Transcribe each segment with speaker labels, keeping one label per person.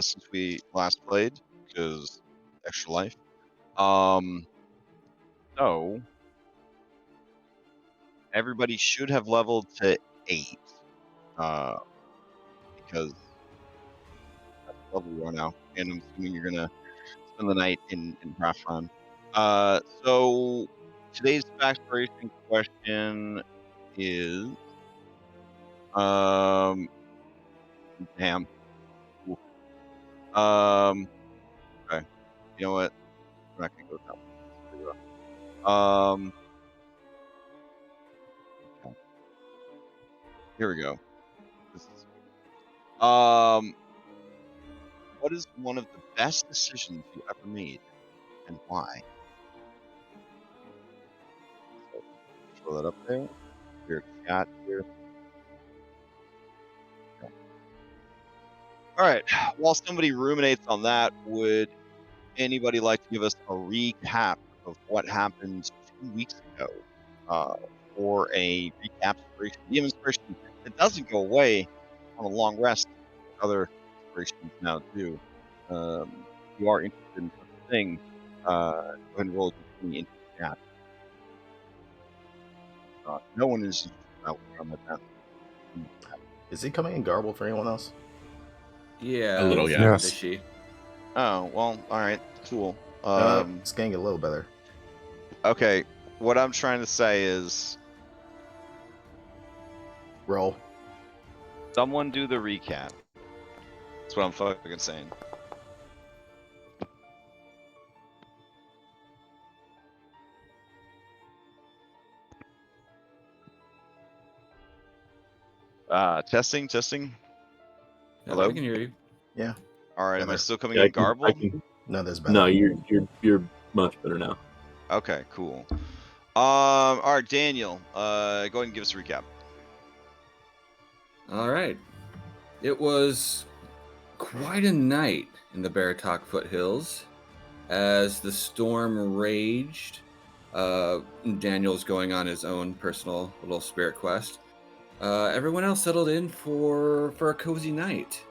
Speaker 1: since we last played, because extra life. So everybody should have leveled to 8, because that's the level we are now, and I'm assuming you're gonna spend the night in Rathron. So today's exploration question is, damn. Ooh. Okay. You know what? I'm not gonna go down. Okay. Here we go. This is, what is one of the best decisions you ever made, and why? So, throw that up there. Your chat here. Okay. All right. While somebody ruminates on that, would anybody like to give us a recap of what happened 2 weeks ago, or a recap inspiration? The inspiration that doesn't go away on a long rest. Other inspirations now too. If you are interested in such a thing, go ahead and roll me into the chat. No one is out on the path.
Speaker 2: Is he coming in garbled for anyone else?
Speaker 3: Yeah,
Speaker 4: A little,
Speaker 3: it's
Speaker 4: yeah.
Speaker 3: not fishy.
Speaker 1: Oh well, all right, cool.
Speaker 2: It's getting a little better.
Speaker 1: Okay, what I'm trying to say is,
Speaker 2: Roll.
Speaker 1: someone do the recap. That's what I'm fucking saying. Testing.
Speaker 3: Yeah,
Speaker 1: Hello?
Speaker 3: I can hear you.
Speaker 2: Yeah.
Speaker 1: All right, am I
Speaker 2: Better.
Speaker 1: still coming
Speaker 4: Yeah,
Speaker 1: in garbled?
Speaker 2: No, there's better.
Speaker 4: No, you're much better now.
Speaker 1: Okay, cool. All right, Daniel, go ahead and give us a recap.
Speaker 3: All right. It was quite a night in the Baratok foothills as the storm raged. Daniel's going on his own personal little spirit quest. Everyone else settled in for a cozy night.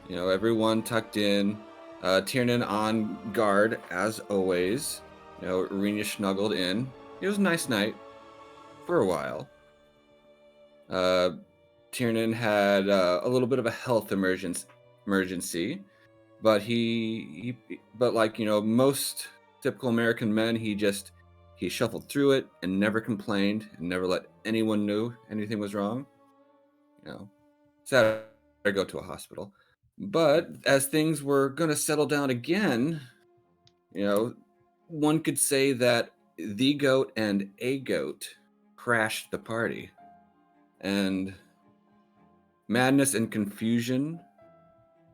Speaker 3: You know, everyone tucked in. Tiernan on guard as always. You know, Irina snuggled in. It was a nice night for a while. Tiernan had a little bit of a health emergency, but but like, you know, most typical American men, he shuffled through it and never complained and never let anyone know anything was wrong. You know, sad to go to a hospital. But as things were going to settle down again, you know, one could say that the goat and a goat crashed the party. And madness and confusion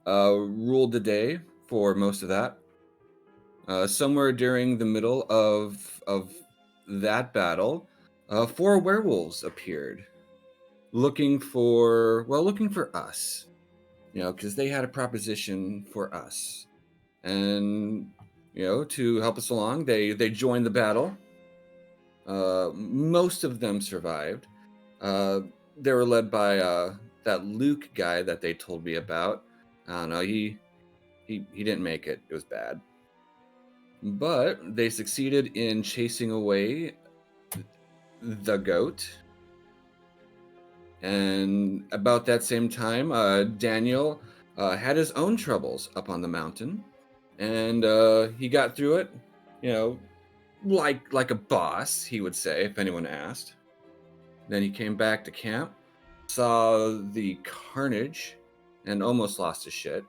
Speaker 3: ruled the day for most of that. Somewhere during the middle of that battle, 4 werewolves appeared, looking for us, you know, because they had a proposition for us, and you know, to help us along, they joined the battle. Most of them survived. They were led by that Luke guy that they told me about. I don't know. He didn't make it. It was bad. But they succeeded in chasing away the goat. And about that same time, Daniel had his own troubles up on the mountain, and he got through it. You know, like a boss, he would say, if anyone asked. Then he came back to camp, saw the carnage, and almost lost his shit.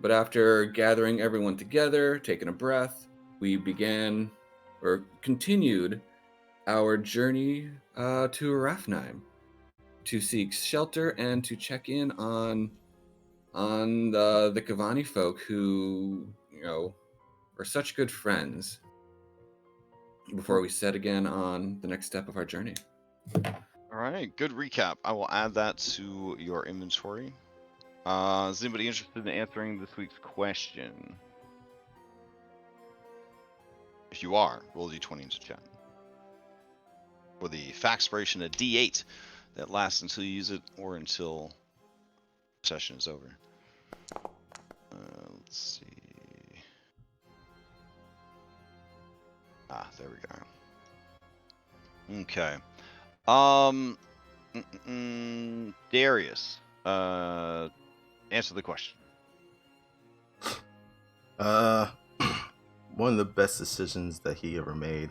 Speaker 3: But after gathering everyone together, taking a breath, we continued our journey to Rafnheim to seek shelter and to check in on the Kavani folk who, you know, are such good friends before we set again on the next step of our journey.
Speaker 1: All right, good recap. I will add that to your inventory. Is anybody interested in answering this week's question? If you are, roll d20 into chat. For the Faxpiration, a d8 that lasts until you use it or until the session is over. Let's see. There we go. Okay. Darius, answer the question.
Speaker 2: One of the best decisions that he ever made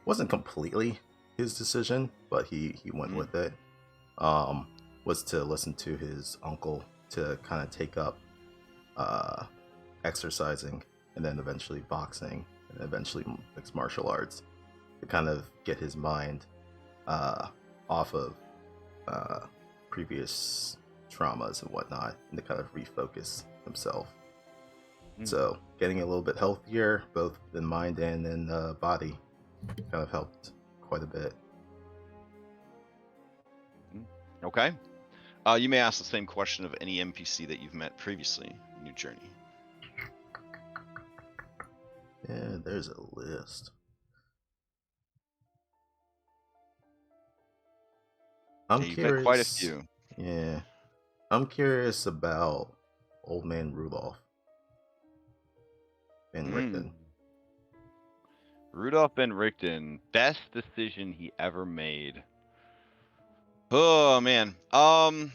Speaker 2: wasn't completely his decision, but he went with it. Was to listen to his uncle to kind of take up exercising and then eventually boxing and eventually mixed martial arts to kind of get his mind off of previous traumas and whatnot and to kind of refocus himself. So getting a little bit healthier, both in mind and in body, kind of helped quite a bit.
Speaker 1: Okay. You may ask the same question of any NPC that you've met previously in your journey.
Speaker 2: Yeah, there's a list. I'm
Speaker 1: You've
Speaker 2: curious.
Speaker 1: met quite a few.
Speaker 2: Yeah, I'm curious about Old Man Rudolph and Richten.
Speaker 1: Rudolph Ben Richten, best decision he ever made. Oh man. The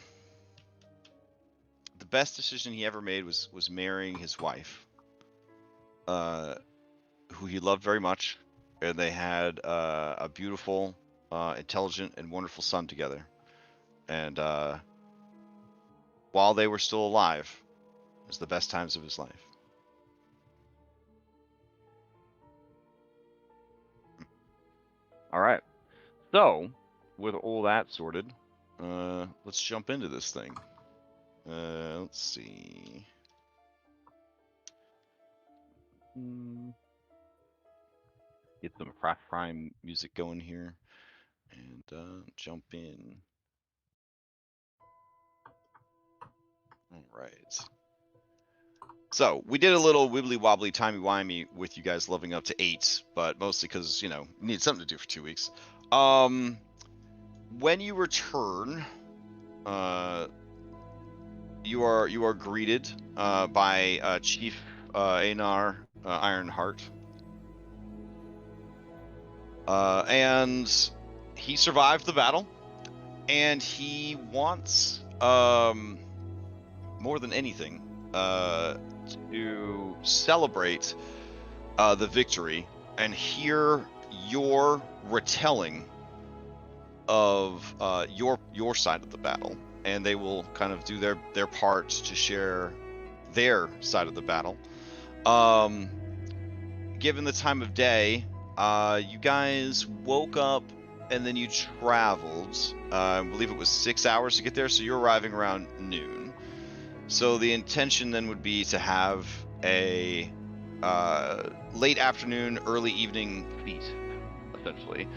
Speaker 1: best decision he ever made was marrying his wife, who he loved very much, and they had a beautiful, intelligent, and wonderful son together. And while they were still alive, it was the best times of his life. All right. So, with all that sorted, let's jump into this thing. Let's see. Get some prime music going here, and jump in. All right. So we did a little wibbly wobbly timey wimey with you guys leveling up to 8, but mostly because you need something to do for 2 weeks. When you return, you are greeted by Chief Einar Ironheart, and he survived the battle, and he wants more than anything to celebrate the victory and hear your retelling of your side of the battle, and they will kind of do their parts to share their side of the battle. Given the time of day, you guys woke up and then you traveled. I believe it was 6 hours to get there, so you're arriving around noon. So the intention then would be to have a late afternoon, early evening feast, essentially.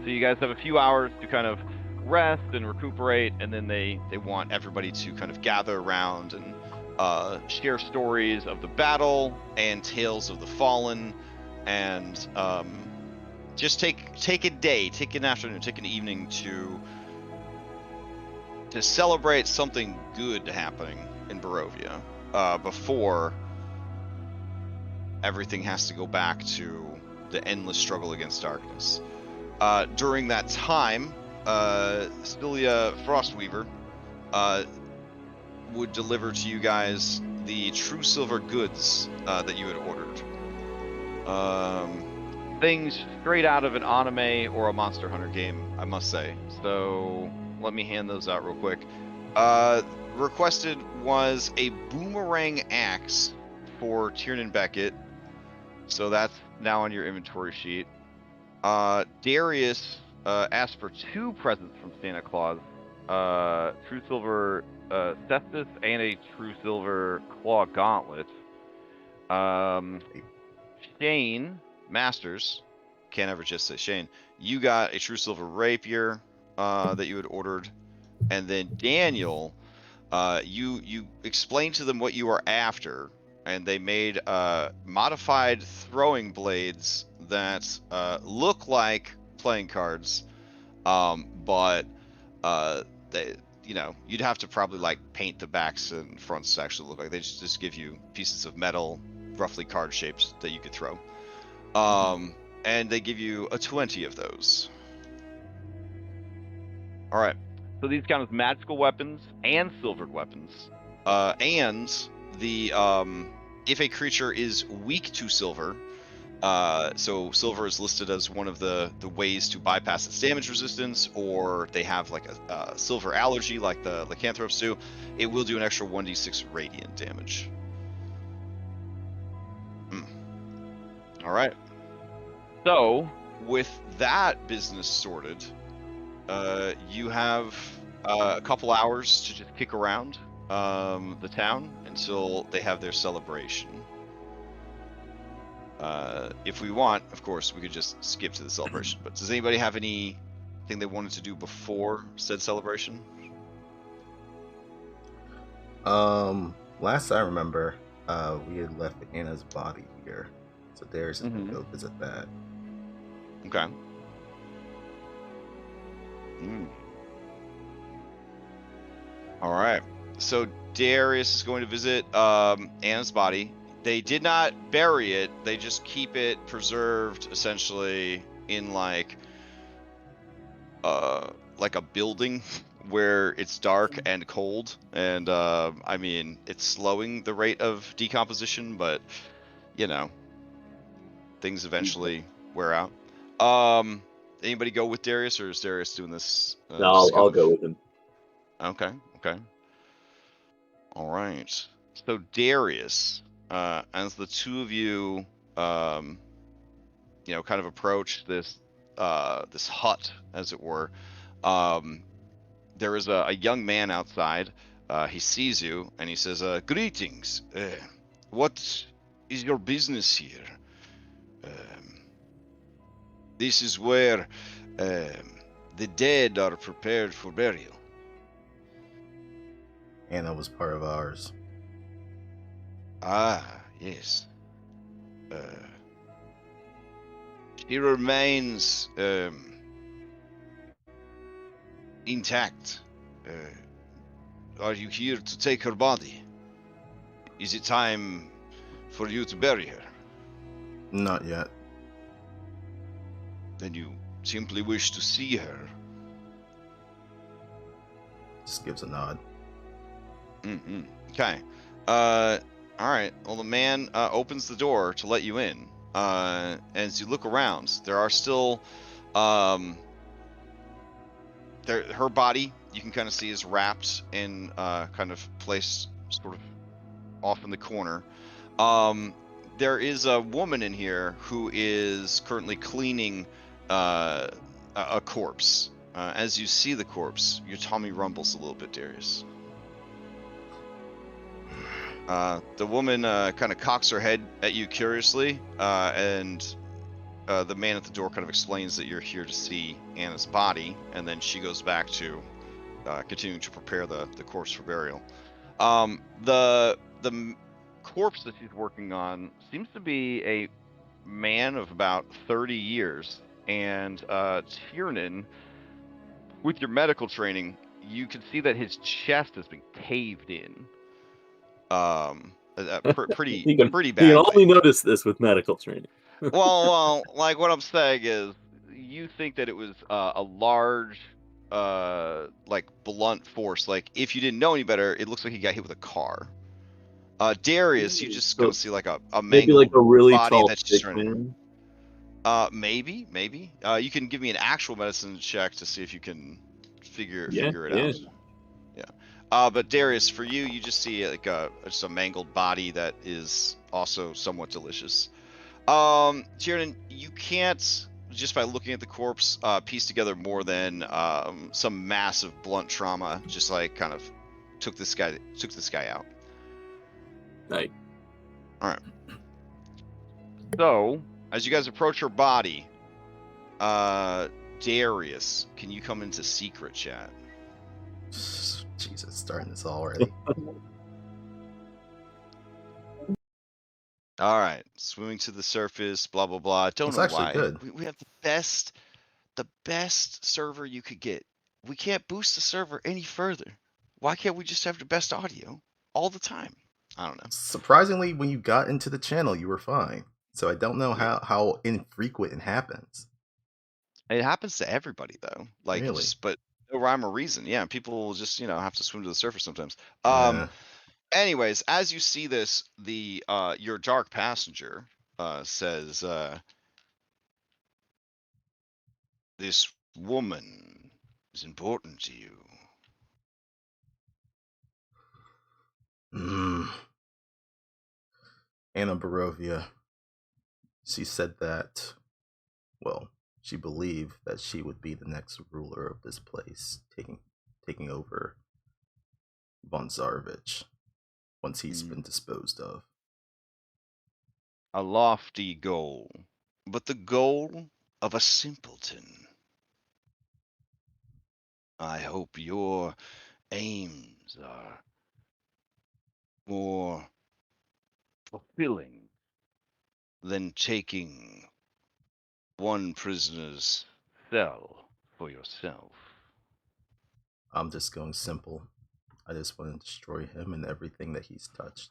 Speaker 1: So you guys have a few hours to kind of rest and recuperate, and then they want everybody to kind of gather around and share stories of the battle and tales of the fallen, and just take a day, take an afternoon, take an evening to celebrate something good happening in Barovia before everything has to go back to the endless struggle against darkness. During that time, Stilia Frostweaver would deliver to you guys the true silver goods that you had ordered. Things straight out of an anime or a Monster Hunter game, I must say. So let me hand those out real quick. Requested was a boomerang axe for Tiernan Beckett. So that's now on your inventory sheet. Darius asked for 2 presents from Santa Claus. True Silver Cestus and a True Silver Claw Gauntlet. Shane Masters, can't ever just say Shane, you got a True Silver Rapier that you had ordered. And then Daniel, you explained to them what you were after, and they made modified throwing blades that look like playing cards, but you know, you'd have to probably like paint the backs and fronts to actually look like they just give you pieces of metal, roughly card shaped, that you could throw. And they give you a 20 of those. All right.
Speaker 5: So these count as magical weapons and silvered weapons.
Speaker 1: And the if a creature is weak to silver, so silver is listed as one of the ways to bypass its damage resistance, or they have like a silver allergy like the lycanthropes do, it will do an extra 1d6 radiant damage. All right.
Speaker 5: So
Speaker 1: with that business sorted, you have a couple hours to just kick around the town until they have their celebration. If we want, of course, we could just skip to the celebration. But does anybody have anything they wanted to do before said celebration?
Speaker 2: Last I remember, we had left Anna's body here, so Darius is gonna go visit that.
Speaker 1: Okay. All right. So Darius is going to visit Anna's body. They did not bury it. They just keep it preserved, essentially, in like a building where it's dark and cold, and I mean, it's slowing the rate of decomposition, but you know, things eventually wear out. Anybody go with Darius, or is Darius doing this?
Speaker 4: No, I'll go with him.
Speaker 1: Okay. All right. So Darius, as the two of you, you know, kind of approach this this hut, as it were, there is a young man outside. He sees you and he says, "Greetings. What is your business here? This is where the dead are prepared for burial."
Speaker 2: Anna was part of ours.
Speaker 1: Ah, yes. She remains intact. Are you here to take her body? Is it time for you to bury her?
Speaker 2: Not yet.
Speaker 1: Then you simply wish to see her.
Speaker 2: Just gives a nod.
Speaker 1: Okay. All right. Well, the man opens the door to let you in. As you look around, there are still, her body you can kind of see is wrapped in, kind of placed sort of off in the corner. There is a woman in here who is currently cleaning a corpse. As you see the corpse, your tummy rumbles a little bit, Darius. The woman kind of cocks her head at you curiously, and the man at the door kind of explains that you're here to see Anna's body, and then she goes back to continuing to prepare the corpse for burial. The corpse that she's working on seems to be a man of about 30 years, and Tiernan, with your medical training, you can see that his chest has been caved in. Pretty
Speaker 4: You can
Speaker 1: badly.
Speaker 4: only notice this with medical training.
Speaker 1: well, like what I'm saying is, you think that it was a large, like blunt force. Like if you didn't know any better, it looks like he got hit with a car. Darius, you just kind of see like a
Speaker 4: Maybe
Speaker 1: mangled
Speaker 4: like a really
Speaker 1: body
Speaker 4: tall
Speaker 1: that's just
Speaker 4: thick
Speaker 1: trying.
Speaker 4: man.
Speaker 1: Maybe. You can give me an actual medicine check to see if you can figure it out. Yeah. But Darius, for you, you just see like just a mangled body that is also somewhat delicious. Tiernan, you can't, just by looking at the corpse, piece together more than some massive blunt trauma just like kind of took this guy out.
Speaker 4: Right.
Speaker 1: All right.
Speaker 5: So
Speaker 1: As you guys approach her body, Darius, can you come into secret chat?
Speaker 2: Jesus, starting this already.
Speaker 1: All right, swimming to the surface, blah blah blah. Don't
Speaker 2: It's
Speaker 1: know
Speaker 2: actually
Speaker 1: why.
Speaker 2: good.
Speaker 1: We have the best server you could get. we can't boost the server any further. Why can't we just have the best audio all the time? I don't know.
Speaker 2: Surprisingly, when you got into the channel, you were fine. So I don't know
Speaker 1: Yeah.
Speaker 2: how infrequent it happens.
Speaker 1: It happens to everybody though. Like
Speaker 2: Really?
Speaker 1: just but no rhyme or reason. Yeah, people just, have to swim to the surface sometimes.
Speaker 2: Yeah.
Speaker 1: Anyways, as you see this, the your dark passenger says this woman is important to you.
Speaker 2: Anna Barovia. She said that, well, she believed that she would be the next ruler of this place, taking over von Zarovich once he's been disposed of.
Speaker 1: A lofty goal, but the goal of a simpleton. I hope your aims are more fulfilling than taking one prisoner's cell for yourself.
Speaker 2: I'm just going simple. I just want to destroy him and everything that he's touched.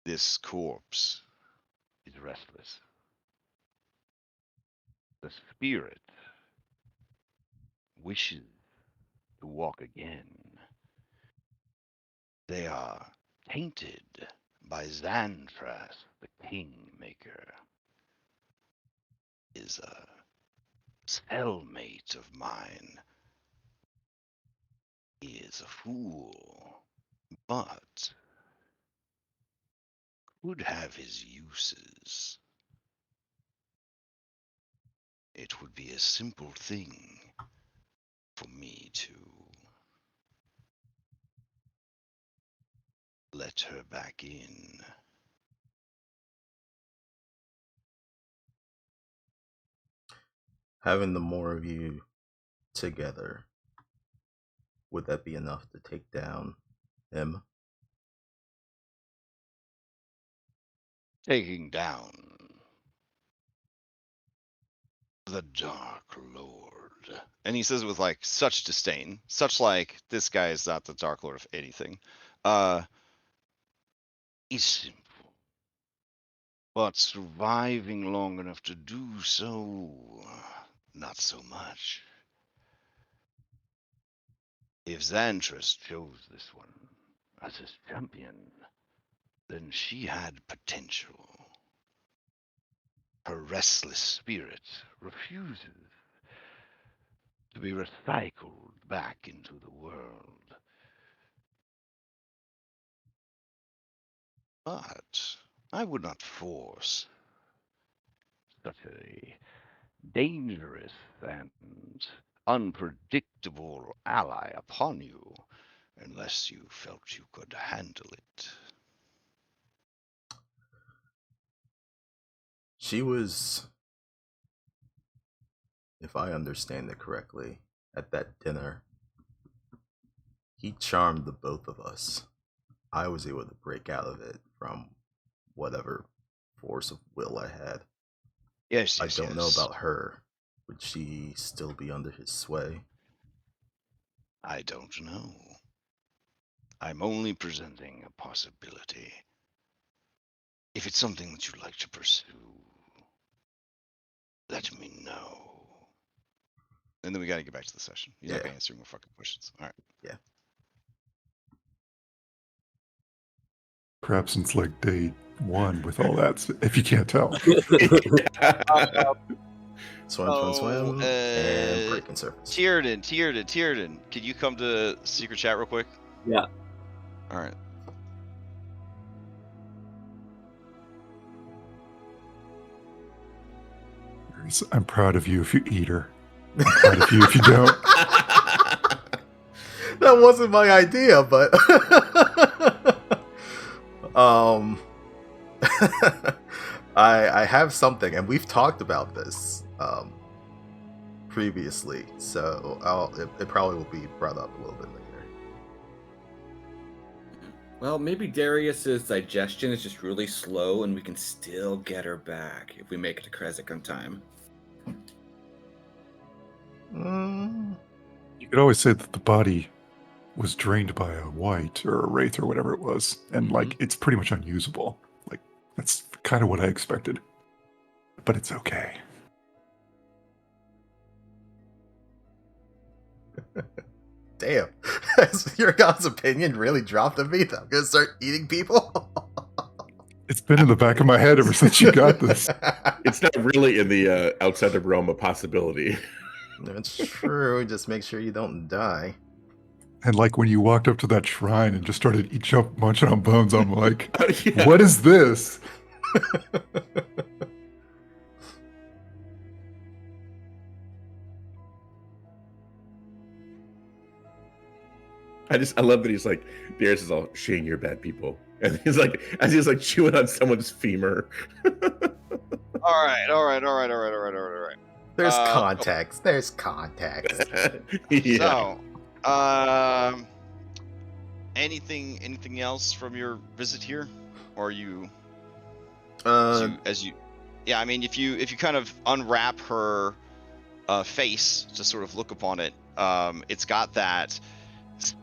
Speaker 1: This corpse is restless. The spirit wishes to walk again. They are tainted by Xantras, the Kingmaker. Is a cellmate of mine. He is a fool, but could have his uses. It would be a simple thing for me to let her back in.
Speaker 2: Having the more of you together, would that be enough to take down him?
Speaker 1: Taking down the Dark Lord. And he says it with like such disdain, such like this guy is not the Dark Lord of anything. Is simple. But surviving long enough to do so, not so much. If Xantras chose this one as his champion, then she had potential. Her restless spirit refuses to be recycled back into the world. But I would not force such a dangerous and unpredictable ally upon you unless you felt you could handle it.
Speaker 2: She was, if I understand it correctly, at that dinner, he charmed the both of us. I was able to break out of it from whatever force of will I had.
Speaker 1: Yes,
Speaker 2: I don't know about her. Would she still be under his sway?
Speaker 1: I don't know. I'm only presenting a possibility. If it's something that you'd like to pursue, let me know. And then we gotta get back to the session. He's not
Speaker 2: Yeah.
Speaker 1: gonna answer more fucking questions. All right.
Speaker 2: Yeah.
Speaker 6: Perhaps since like day one with all that, if you can't tell.
Speaker 2: Swim, and breaking surface.
Speaker 1: Tierden, can you come to secret chat real quick?
Speaker 4: Yeah.
Speaker 1: All right.
Speaker 6: I'm proud of you if you eat her. I'm proud of you if you don't.
Speaker 2: That wasn't my idea, but I have something, and we've talked about this previously, so it probably will be brought up a little bit later.
Speaker 3: Well, maybe Darius's digestion is just really slow, and we can still get her back if we make it to Krezk on time.
Speaker 6: You could always say that the body was drained by a wight or a wraith or whatever it was, and like it's pretty much unusable. Like that's kind of what I expected, but it's okay.
Speaker 2: Damn. Has your God's opinion really dropped on me that I'm gonna start eating people?
Speaker 6: It's been in the back of my head ever since you got this.
Speaker 7: It's not really in the outside the realm of possibility.
Speaker 2: That's true. Just make sure you don't die.
Speaker 6: And like when you walked up to that shrine and just started munching on bones, I'm like,
Speaker 7: Yeah.
Speaker 6: what is this?
Speaker 7: I love that he's like, Darius is all, Shane, you're bad people. And he's like, as he's like chewing on someone's femur.
Speaker 1: All right.
Speaker 2: There's context. There's context.
Speaker 7: Yeah.
Speaker 1: So, anything else from your visit here, or you? As you, yeah. I mean, if you kind of unwrap her face to sort of look upon it, it's got that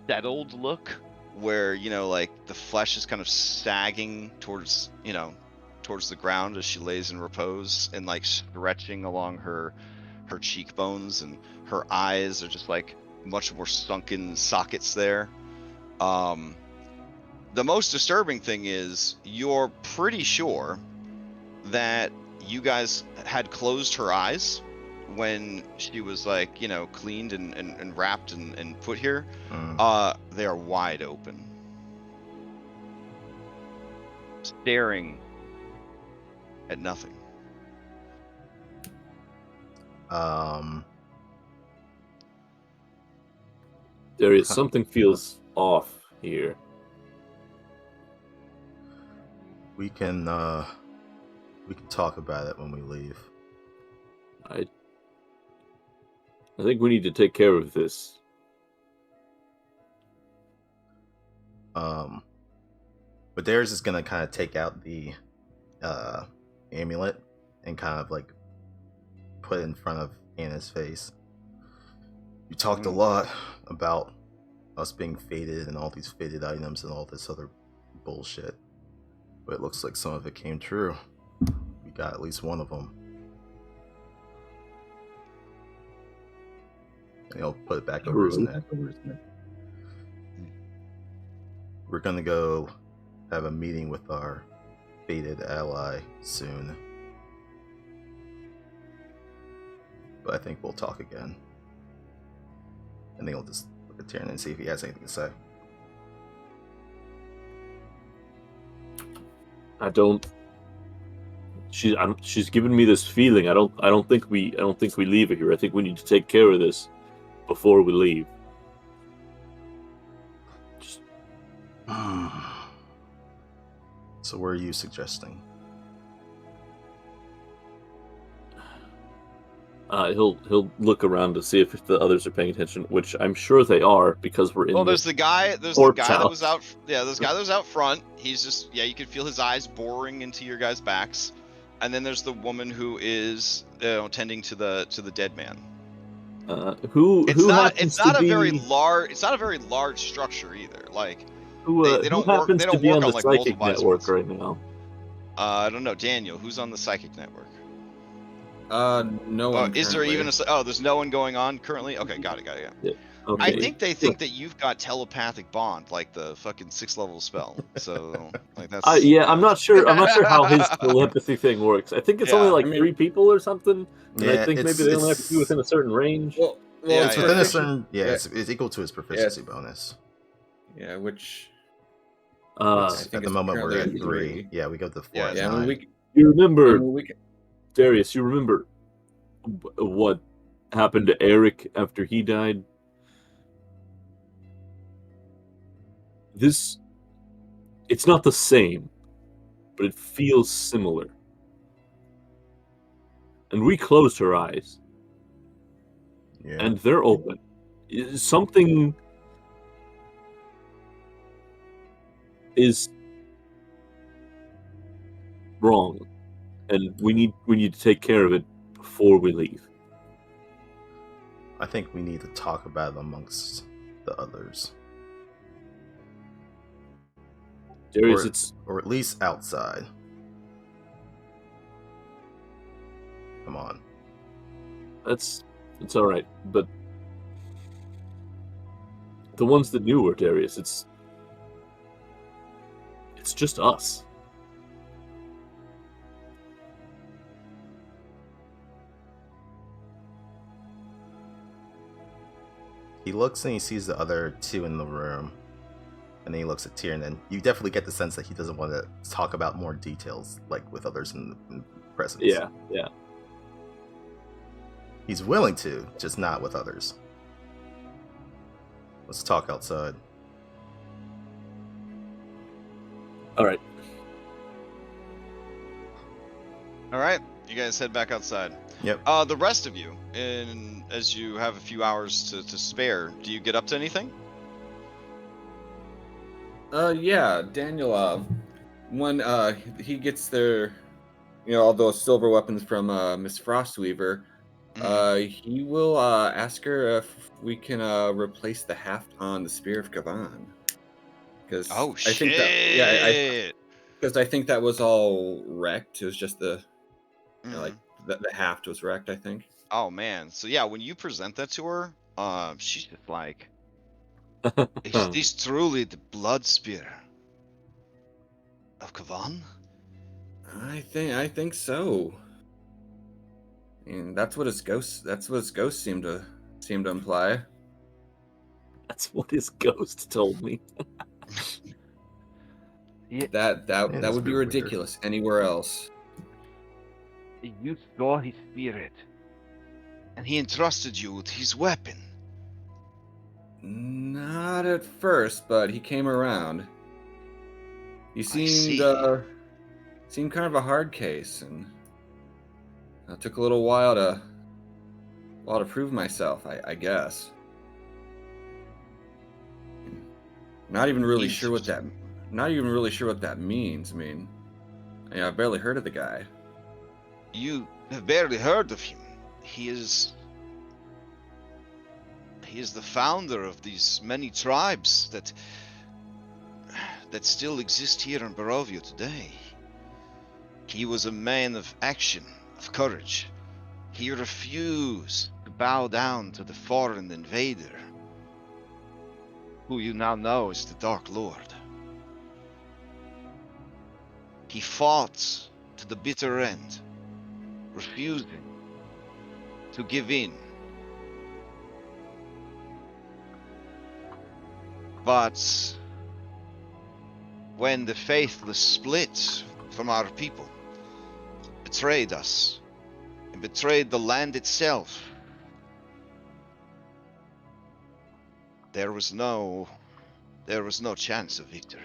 Speaker 1: settled look where like the flesh is kind of sagging towards the ground as she lays in repose, and like stretching along her cheekbones, and her eyes are just like much more sunken sockets there. The most disturbing thing is you're pretty sure that you guys had closed her eyes when she was like cleaned and wrapped and put here. They are wide open, staring at nothing.
Speaker 4: Darius, something feels off here.
Speaker 2: We can talk about it when we leave.
Speaker 4: I think we need to take care of this.
Speaker 2: But Darius is gonna kind of take out the amulet and kind of like put it in front of Anna's face. You talked a lot about us being fated and all these fated items and all this other bullshit, but it looks like some of it came true. We got at least one of them. And he'll put it back over his neck. We're gonna go have a meeting with our fated ally soon. But I think we'll talk again. And then I'll just look at Tyrion and see if he has anything to say.
Speaker 4: She's given me this feeling. I don't think we leave it here. I think we need to take care of this before we leave.
Speaker 2: So what are you suggesting?
Speaker 4: He'll look around to see if the others are paying attention, which I'm sure they are because we're in.
Speaker 1: Well, there's the guy that was out. Yeah, this guy that was out front. He's just you can feel his eyes boring into your guys' backs, and then there's the woman who is tending to the dead man. It's not a very large structure either. Like they don't work. They don't work on like
Speaker 4: psychic
Speaker 1: multiple
Speaker 4: network right now.
Speaker 1: I don't know, Daniel. Who's on the psychic network?
Speaker 3: No one.
Speaker 1: Is there even there's no one going on currently? Okay, got it.
Speaker 4: Yeah. Okay.
Speaker 1: I think they think that you've got telepathic bond, like the fucking 6th level spell. So, like that's.
Speaker 4: I'm not sure. I'm not sure how his telepathy thing works. I think it's only like 3 people or something. And I think maybe they only have to be within a certain range.
Speaker 3: Well,
Speaker 2: it's within a certain. It's equal to his proficiency bonus.
Speaker 3: Yeah, which.
Speaker 2: At the moment we're at 3. Yeah, we go to 4.
Speaker 3: Yeah, I mean,
Speaker 4: you remember, Darius? You remember what happened to Eric after he died? It's not the same, but it feels similar. And we closed her eyes.
Speaker 2: Yeah.
Speaker 4: And they're open. Something is wrong, and we need to take care of it before we leave.
Speaker 2: I think we need to talk about it amongst the others.
Speaker 4: Darius,
Speaker 2: or at least outside. Come on.
Speaker 4: It's all right, but the ones that knew were Darius. It's just us.
Speaker 2: He looks and he sees the other two in the room, and then he looks at Tyr, and then you definitely get the sense that he doesn't want to talk about more details, like with others in presence.
Speaker 4: Yeah.
Speaker 2: He's willing to, just not with others. Let's talk outside.
Speaker 4: All right.
Speaker 1: All right, you guys head back outside.
Speaker 2: Yep.
Speaker 1: The rest of you, as you have a few hours to spare, do you get up to anything?
Speaker 3: Yeah, Daniel, when he gets their, all those silver weapons from Miss Frostweaver, he will ask her if we can replace the haft on the Spear of Kavan. Because I think that, because I think that was all wrecked. It was just the the haft was wrecked, I think.
Speaker 1: Oh man, so yeah, when you present that to her, she's just like, "Is this truly the blood spear of Kavan?"
Speaker 3: I think so. And that's what his ghost seemed to imply.
Speaker 4: That's what his ghost told me.
Speaker 3: That would be ridiculous anywhere else.
Speaker 5: You saw his spirit.
Speaker 1: And he entrusted you with his weapon.
Speaker 3: Not at first, but he came around. He seemed kind of a hard case, and it took a little while to prove myself, I guess. Not even really sure what that means. I mean, I've barely heard of the guy.
Speaker 1: You have barely heard of him. He is the founder of these many tribes that still exist here in Barovia today. He was a man of action, of courage. He refused to bow down to the foreign invader, who you now know is the Dark Lord. He fought to the bitter end, refusing to give in. But when the faithless split from our people, betrayed us, and betrayed the land itself, there was no chance of victory.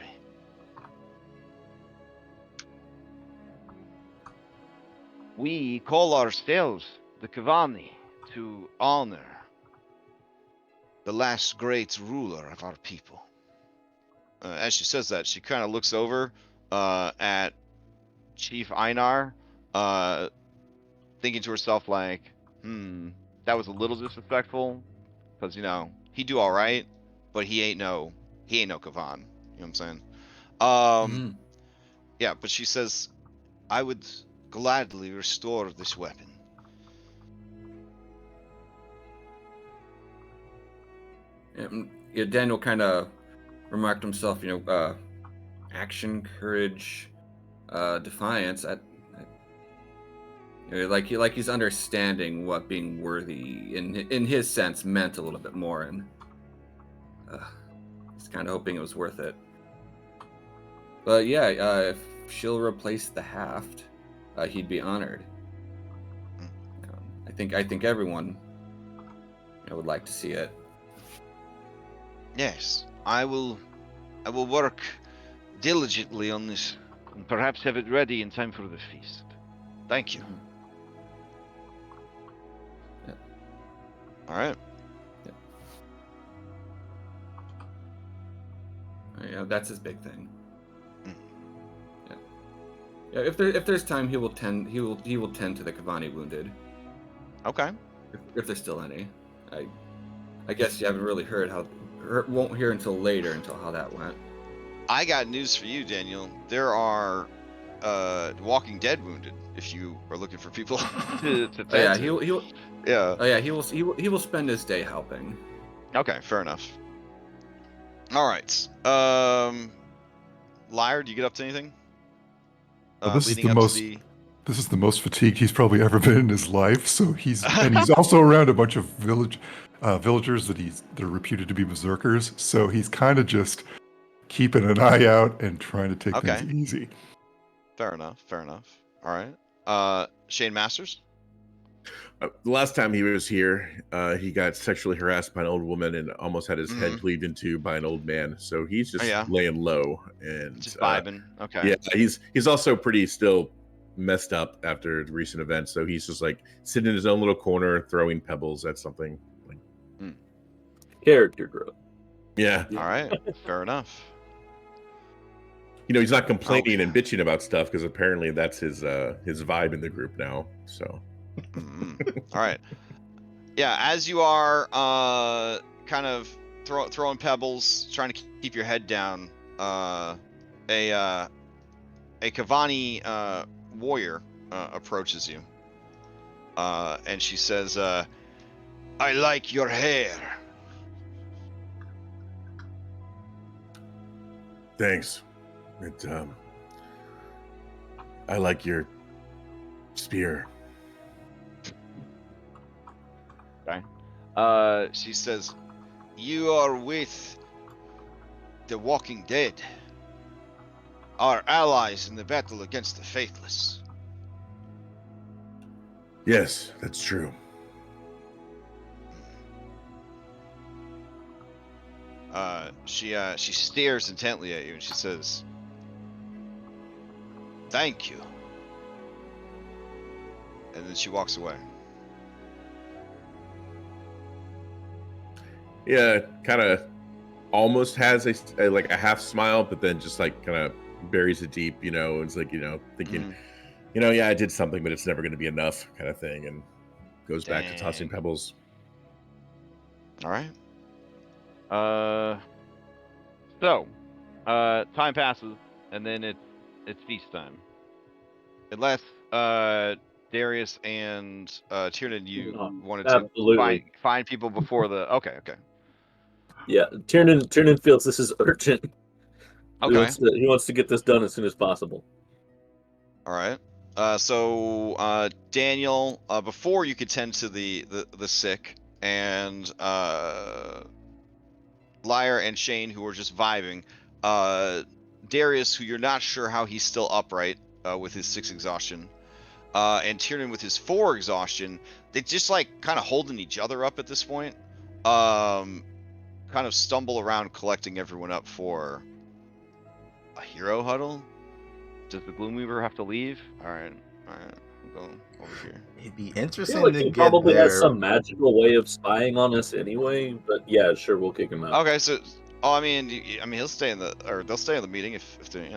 Speaker 1: We call ourselves the Kavani to honor the last great ruler of our people. As she says that, she kind of looks over at Chief Einar, thinking to herself like, that was a little disrespectful, because he do all right, but he ain't no Kavan. You know what I'm saying? Yeah, but she says, I would gladly restore this weapon.
Speaker 3: Yeah, Daniel kind of remarked himself, action, courage, defiance. Like he's understanding what being worthy in his sense meant a little bit more, and he's kind of hoping it was worth it. But yeah, if she'll replace the haft, he'd be honored. I think everyone would like to see it.
Speaker 1: Yes, I will work diligently on this, and perhaps have it ready in time for the feast. Thank you.
Speaker 3: Yeah.
Speaker 1: All right.
Speaker 3: Yeah, that's his big thing. Yeah, if there's time, he will tend to the Kavani wounded.
Speaker 1: Okay.
Speaker 3: If there's still any. I guess you haven't really won't hear until later until how that went.
Speaker 1: I got news for you, Daniel. There are Walking Dead wounded. If you are looking for people to
Speaker 3: Oh, yeah,
Speaker 1: tend to.
Speaker 3: he'll.
Speaker 1: Yeah.
Speaker 3: Oh yeah, he will spend his day helping.
Speaker 1: Okay, fair enough. All right. Liar, do you get up to anything?
Speaker 6: Well, this is
Speaker 1: Leading
Speaker 6: the
Speaker 1: up
Speaker 6: most.
Speaker 1: to the.
Speaker 6: This is the most fatigued he's probably ever been in his life. So he's also around a bunch of villagers they're reputed to be berserkers. So he's kind of just keeping an eye out and trying to take things easy.
Speaker 1: Fair enough. All right. Shane Masters.
Speaker 7: The last time he was here, he got sexually harassed by an old woman and almost had his head cleaved into by an old man. So he's just laying low and
Speaker 1: just vibing. Okay.
Speaker 7: Yeah, he's also pretty still messed up after the recent events. So he's just like sitting in his own little corner, throwing pebbles at something. Like,
Speaker 4: character growth.
Speaker 7: Yeah.
Speaker 1: All right. Fair enough.
Speaker 7: He's not complaining and bitching about stuff because apparently that's his vibe in the group now. So.
Speaker 1: All right. Yeah, as you are kind of throwing pebbles, trying to keep your head down, a Kavani warrior approaches you, and she says, "I like your hair."
Speaker 7: Thanks. I like your spear.
Speaker 1: Okay. She says, "You are with the Walking Dead, our allies in the battle against the Faithless."
Speaker 7: Yes, that's true.
Speaker 1: She stares intently at you and she says, "Thank you." And then she walks away.
Speaker 7: Yeah, kind of almost has a half smile, but then just like kind of buries it deep, it's like, thinking, yeah, I did something, but it's never going to be enough kind of thing, and goes back to tossing pebbles.
Speaker 1: All right.
Speaker 5: So, time passes, and then it's feast time. Unless Darius and Tiernan, you wanted to find people before the. Okay.
Speaker 4: Yeah, Tiernan feels this is urgent.
Speaker 1: Okay.
Speaker 4: He wants to get this done as soon as possible.
Speaker 1: All right. So Daniel, before you could tend to the sick, and Liar and Shane, who are just vibing, Darius, who you're not sure how he's still upright with his 6 exhaustion, and Tiernan with his 4 exhaustion, they just like kind of holding each other up at this point. Kind of stumble around collecting everyone up for a hero huddle.
Speaker 5: Does the Gloomweaver have to leave? All right. I'm going over here.
Speaker 2: It'd be interesting
Speaker 4: to
Speaker 2: get
Speaker 4: probably
Speaker 2: there.
Speaker 4: has some magical way of spying on us anyway. But yeah, sure, we'll kick him out.
Speaker 1: Okay, so I mean he'll stay in they'll stay in the meeting if they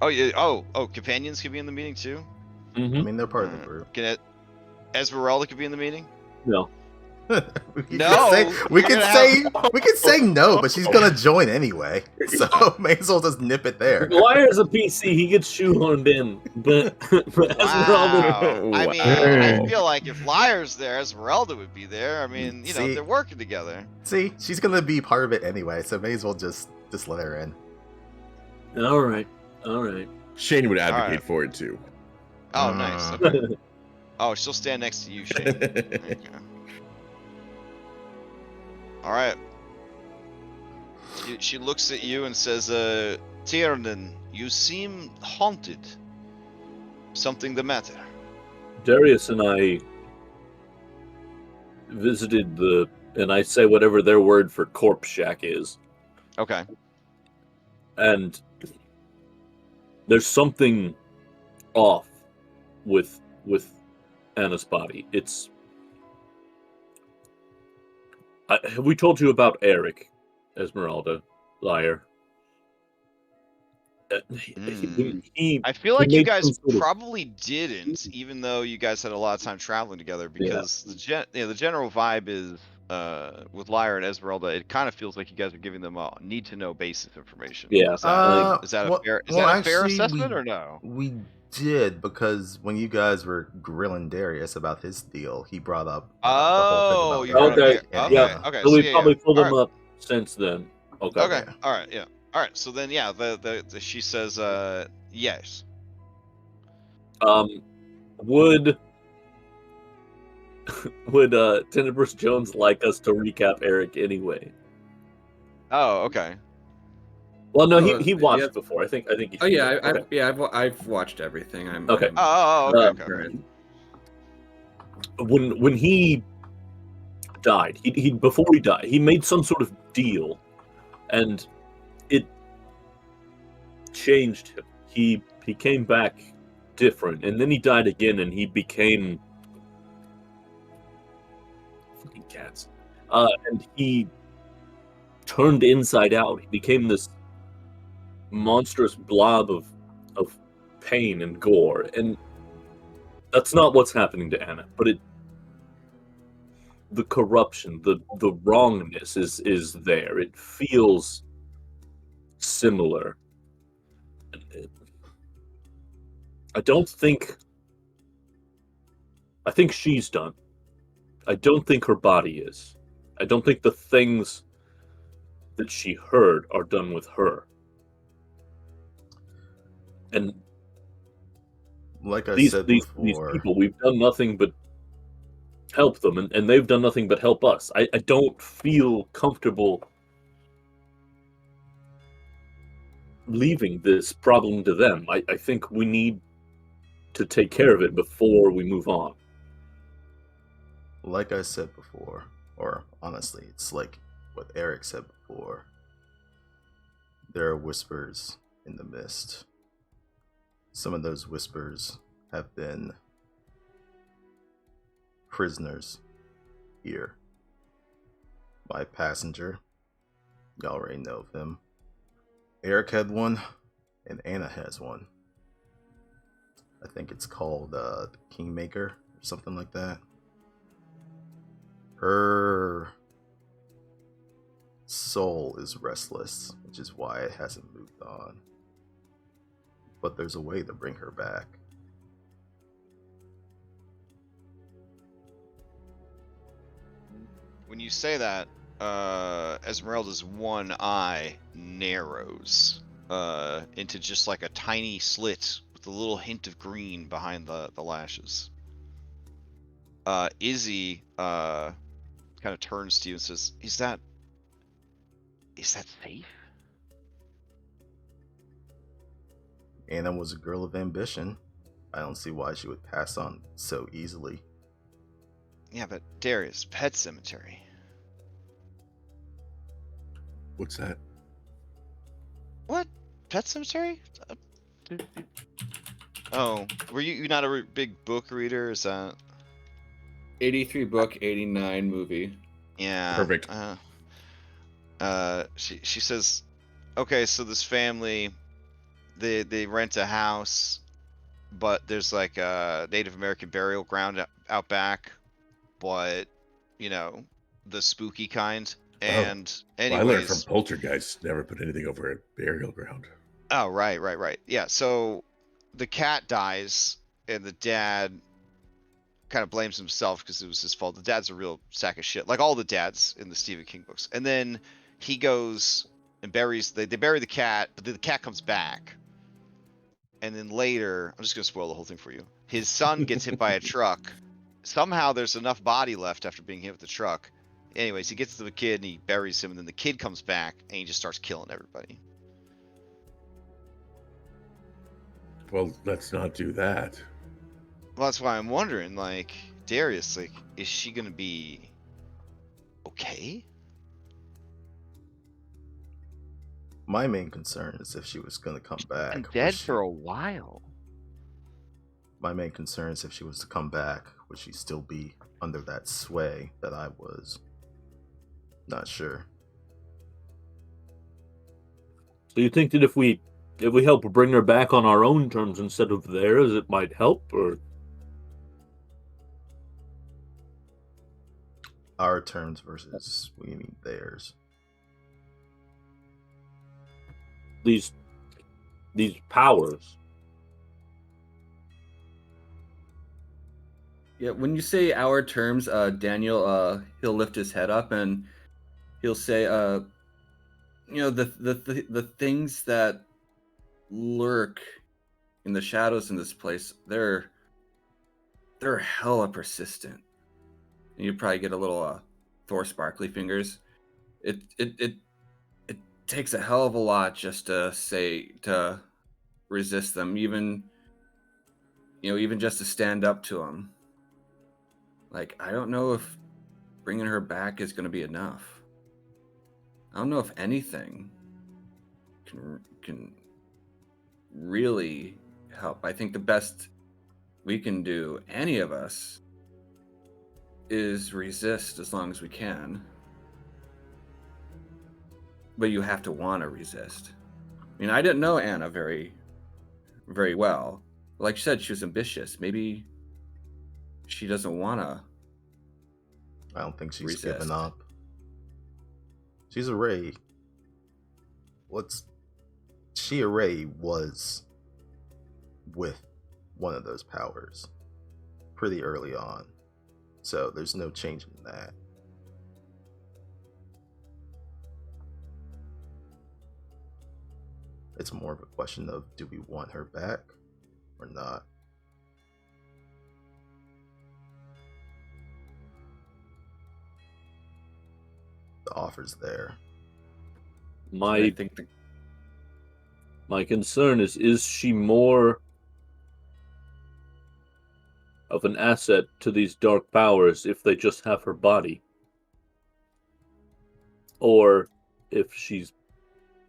Speaker 1: Oh yeah. Oh, companions could be in the meeting too.
Speaker 2: I mean, they're part of the group.
Speaker 1: Esmeralda could be in the meeting.
Speaker 4: No.
Speaker 2: we could say no, but she's gonna join anyway, so may as well just nip it there.
Speaker 4: Liar's a PC; he gets shoehorned in, but
Speaker 1: wow. I mean, I feel like if Liar's there, Esmeralda would be there. I mean, they're working together.
Speaker 2: See, she's gonna be part of it anyway, so may as well just let her in.
Speaker 4: All right.
Speaker 7: Shane would advocate for it too.
Speaker 1: Oh, nice. Okay. Oh, she'll stand next to you, Shane. There you go. All right. She looks at you and says, Tiernan, you seem haunted. Something the matter?
Speaker 4: Darius and I visited and I say whatever their word for corpse shack is.
Speaker 1: Okay.
Speaker 4: And there's something off with Anna's body. Have we told you about Eric, Esmeralda, Liar?
Speaker 1: I feel like you guys probably didn't, even though you guys had a lot of time traveling together, because the general vibe is
Speaker 5: with Lyra and Esmeralda, it kind of feels like you guys are giving them a need-to-know basis information.
Speaker 4: Yeah.
Speaker 5: Is that, is that a fair
Speaker 2: actually,
Speaker 5: assessment or no?
Speaker 2: We did, because when you guys were grilling Darius about his deal, he brought up the whole thing about
Speaker 5: You brought
Speaker 2: Eric
Speaker 5: up
Speaker 2: and
Speaker 5: okay,
Speaker 2: Anna.
Speaker 5: okay.
Speaker 4: So
Speaker 5: So
Speaker 4: we
Speaker 5: yeah,
Speaker 4: probably pulled
Speaker 5: All
Speaker 4: them
Speaker 5: right.
Speaker 4: up since then. Okay.
Speaker 5: Okay.
Speaker 2: Yeah.
Speaker 5: All right. Yeah. All right. So then, yeah, she says, yes.
Speaker 4: Would Tenebris Jones like us to recap Eric anyway?
Speaker 5: Oh, okay.
Speaker 4: Well, no,
Speaker 3: Oh,
Speaker 4: he watched
Speaker 3: yeah.
Speaker 4: before. I think. He
Speaker 3: Oh yeah,
Speaker 4: okay.
Speaker 3: I've watched everything.
Speaker 4: Okay.
Speaker 5: Okay.
Speaker 4: When he died, he before he died, he made some sort of deal, and it changed him. He came back different, and then he died again, and he became fucking cats. And he turned inside out. He became this monstrous blob of pain and gore, and that's not what's happening to Anna. But the corruption, the wrongness is there. It feels similar. I think she's done. I don't think her body is. I don't think the things that she heard are done with her. And
Speaker 2: like I
Speaker 4: these
Speaker 2: said
Speaker 4: these
Speaker 2: before,
Speaker 4: people, we've done nothing but help them, and they've done nothing but help us. I don't feel comfortable leaving this problem to them. I think we need to take care of it before we move on.
Speaker 2: like I said before, or honestly, it's like what Eric said before. There are whispers in the mist. Some of those whispers have been prisoners here. My passenger, y'all already know of him. Eric had one, and Anna has one. I think it's called the Kingmaker or something like that. Her soul is restless, which is why it hasn't moved on. But there's a way to bring her back.
Speaker 5: When you say that, Esmeralda's one eye narrows into just like a tiny slit with a little hint of green behind the lashes. Izzy kind of turns to you and says, Is that safe?
Speaker 2: Anna was a girl of ambition. I don't see why she would pass on so easily.
Speaker 5: Yeah, but Darius, Pet Cemetery.
Speaker 7: What's that?
Speaker 5: What? Pet Cemetery? Oh, were you not a big book reader? Is that
Speaker 3: 83 book, 89 movie?
Speaker 5: Yeah.
Speaker 7: Perfect.
Speaker 5: She says, okay, so this family, they rent a house, but there's like a Native American burial ground out back, but you know, the spooky kind. And anyways,
Speaker 7: I learned from Poltergeist, never put anything over a burial ground.
Speaker 5: Oh, right. Yeah, so the cat dies, and the dad kind of blames himself because it was his fault. The dad's a real sack of shit, like all the dads in the Stephen King books. And then he goes and buries, they bury the cat, but then the cat comes back. And then later, I'm just going to spoil the whole thing for you. His son gets hit by a truck. Somehow there's enough body left after being hit with the truck. Anyways, he gets to the kid and he buries him, and then the kid comes back and he just starts killing everybody.
Speaker 7: Well, let's not do that.
Speaker 5: Well, that's why I'm wondering, like, Darius, like, is she gonna be okay?
Speaker 2: My main concern is if she was going to come back.
Speaker 5: Been dead for a while.
Speaker 2: My main concern is if she was to come back, would she still be under that sway that I was? Not sure.
Speaker 4: So you think that if we help bring her back on our own terms instead of theirs, it might help, or?
Speaker 2: Our terms versus, what do you mean theirs?
Speaker 4: These powers.
Speaker 3: Yeah, when you say our terms, Daniel, he'll lift his head up and he'll say, the things that lurk in the shadows in this place, they're hella persistent. And you probably get a little Thor sparkly fingers. It takes a hell of a lot just to resist them, even just to stand up to them. Like, I don't know if bringing her back is going to be enough. I don't know if anything can really help. I think the best we can do, any of us, is resist as long as we can. But you have to want to resist. I mean, I didn't know Anna very, very well. Like you said, she was ambitious. Maybe she doesn't want to.
Speaker 2: I don't think she's
Speaker 3: resist.
Speaker 2: given up. She's a Ray. She a Ray was with one of those powers pretty early on. So there's no change in that. It's more of a question of, do we want her back or not? The offer's there.
Speaker 4: My concern is she more of an asset to these dark powers if they just have her body? Or if she's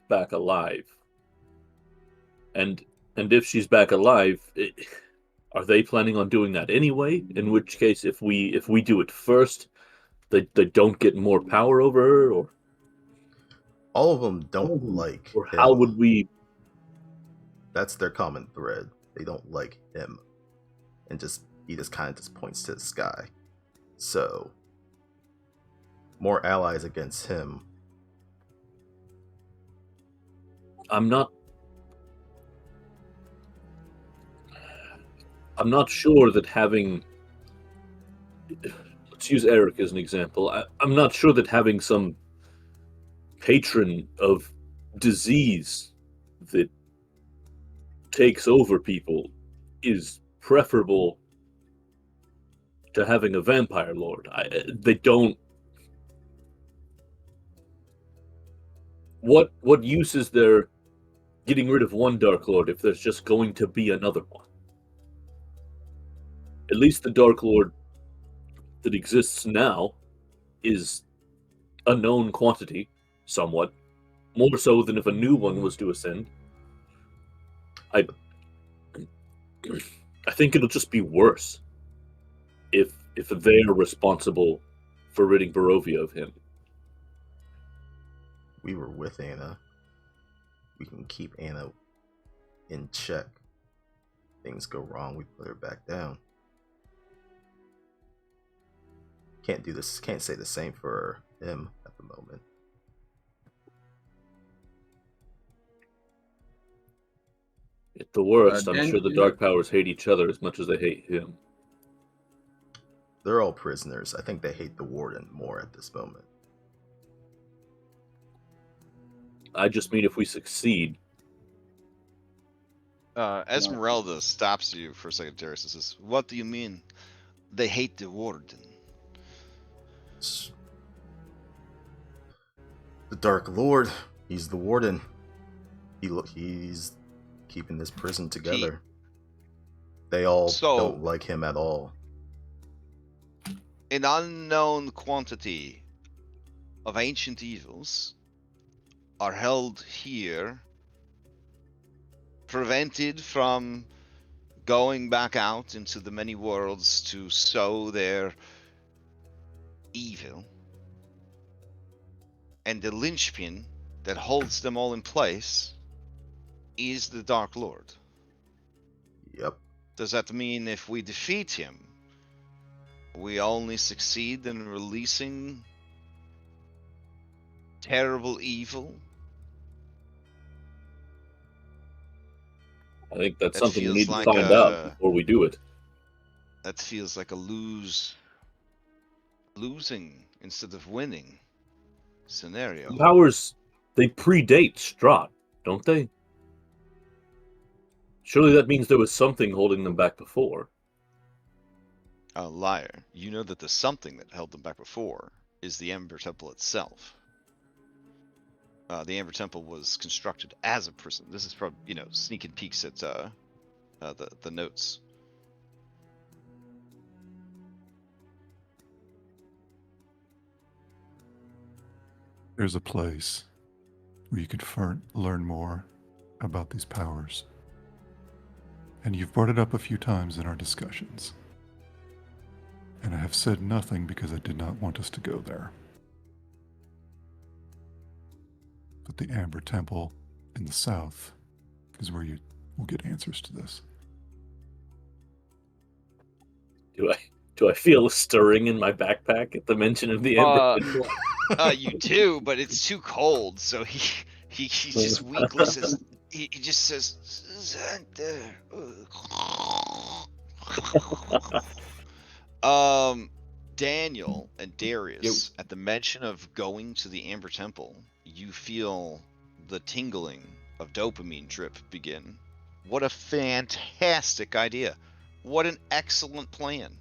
Speaker 4: back alive? And if she's back alive, are they planning on doing that anyway? In which case, if we do it first, they don't get more power over her, or
Speaker 2: all of them don't like
Speaker 4: or
Speaker 2: him.
Speaker 4: How would we?
Speaker 2: That's their common thread. They don't like him, and he just kind of just points to the sky. So more allies against him.
Speaker 4: I'm not sure that having. Let's use Eric as an example. I'm not sure that having some patron of disease that takes over people is preferable to having a vampire lord. They don't. What use is there getting rid of one Dark Lord if there's just going to be another one? At least the Dark Lord that exists now is a known quantity, somewhat. More so than if a new one was to ascend. I think it'll just be worse if they're responsible for ridding Barovia of him.
Speaker 2: We were with Anna. We can keep Anna in check. Things go wrong, we put her back down. Can't do this. Can't say the same for him at the moment.
Speaker 4: At the worst, I'm sure the Dark Powers hate each other as much as they hate him.
Speaker 2: They're all prisoners. I think they hate the Warden more at this moment.
Speaker 4: I just mean if we succeed.
Speaker 1: Esmeralda stops you for a second, Darius, and says, "What do you mean? They hate the Warden?"
Speaker 2: The Dark Lord, he's the Warden. He's keeping this prison together. They all don't like him at all.
Speaker 1: An unknown quantity of ancient evils are held here, prevented from going back out into the many worlds to sow their evil. And the linchpin that holds them all in place is the Dark Lord.
Speaker 2: Yep.
Speaker 1: Does that mean if we defeat him, we only succeed in releasing terrible evil.
Speaker 4: I think that's
Speaker 1: That
Speaker 4: something we
Speaker 1: feels
Speaker 4: need to
Speaker 1: like
Speaker 4: find out
Speaker 1: a
Speaker 4: before we do it.
Speaker 1: that feels like a losing instead of winning scenario.
Speaker 4: The powers, they predate Strahd, don't they? Surely that means there was something holding them back before.
Speaker 1: A liar. You know that the something that held them back before is the Ember Temple itself. The Amber Temple was constructed as a prison. This is from, sneaking peeks at the notes.
Speaker 6: There's a place where you could learn more about these powers. And you've brought it up a few times in our discussions. And I have said nothing because I did not want us to go there. But the Amber Temple in the south is where you will get answers to this.
Speaker 4: Do I feel a stirring in my backpack at the mention of the Ember Temple?
Speaker 1: You do, but it's too cold, so he just weakly says, he just says, Daniel and Darius, at the mention of going to the Amber Temple, you feel the tingling of dopamine drip begin. What a fantastic idea. What an excellent plan.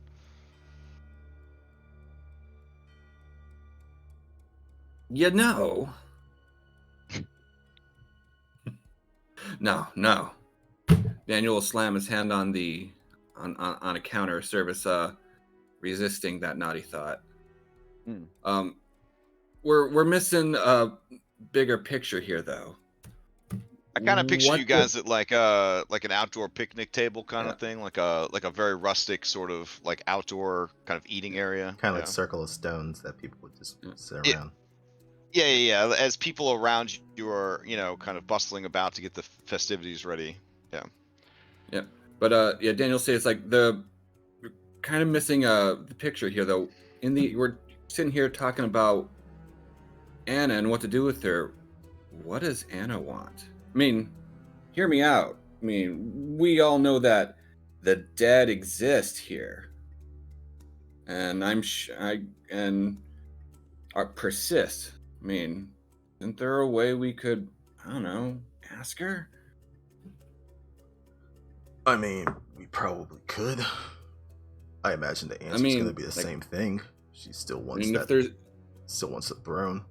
Speaker 3: No. No. Daniel will slam his hand on a counter service, resisting that naughty thought. We're missing a bigger picture here, though.
Speaker 1: I kind of picture you guys at like an outdoor picnic table kind of thing, like a very rustic sort of like outdoor kind of eating area.
Speaker 2: Kind of like circle of stones that people would just sit around.
Speaker 1: Yeah. As people around you are, kind of bustling about to get the festivities ready.
Speaker 3: Yeah. But Daniel says like we're kind of missing the picture here, though. We're sitting here talking about Anna and what to do with her. What does Anna want? I mean, hear me out. I mean, we all know that the dead exist here, and persist. I mean, isn't there a way we could, I don't know, ask her?
Speaker 2: I mean, we probably could. I imagine the answer's going to be the same thing. She still wants still wants the throne.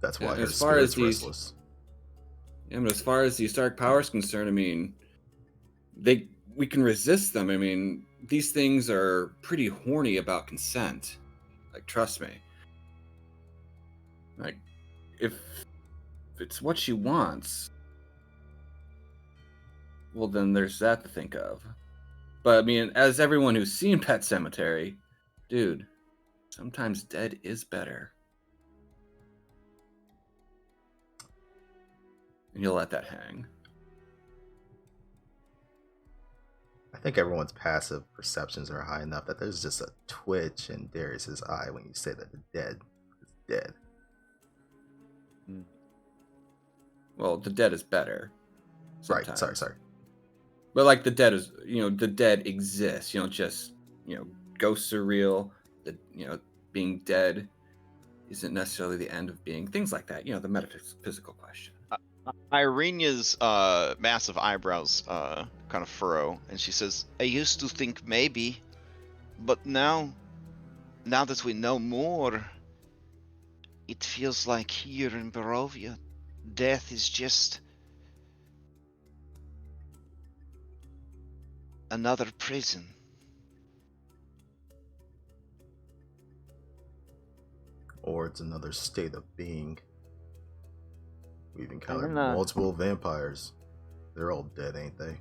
Speaker 2: That's why her spirit's restless.
Speaker 3: Yeah, but as far as the Stark power is concerned, I mean, we can resist them. I mean, these things are pretty horny about consent. Like, trust me. Like, if it's what she wants, well, then there's that to think of. But I mean, as everyone who's seen Pet Sematary, dude, sometimes dead is better. And you'll let that hang.
Speaker 2: I think everyone's passive perceptions are high enough that there's just a twitch in Darius's eye when you say that the dead is dead.
Speaker 3: Well, the dead is better.
Speaker 2: Sometimes. Right, sorry.
Speaker 3: But like the dead is, the dead exists. Just, ghosts are real. Being dead isn't necessarily the end of being. Things like that. The metaphysical question.
Speaker 1: Irenia's massive eyebrows kind of furrow, and she says, I used to think maybe, but now that we know more, it feels like here in Barovia, death is just another prison.
Speaker 2: Or it's another state of being. We've encountered multiple vampires. They're all dead, ain't they?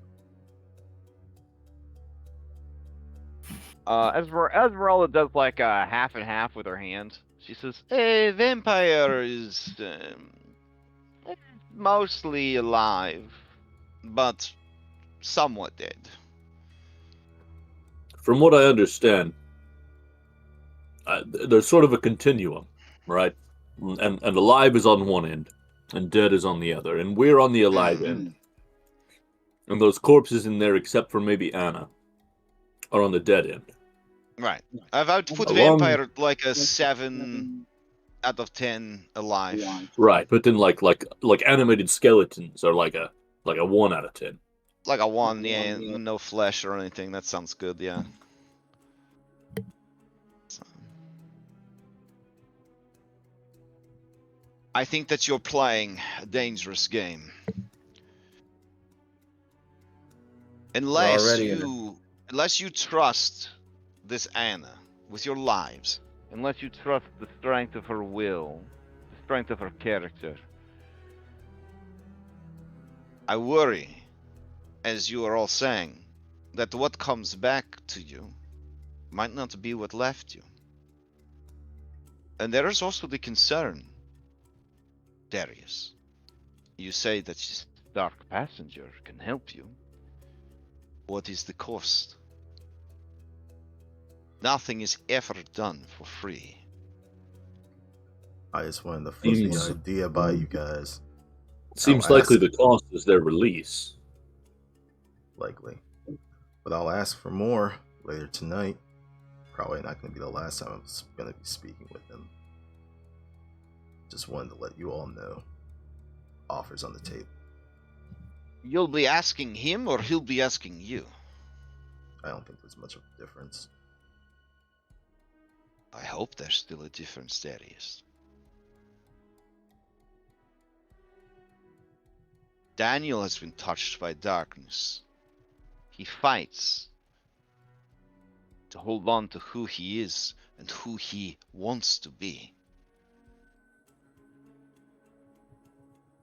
Speaker 5: Esmeralda does like a half and half with her hand. She says, "A vampire is mostly alive, but somewhat dead."
Speaker 4: From what I understand, there's sort of a continuum, right? And alive is on one end, and dead is on the other, and we're on the alive end. And those corpses in there, except for maybe Anna, are on the dead end.
Speaker 5: Right. I would put
Speaker 4: Along-
Speaker 5: vampire like a 7 out of 10 alive.
Speaker 4: Right, but then like animated skeletons are like a 1 out of 10.
Speaker 5: Like a 1, yeah, no flesh or anything. That sounds good, yeah. So. I think that you're playing a dangerous game. Unless you trust this Anna with your lives. Unless you trust the strength of her will, the strength of her character. I worry, as you are all saying, that what comes back to you might not be what left you. And there is also the concern, Darius. You say that this dark passenger can help you. What is the cost? Nothing is ever done for free.
Speaker 2: I just wanted to float the
Speaker 4: Seems-
Speaker 2: idea by you guys.
Speaker 4: Seems
Speaker 2: I'll
Speaker 4: likely
Speaker 2: ask-
Speaker 4: the cost is their release.
Speaker 2: Likely. But I'll ask for more later tonight. Probably not going to be the last time I'm going to be speaking with him. Just wanted to let you all know. Offers on the table.
Speaker 5: You'll be asking him or he'll be asking you?
Speaker 2: I don't think there's much of a difference.
Speaker 5: I hope there's still a difference, Darius. Daniel has been touched by darkness. He fights to hold on to who he is and who he wants to be.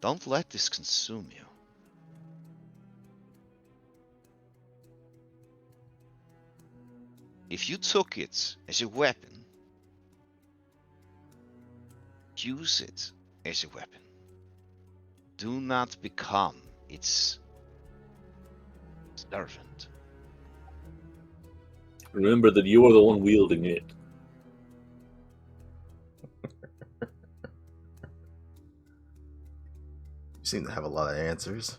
Speaker 5: Don't let this consume you. If you took it as a weapon, use it as a weapon. Do not become its servant.
Speaker 4: Remember that you are the one wielding it.
Speaker 2: You seem to have a lot of answers.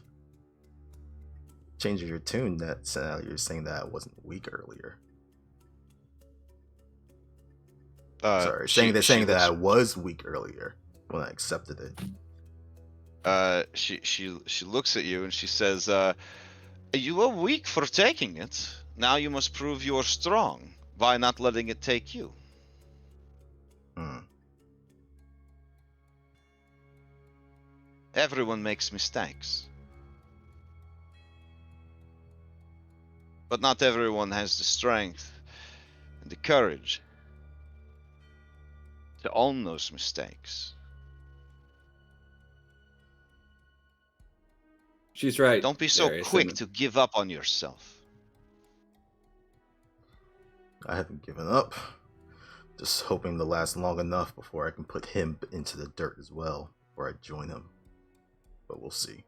Speaker 2: Changing your tune, you're saying that I wasn't weak earlier. Sorry, saying that I was weak earlier when I accepted it.
Speaker 5: She looks at you and she says, "You were weak for taking it. Now you must prove you are strong by not letting it take you." Everyone makes mistakes. But not everyone has the strength and the courage to own those mistakes.
Speaker 3: She's right.
Speaker 5: Don't be so
Speaker 3: Darius,
Speaker 5: quick
Speaker 3: and-
Speaker 5: to give up on yourself.
Speaker 2: I haven't given up. Just hoping to last long enough before I can put him into the dirt as well, before I join him. But we'll see.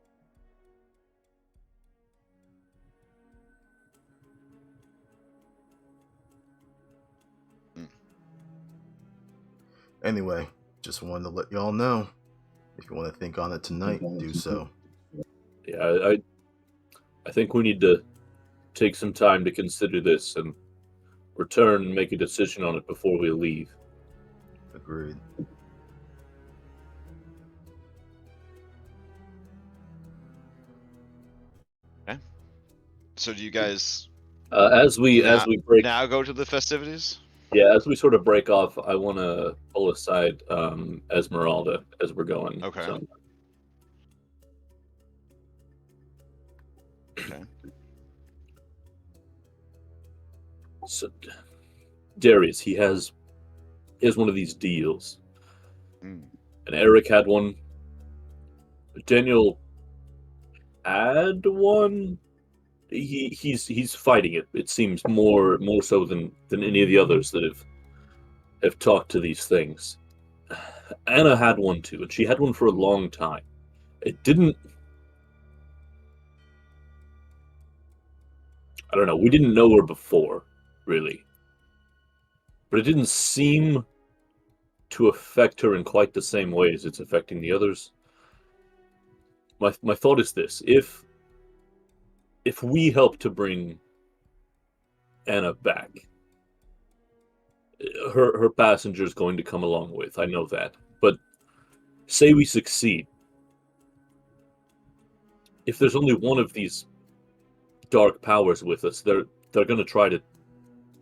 Speaker 2: Anyway, just wanted to let y'all know. If you want to think on it tonight, do so.
Speaker 4: Yeah, I think we need to take some time to consider this and return and make a decision on it before we leave.
Speaker 2: Agreed.
Speaker 5: So do you guys
Speaker 4: As we break
Speaker 5: now go to the festivities?
Speaker 4: Yeah, as we sort of break off, I want to pull aside Esmeralda as we're going.
Speaker 5: Okay.
Speaker 4: So.
Speaker 5: Okay.
Speaker 4: So, Darius, he has one of these deals, and Eric had one. Daniel had one. He's fighting it. It seems more so than any of the others that have talked to these things. Anna had one too, and she had one for a long time. It didn't. I don't know. We didn't know her before, really. but it didn't seem to affect her in quite the same way as it's affecting the others. My thought is this: if we help to bring Anna back, her passenger's going to come along with. I know that, but say we succeed. If there's only one of these dark powers with us, they're going to try to.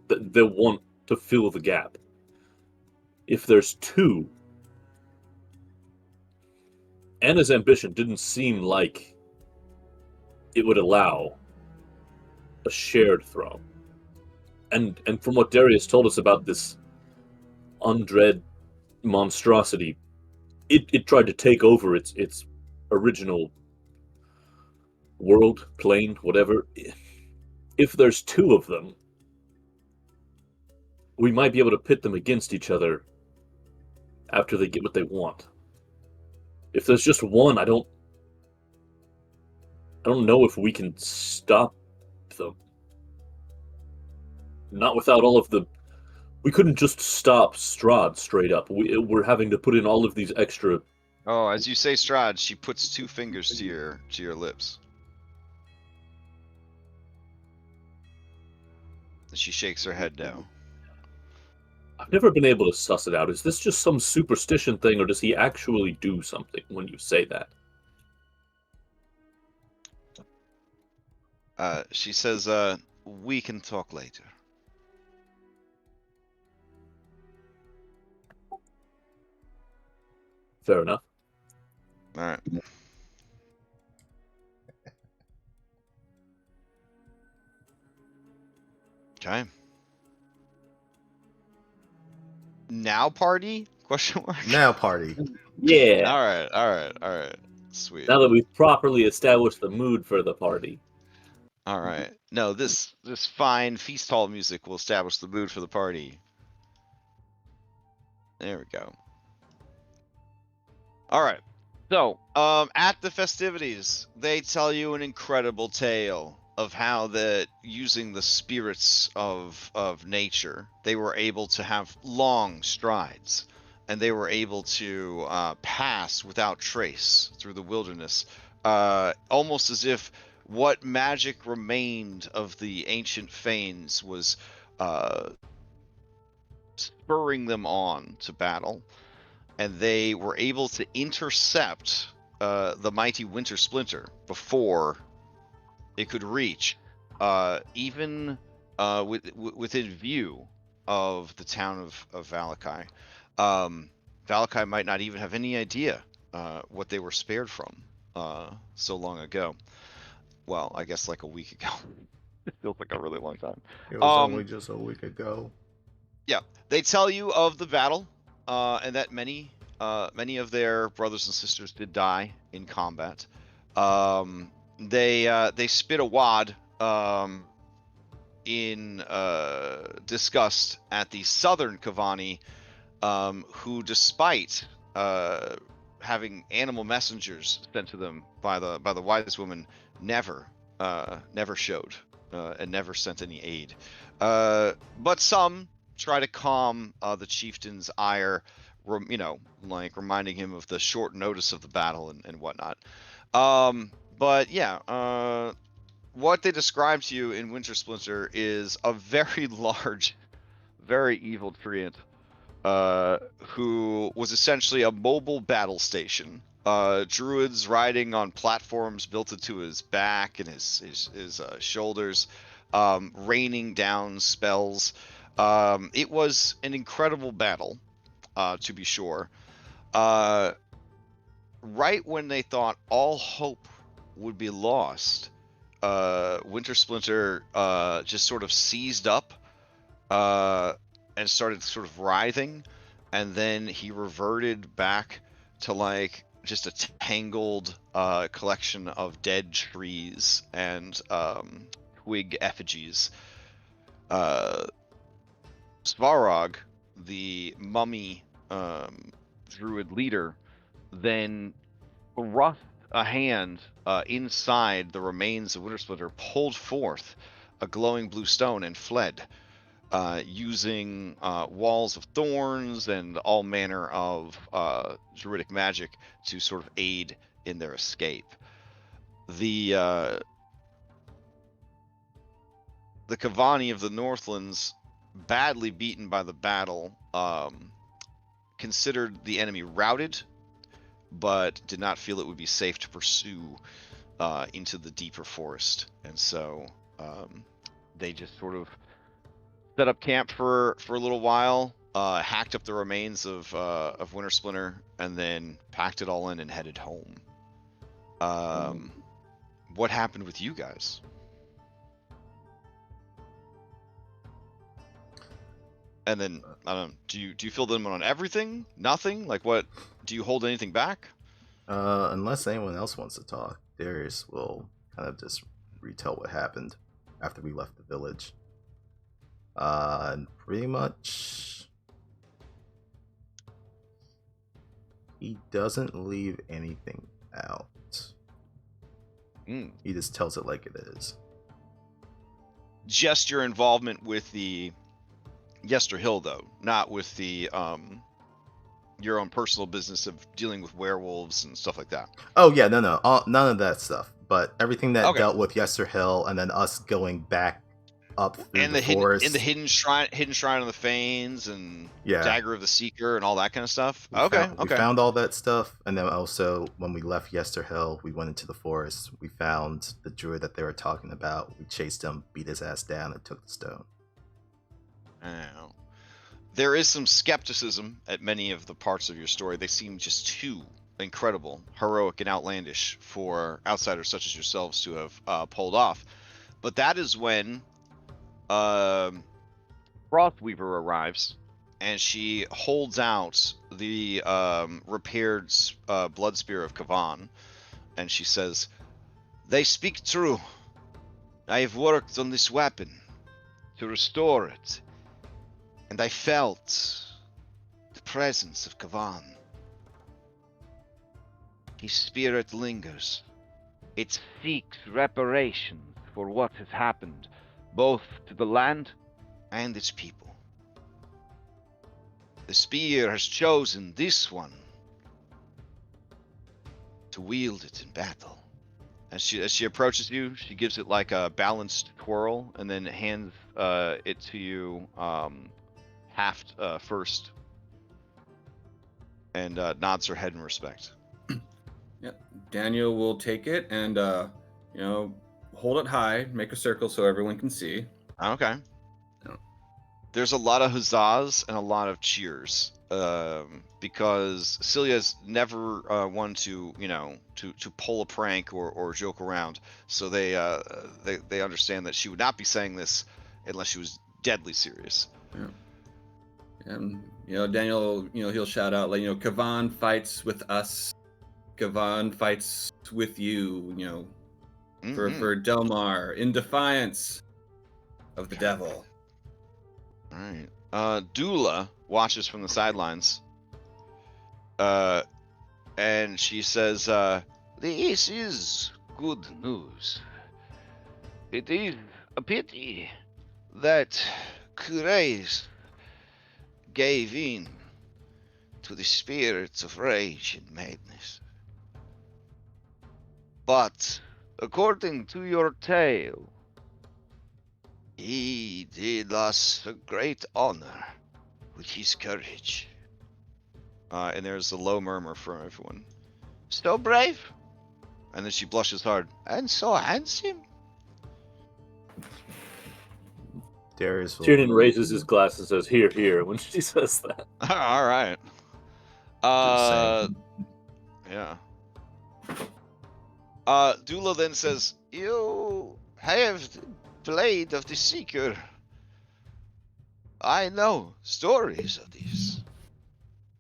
Speaker 4: They'll want to fill the gap. If there's two, Anna's ambition didn't seem like it would allow a shared throne. And from what Darius told us about this undread monstrosity, it tried to take over its original world, plane, whatever. If there's two of them, we might be able to pit them against each other after they get what they want. If there's just one, I don't know if we can stop them. Not without all of the... We couldn't just stop Strahd straight up. We're having to put in all of these extra...
Speaker 1: Oh, as you say Strahd, she puts 2 fingers to your lips. She shakes her head no.
Speaker 4: I've never been able to suss it out. Is this just some superstition thing, or does he actually do something when you say that?
Speaker 1: She says, we can talk later.
Speaker 4: Fair enough.
Speaker 1: All right. Okay. Now party? Question mark.
Speaker 2: Now party.
Speaker 4: Yeah.
Speaker 1: All right. Sweet.
Speaker 4: Now that we've properly established the mood for the party.
Speaker 1: All right. No, this fine feast hall music will establish the mood for the party. There we go. All right. So, at the festivities, they tell you an incredible tale of how that using the spirits of nature, they were able to have long strides, and they were able to pass without trace through the wilderness, almost as if what magic remained of the ancient fanes was spurring them on to battle, and they were able to intercept the mighty Winter Splinter before it could reach even within view of the town of Valakai. Valakai might not even have any idea what they were spared from so long ago. Well, I guess like a week ago. It feels like a really long time.
Speaker 2: It was only just a week ago.
Speaker 1: Yeah, they tell you of the battle, and that many of their brothers and sisters did die in combat. They spit a wad in disgust at the southern Kavani, who, despite having animal messengers sent to them by the wise woman, never showed and never sent any aid. But some try to calm the chieftain's ire, like reminding him of the short notice of the battle and whatnot. But yeah, what they describe to you in Winter Splinter is a very large, very evil treant, who was essentially a mobile battle station. Druids riding on platforms built into his back and his shoulders, raining down spells. It was an incredible battle, to be sure. Right when they thought all hope would be lost, Winter Splinter just sort of seized up and started sort of writhing, and then he reverted back to like just a tangled collection of dead trees and twig effigies. Svarog, the mummy druid leader, then thrust a hand inside the remains of Winter Splinter, pulled forth a glowing blue stone, and fled. using walls of thorns and all manner of druidic magic to sort of aid in their escape. The Kavani of the Northlands, badly beaten by the battle, considered the enemy routed, but did not feel it would be safe to pursue into the deeper forest, and so they just sort of set up camp for a little while, hacked up the remains of Winter Splinter, and then packed it all in and headed home. What happened with you guys? And then I don't know. Do you fill them on everything? Nothing? Like what? Do you hold anything back?
Speaker 2: Unless anyone else wants to talk, Darius will kind of just retell what happened after we left the village. And pretty much, he doesn't leave anything out. He just tells it like it is.
Speaker 1: Just your involvement with the Yester Hill, though, not with the your own personal business of dealing with werewolves and stuff like that.
Speaker 2: Oh yeah, no, none of that stuff. But everything that
Speaker 1: Okay.
Speaker 2: dealt with Yester Hill, and then us going back up through
Speaker 1: and
Speaker 2: the forest,
Speaker 1: and the hidden shrine of the Fanes, and
Speaker 2: yeah,
Speaker 1: Dagger of the Seeker, and all that kind of stuff.
Speaker 2: We found all that stuff, and then also when we left Yester Hill, we went into the forest. We found the druid that they were talking about. We chased him, beat his ass down, and took the stone.
Speaker 1: There is some skepticism at many of the parts of your story. They seem just too incredible, heroic, and outlandish for outsiders such as yourselves to have pulled off. But that is when Frothweaver arrives, and she holds out the repaired blood spear of Kavan, and she says, "They speak true. I have worked on this weapon to restore it, and I felt the presence of Kavan. His spirit lingers. It seeks reparations for what has happened, both to the land and its people. The spear has chosen this one to wield it in battle." As she approaches you, she gives it like a balanced twirl, and then hands it to you halved first, and nods her head in respect.
Speaker 3: Yep. Daniel will take it and hold it high, make a circle so everyone can see.
Speaker 1: Okay.
Speaker 3: Yeah.
Speaker 1: There's a lot of huzzas and a lot of cheers, because Celia's never one to pull a prank or joke around. So they understand that she would not be saying this unless she was deadly serious.
Speaker 3: Yeah. And Daniel, he'll shout out like, Kavan fights with us. Kavan fights with you. For Delmar in defiance of the devil.
Speaker 1: All right. Dula watches from the sidelines, and she says, "This is good news. It is a pity that Curace gave in to the spirits of rage and madness. But according to your tale, he did us a great honor with his courage." And there's a low murmur from everyone. "So brave." And then she blushes hard. "And so handsome."
Speaker 2: Darius will...
Speaker 4: Tiernan raises his glass and says, "Here, here," when she says that.
Speaker 1: All right. Yeah. Dula then says, "You have the Blade of the Seeker. I know stories of this.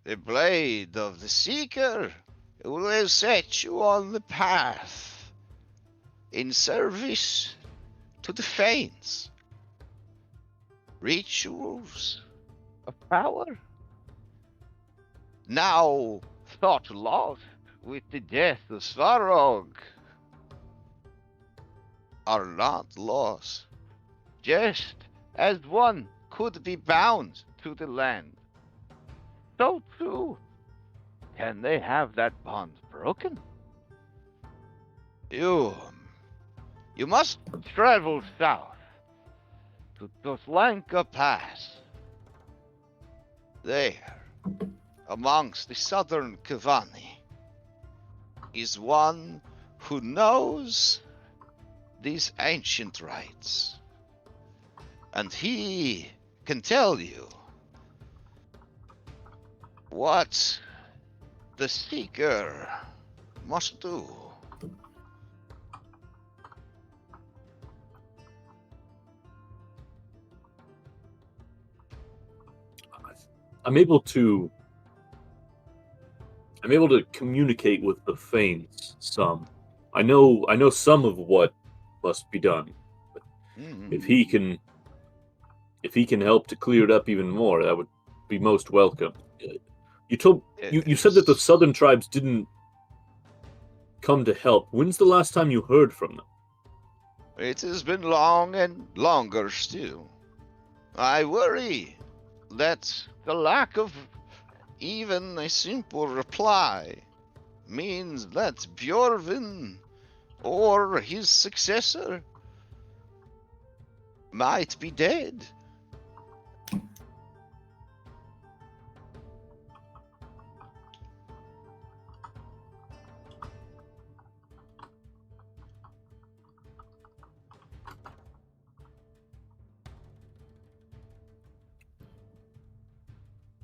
Speaker 1: The Blade of the Seeker will set you on the path in service to the Fanes. Rituals of power, now thought lost with the death of Svarog, are not lost, just as one
Speaker 5: could be bound to the land, so too can they have that bond broken. You must travel south to Doslanka Pass. There, amongst the southern Kavani, is one who knows these ancient rites. And he can tell you what the Seeker must do.
Speaker 4: I'm able to communicate with the Fanes some. I know some of what must be done. But if he can help to clear it up even more, that would be most welcome. You said that the southern tribes didn't come to help. When's the last time you heard from them?
Speaker 5: It has been long and longer still. I worry that the lack of even a simple reply means that Bjorvin or his successor might be dead.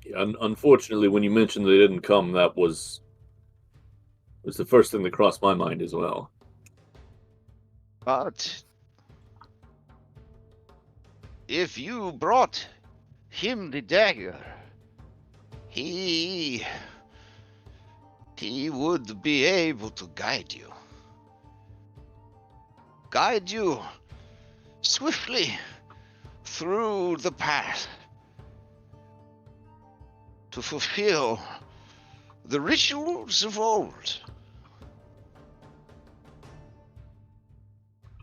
Speaker 4: Yeah, unfortunately, when you mentioned they didn't come, that was the first thing that crossed my mind as well.
Speaker 5: But if you brought him the dagger, he would be able to guide you. Guide you swiftly through the path to fulfill the rituals of old.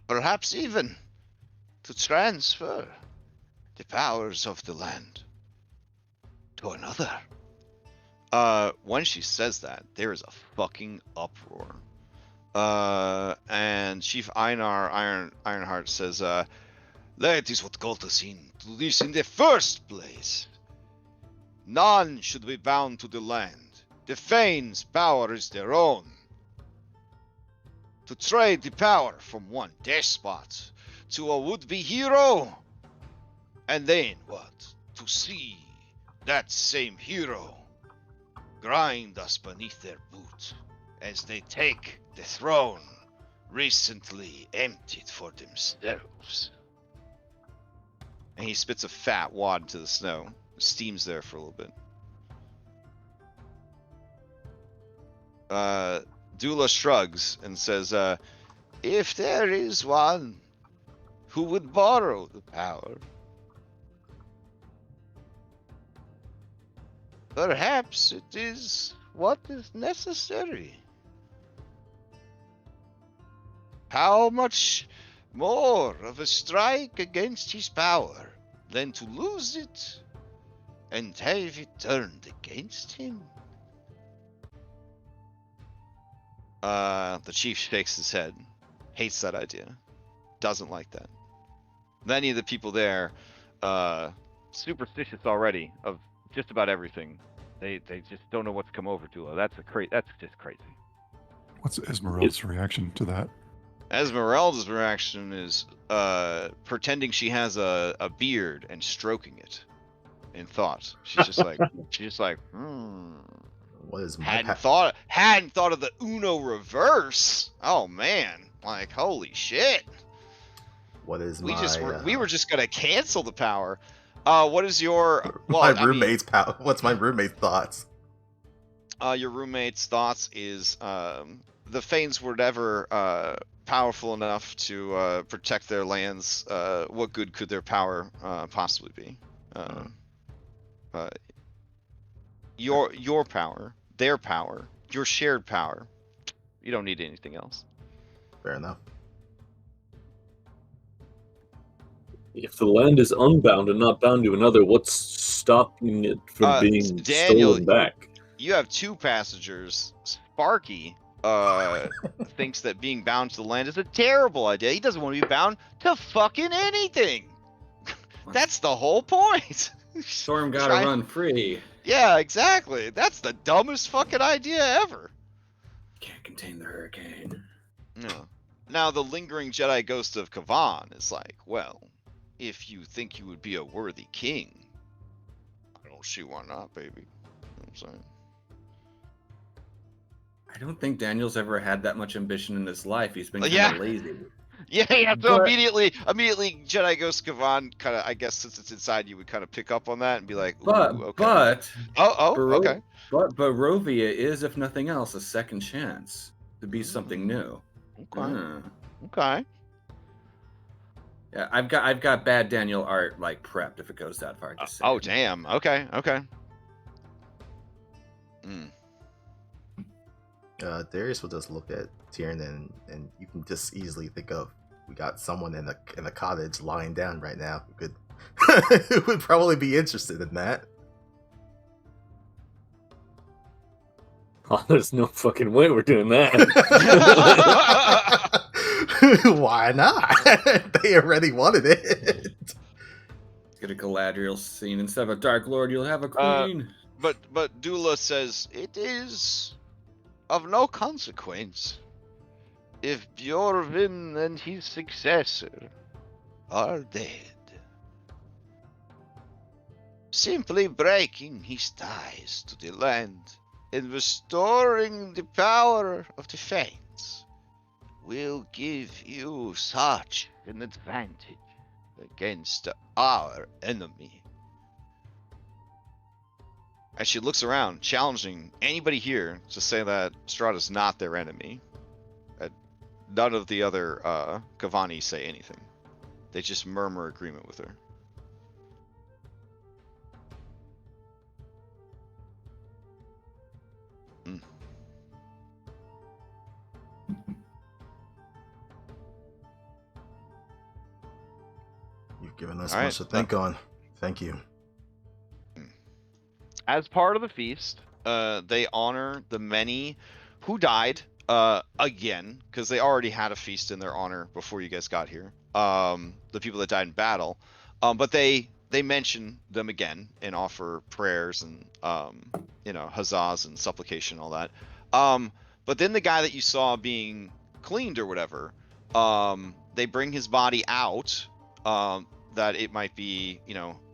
Speaker 5: Perhaps even to transfer the powers of the land to another. When she says that, there is a fucking uproar. And Chief Ironheart says, that is what got us into this in the first place. None should be bound to the land. The Fane's power is their own. To trade the power from one despot to a would-be hero, and then what? To see that same hero grind us beneath their boot as they take the throne recently emptied for themselves. And he spits a fat wad into the snow. Steams there for a little bit. Dula shrugs and says, if there is one who would borrow the power, perhaps it is what is necessary. How much more of a strike against his power than to lose it and have it turned against him? The chief shakes his head, hates that idea, doesn't like that. Many of the people there, superstitious already of just about everything. They just don't know what's come over to her. That's just crazy.
Speaker 6: What's Esmeralda's reaction to that?
Speaker 5: Esmeralda's reaction is pretending she has a beard and stroking it in thought. She's just like,
Speaker 2: What is my
Speaker 5: hadn't thought of the Uno reverse. Oh man, like holy shit.
Speaker 2: What is
Speaker 5: we were just gonna cancel the power. What is your
Speaker 2: what's my roommate's thoughts?
Speaker 5: Your roommate's thoughts is the Fanes were never powerful enough to protect their lands. What good could their power possibly be? Your power, their power, your shared power. You don't need anything else.
Speaker 2: Fair enough.
Speaker 4: If the land is unbound and not bound to another, what's stopping it from being
Speaker 1: Daniel,
Speaker 4: stolen back?
Speaker 1: you have 2 passengers. Sparky thinks that being bound to the land is a terrible idea. He doesn't want to be bound to fucking anything. That's the whole point.
Speaker 3: Storm gotta run free.
Speaker 1: Yeah, exactly. That's the dumbest fucking idea ever.
Speaker 3: Can't contain the hurricane.
Speaker 1: No. Now, the lingering Jedi ghost of Kavan is like, well, if you think you would be a worthy king, I don't see why not, baby. You know what I'm saying?
Speaker 3: I don't think Daniel's ever had that much ambition in his life. He's been kind of lazy.
Speaker 1: Yeah, so immediately Jedi Ghost Kavan kind of, I guess since it's inside you, would kind of pick up on that and be like, ooh, okay. Okay.
Speaker 3: But Barovia is, if nothing else, a second chance to be something new.
Speaker 1: Okay. Okay.
Speaker 3: Yeah, I've got bad Daniel art like prepped if it goes that far. Just
Speaker 1: oh damn. Okay. Okay.
Speaker 2: Darius will just look at Tiernan, and you can just easily think of, we got someone in a cottage lying down right now who could who would probably be interested in that.
Speaker 4: Oh, there's no fucking way we're doing that.
Speaker 2: Why not? They already wanted it.
Speaker 3: Get a Galadriel scene. Instead of a Dark Lord, you'll have a queen.
Speaker 1: But Dula says it is of no consequence if Bjorvin and his successor are dead. Simply breaking his ties to the land and restoring the power of the Fates will give you such an advantage against our enemy. As she looks around, challenging anybody here to say that Strahd is not their enemy. None of the other Kavani say anything. They just murmur agreement with her.
Speaker 2: You've given us much to think on. Thank you.
Speaker 5: As part of the feast,
Speaker 1: they honor the many who died again, because they already had a feast in their honor before you guys got here. The people that died in battle, but they mention them again and offer prayers and huzzahs and supplication and all that. But then the guy that you saw being cleaned or whatever, they bring his body out, that it might be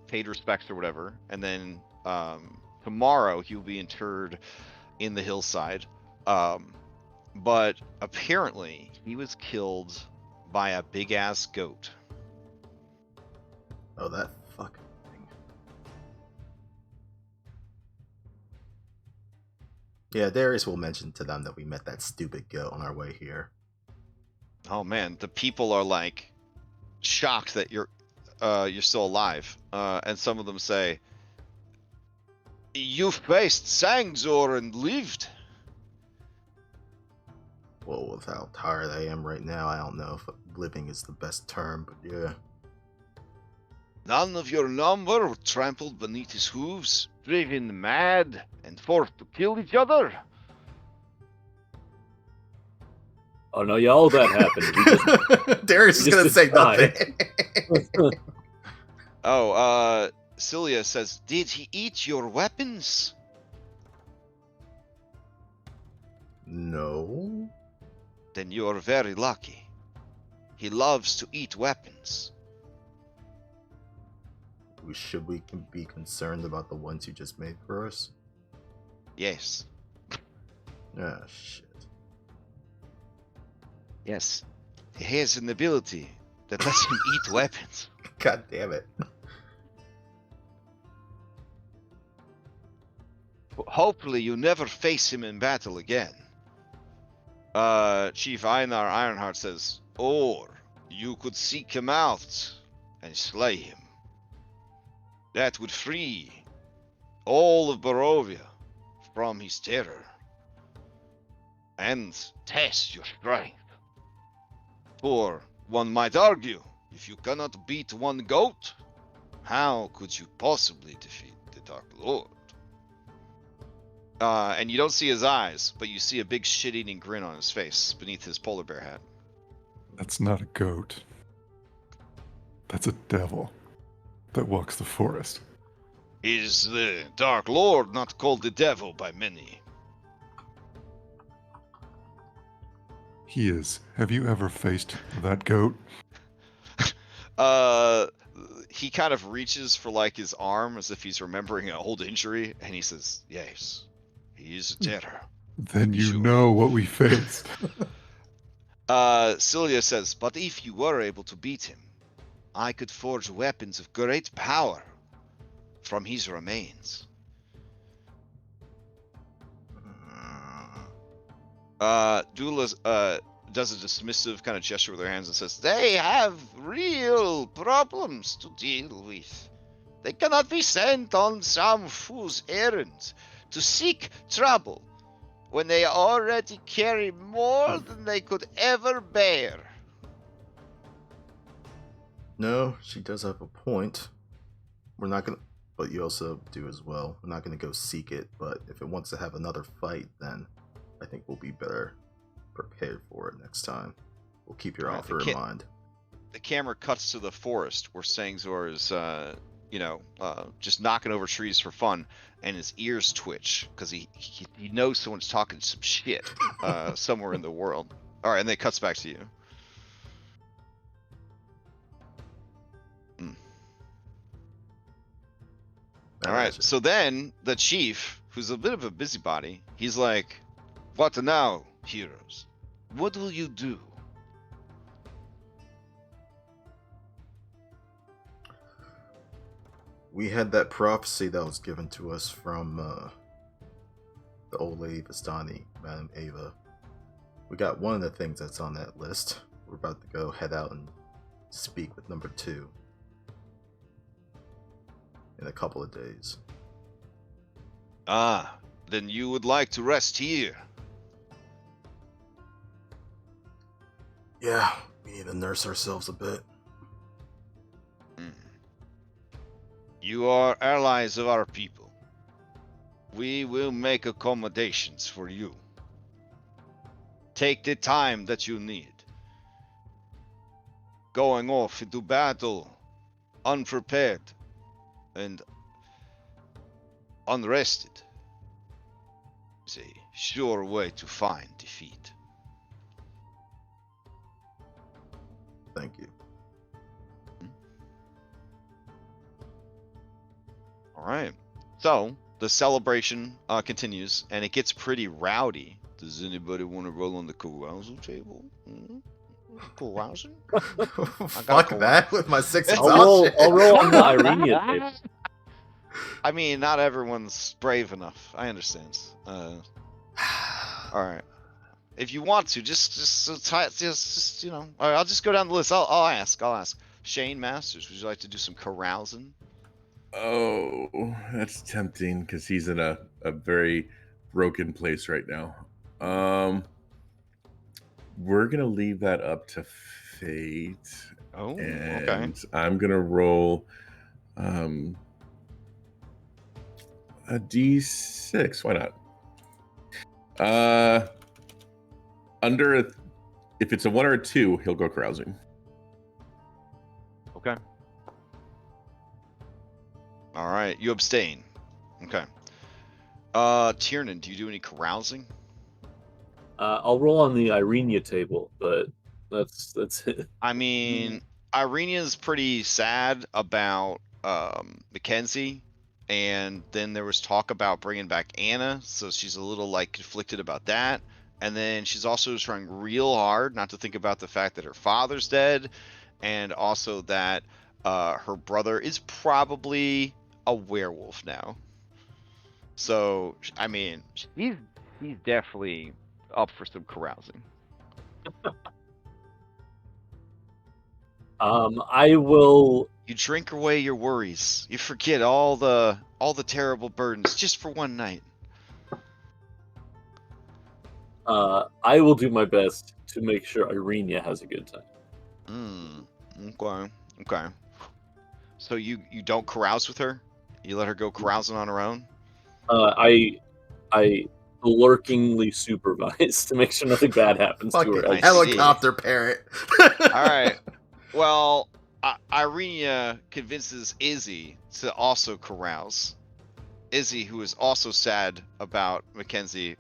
Speaker 1: paid respects or whatever, and then tomorrow he will be interred in the hillside. But apparently he was killed by a big ass goat.
Speaker 2: Oh, that fucking thing. Yeah, Darius will mention to them that we met that stupid goat on our way here.
Speaker 1: Oh man, the people are like shocked that you're still alive. And some of them say, "You faced Sangzor and lived."
Speaker 2: Well, with how tired I am right now, I don't know if living is the best term, but yeah.
Speaker 1: None of your number were trampled beneath his hooves, driven mad, and forced to kill each other.
Speaker 4: Oh no, yeah, all that happened.
Speaker 2: Darius is gonna say nothing.
Speaker 1: Cilia says, "Did he eat your weapons?"
Speaker 2: No.
Speaker 1: Then you are very lucky. He loves to eat weapons.
Speaker 2: Should we be concerned about the ones you just made for us?
Speaker 1: Yes.
Speaker 2: Ah, shit.
Speaker 1: Yes. He has an ability that lets him eat weapons.
Speaker 2: God damn it.
Speaker 1: Hopefully you never face him in battle again. Chief Einar Ironheart says, or you could seek him out and slay him. That would free all of Barovia from his terror and test your strength. For one might argue If you cannot beat one goat, how could you possibly defeat the Dark Lord? And you don't see his eyes, but you see a big shit-eating grin on his face beneath his polar bear hat.
Speaker 6: That's not a goat. That's a devil that walks the forest.
Speaker 1: Is the Dark Lord not called the devil by many?
Speaker 6: He is. Have you ever faced that goat?
Speaker 1: He kind of reaches for like his arm as if he's remembering an old injury, and he says, "Yes, he is a terror."
Speaker 6: Then you
Speaker 1: Sure.
Speaker 6: know what we faced.
Speaker 1: Cilia says, "But if you were able to beat him, I could forge weapons of great power from his remains." Dula does a dismissive kind of gesture with her hands and says, "They have real problems to deal with. They cannot be sent on some fool's errand to seek trouble when they already carry more than they could ever bear."
Speaker 2: No, she does have a point. We're not gonna, but you also do as well. We're not gonna go seek it, but if it wants to have another fight, then I think we'll be better prepared for it next time. We'll keep your offer in mind.
Speaker 1: The camera cuts to the forest where Sangzor is, just knocking over trees for fun, and his ears twitch because he knows someone's talking some shit somewhere in the world. All right, and then it cuts back to you. All right, so then the chief, who's a bit of a busybody, he's like, "What now, heroes? What will you do?"
Speaker 2: We had that prophecy that was given to us from the old lady Vistani, Madame Ava. We got one of the things that's on that list. We're about to go head out and speak with number 2 in a couple of days.
Speaker 1: Ah, then you would like to rest here.
Speaker 2: Yeah, we need to nurse ourselves a bit.
Speaker 1: You are allies of our people. We will make accommodations for you. Take the time that you need. Going off into battle, unprepared and unrested, is a sure way to find defeat.
Speaker 2: Thank you.
Speaker 1: All right. So the celebration continues, and it gets pretty rowdy. Does anybody want to roll on the carousal table? Carousal?
Speaker 2: Fuck that with my 6
Speaker 4: I'll
Speaker 2: exhaustion.
Speaker 4: roll on the Irenia table.
Speaker 1: I mean, not everyone's brave enough. I understand. All right. If you want to, just you know. All right, I'll just go down the list. I'll ask. Shane Masters, would you like to do some carousing?
Speaker 7: Oh, that's tempting because he's in a very broken place right now. We're gonna leave that up to fate.
Speaker 1: Oh,
Speaker 7: and
Speaker 1: okay.
Speaker 7: I'm gonna roll a D6. Why not? If it's a 1 or a 2, he'll go carousing.
Speaker 5: Okay.
Speaker 1: All right, you abstain. Okay. Tiernan, do you do any carousing?
Speaker 4: I'll roll on the Irenia table, but that's it.
Speaker 1: I mean, Irenia's pretty sad about Mackenzie, and then there was talk about bringing back Anna, so she's a little like conflicted about that. And then she's also trying real hard not to think about the fact that her father's dead, and also that her brother is probably a werewolf now. So, I mean,
Speaker 5: He's definitely up for some carousing.
Speaker 4: I will.
Speaker 1: you drink away your worries. You forget all the terrible burdens just for one night.
Speaker 4: I will do my best to make sure Irenia has a good time.
Speaker 1: Okay. Okay. So you don't carouse with her? You let her go carousing on her own?
Speaker 4: I lurkingly supervise to make sure nothing bad happens to her.
Speaker 2: Fucking
Speaker 1: I
Speaker 2: helicopter parent.
Speaker 1: All right. Well, Irenia convinces Izzy to also carouse. Izzy, who is also sad about Mackenzie,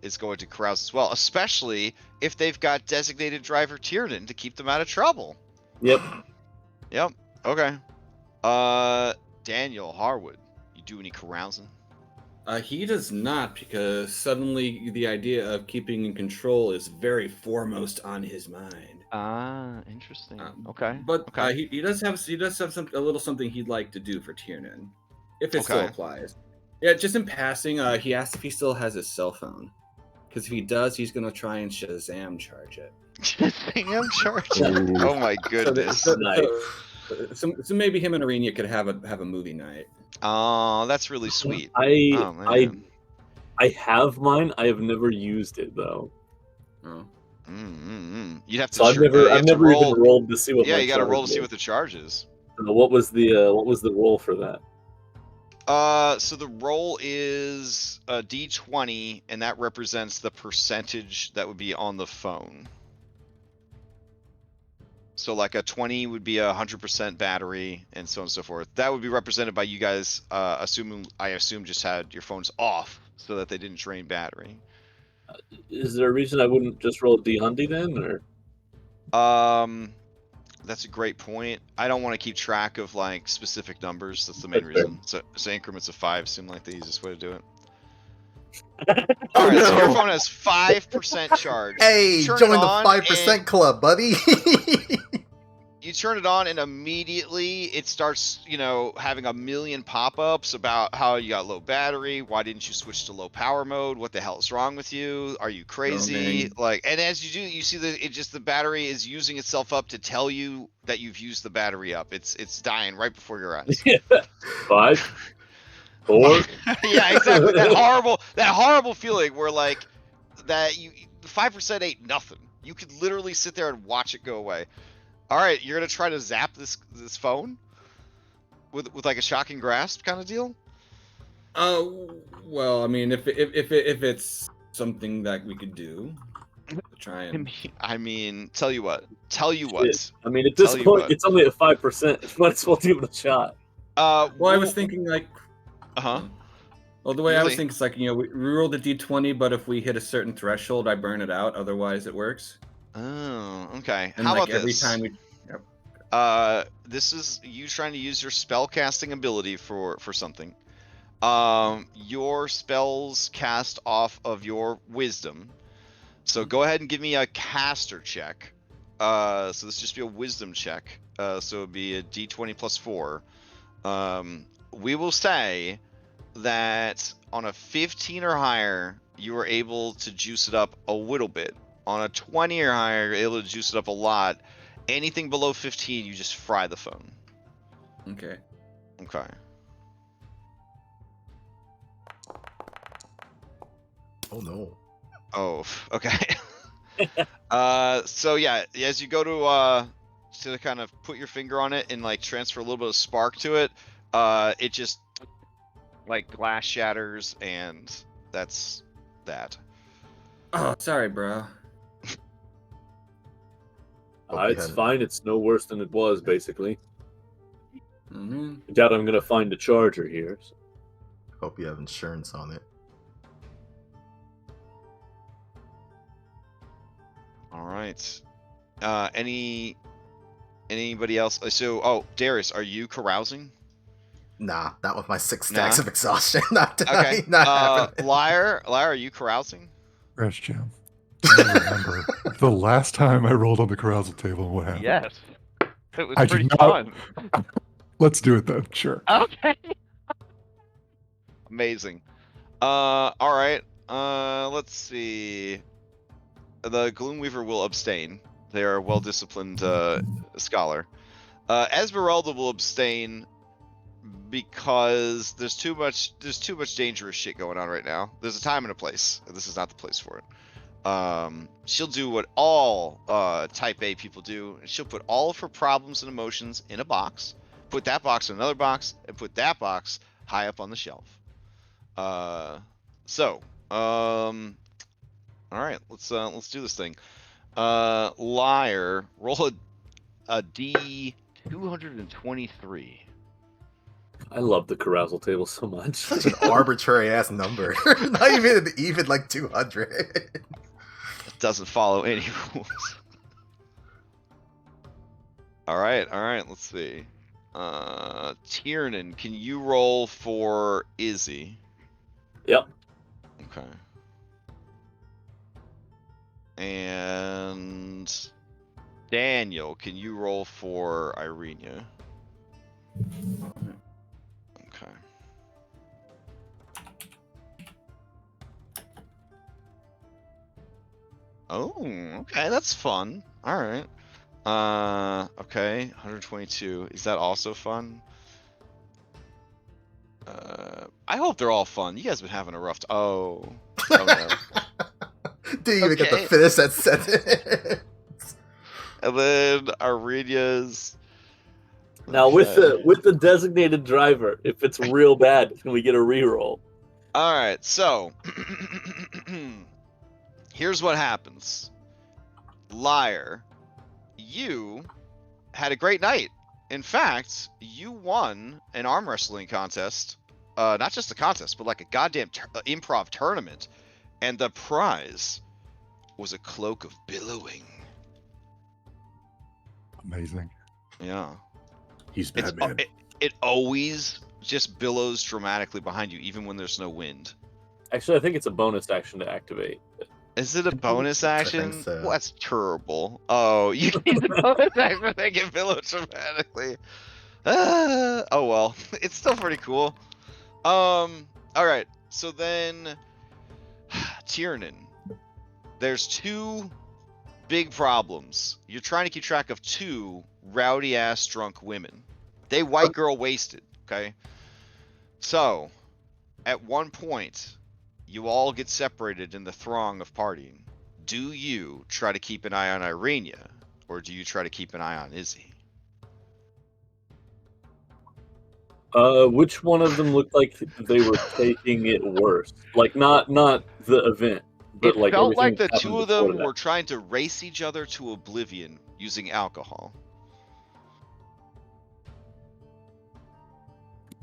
Speaker 1: is going to carouse as well, especially if they've got designated driver Tiernan to keep them out of trouble.
Speaker 4: Yep.
Speaker 1: Yep. Okay. Daniel Harwood, you do any carousing?
Speaker 3: He does not, because suddenly the idea of keeping in control is very foremost on his mind.
Speaker 5: Ah, interesting. Okay.
Speaker 3: But
Speaker 5: Okay.
Speaker 3: he does have a little something he'd like to do for Tiernan, if it still
Speaker 1: Okay.
Speaker 3: applies. Yeah, just in passing, he asked if he still has his cell phone, because if he does, he's gonna try and Shazam charge it.
Speaker 1: Shazam charge?
Speaker 4: Ooh.
Speaker 1: Oh my goodness.
Speaker 4: Nice.
Speaker 3: So maybe him and Arena could have a movie night.
Speaker 1: Oh, that's really sweet.
Speaker 4: I
Speaker 1: Oh man.
Speaker 4: I have mine. I have never used it though.
Speaker 3: Oh.
Speaker 1: You'd have to.
Speaker 4: So I've never even rolled to see what.
Speaker 1: Yeah,
Speaker 4: my
Speaker 1: you got to roll to
Speaker 4: charge
Speaker 1: see
Speaker 4: is.
Speaker 1: what the charge is.
Speaker 4: What was the roll for that?
Speaker 1: So the roll is a D20, and that represents the percentage that would be on the phone. So like a 20 would be 100% battery, and so on and so forth. That would be represented by you guys, I assume just had your phones off so that they didn't drain battery.
Speaker 4: Is there a reason I wouldn't just roll D&D then, or?
Speaker 1: That's a great point. I don't want to keep track of like specific numbers. That's the main reason. So increments of 5 seem like the easiest way to do it. All right, so your phone has 5% charge.
Speaker 2: Hey,
Speaker 1: Turn
Speaker 2: join
Speaker 1: it
Speaker 2: the
Speaker 1: on
Speaker 2: 5% club, buddy.
Speaker 1: You turn it on, and immediately it starts, having a million pop-ups about how you got low battery. Why didn't you switch to low power mode? What the hell is wrong with you? Are you crazy? And as you do, you see that the battery is using itself up to tell you that you've used the battery up. It's dying right before your eyes.
Speaker 4: 5, 4.
Speaker 1: Yeah, exactly. That horrible feeling where like that you 5% ain't nothing. You could literally sit there and watch it go away. All right, you're gonna try to zap this phone with like a shocking grasp kind of deal.
Speaker 3: Well, I mean, if it's something that we could do, try and.
Speaker 1: I mean, tell you what.
Speaker 4: I mean, at this point, it's only at 5%. Might as well give it a shot.
Speaker 3: Well, I was thinking like. Well, the way
Speaker 1: really?
Speaker 3: I was thinking is like, we roll the D20, but if we hit a certain threshold, I burn it out. Otherwise, it works.
Speaker 1: Oh, okay.
Speaker 3: And
Speaker 1: how
Speaker 3: like
Speaker 1: about
Speaker 3: every
Speaker 1: this?
Speaker 3: time we.
Speaker 1: This is you trying to use your spell casting ability for something. Your spells cast off of your wisdom. So go ahead and give me a caster check. So this just be a wisdom check. So it'd be a D20 plus 4. We will say that on a 15 or higher, you are able to juice it up a little bit. On a 20 or higher, you're able to juice it up a lot. Anything below 15, you just fry the phone.
Speaker 3: Okay.
Speaker 1: Okay.
Speaker 2: Oh no.
Speaker 1: Oh, okay. So yeah, as you go to kind of put your finger on it and like transfer a little bit of spark to it, it just like glass shatters, and that's that.
Speaker 3: Oh, sorry, bro.
Speaker 4: It's fine. It's no worse than it was, basically.
Speaker 3: Mm-hmm.
Speaker 4: I doubt I'm gonna find a charger here. So.
Speaker 2: Hope you have insurance on it.
Speaker 1: All right. Anybody else? So, Darius, are you carousing?
Speaker 2: Nah, not with my 6 stacks of exhaustion. Not
Speaker 1: Okay.
Speaker 2: tonight. Not happening.
Speaker 1: Liar, are you carousing?
Speaker 6: Crash Jam. I don't remember the last time I rolled on the carousal table and what happened.
Speaker 5: Yes. It was
Speaker 6: I
Speaker 5: pretty
Speaker 6: did not-
Speaker 5: fun.
Speaker 6: Let's do it then. Sure.
Speaker 5: Okay.
Speaker 1: Amazing. All right. Let's see. The Gloomweaver will abstain. They are a well-disciplined scholar. Esmeralda will abstain because there's too much dangerous shit going on right now. There's a time and a place, and this is not the place for it. She'll do what all type A people do, and she'll put all of her problems and emotions in a box, put that box in another box, and put that box high up on the shelf. All right, let's do this thing. Liar, roll a D223.
Speaker 4: I love the carousal table so much.
Speaker 2: Such an arbitrary ass number. Not even like 200.
Speaker 1: It doesn't follow any rules. All right, let's see. Tiernan, can you roll for Izzy?
Speaker 4: Yep.
Speaker 1: Okay. And Daniel, can you roll for Irenia? Okay. Oh, okay, that's fun. All right. Okay, 122. Is that also fun? I hope they're all fun. You guys have been having a rough oh no.
Speaker 2: Didn't even get to finish that sentence.
Speaker 1: And then Irenia's.
Speaker 4: Now with the designated driver, if it's real bad, can we get a reroll?
Speaker 1: All right, so here's what happens. Liar, you had a great night. In fact, you won an arm wrestling contest. Not just a contest, but like a goddamn improv tournament. And the prize was a cloak of billowing.
Speaker 6: Amazing.
Speaker 1: Yeah.
Speaker 7: He's Batman.
Speaker 1: It always just billows dramatically behind you, even when there's no wind.
Speaker 4: Actually, I think it's a bonus action to activate.
Speaker 1: Is it a bonus action?
Speaker 2: So.
Speaker 1: Well, that's terrible. Oh, you need a bonus action to make it billow dramatically. Oh well, it's still pretty cool. All right. So then, Tiernan, there's two big problems. You're trying to keep track of two rowdy ass drunk women. They white girl wasted. Okay. So, at one point, you all get separated in the throng of partying. Do you try to keep an eye on Irenia, or do you try to keep an eye on Izzy?
Speaker 4: Which one of them looked like they were taking it worse? Like not the event, but
Speaker 1: It
Speaker 4: like
Speaker 1: felt like
Speaker 4: everything
Speaker 1: the
Speaker 4: that
Speaker 1: two
Speaker 4: happened
Speaker 1: of them
Speaker 4: before
Speaker 1: were trying to race each other to oblivion using alcohol.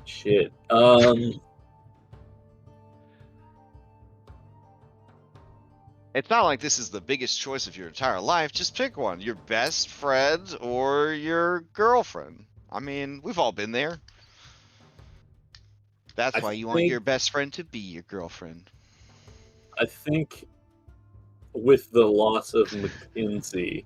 Speaker 4: that. Shit.
Speaker 1: It's not like this is the biggest choice of your entire life. Just pick one. Your best friend or your girlfriend. I mean, we've all been there. That's why you want your best friend to be your girlfriend.
Speaker 4: I think with the loss of McKinsey,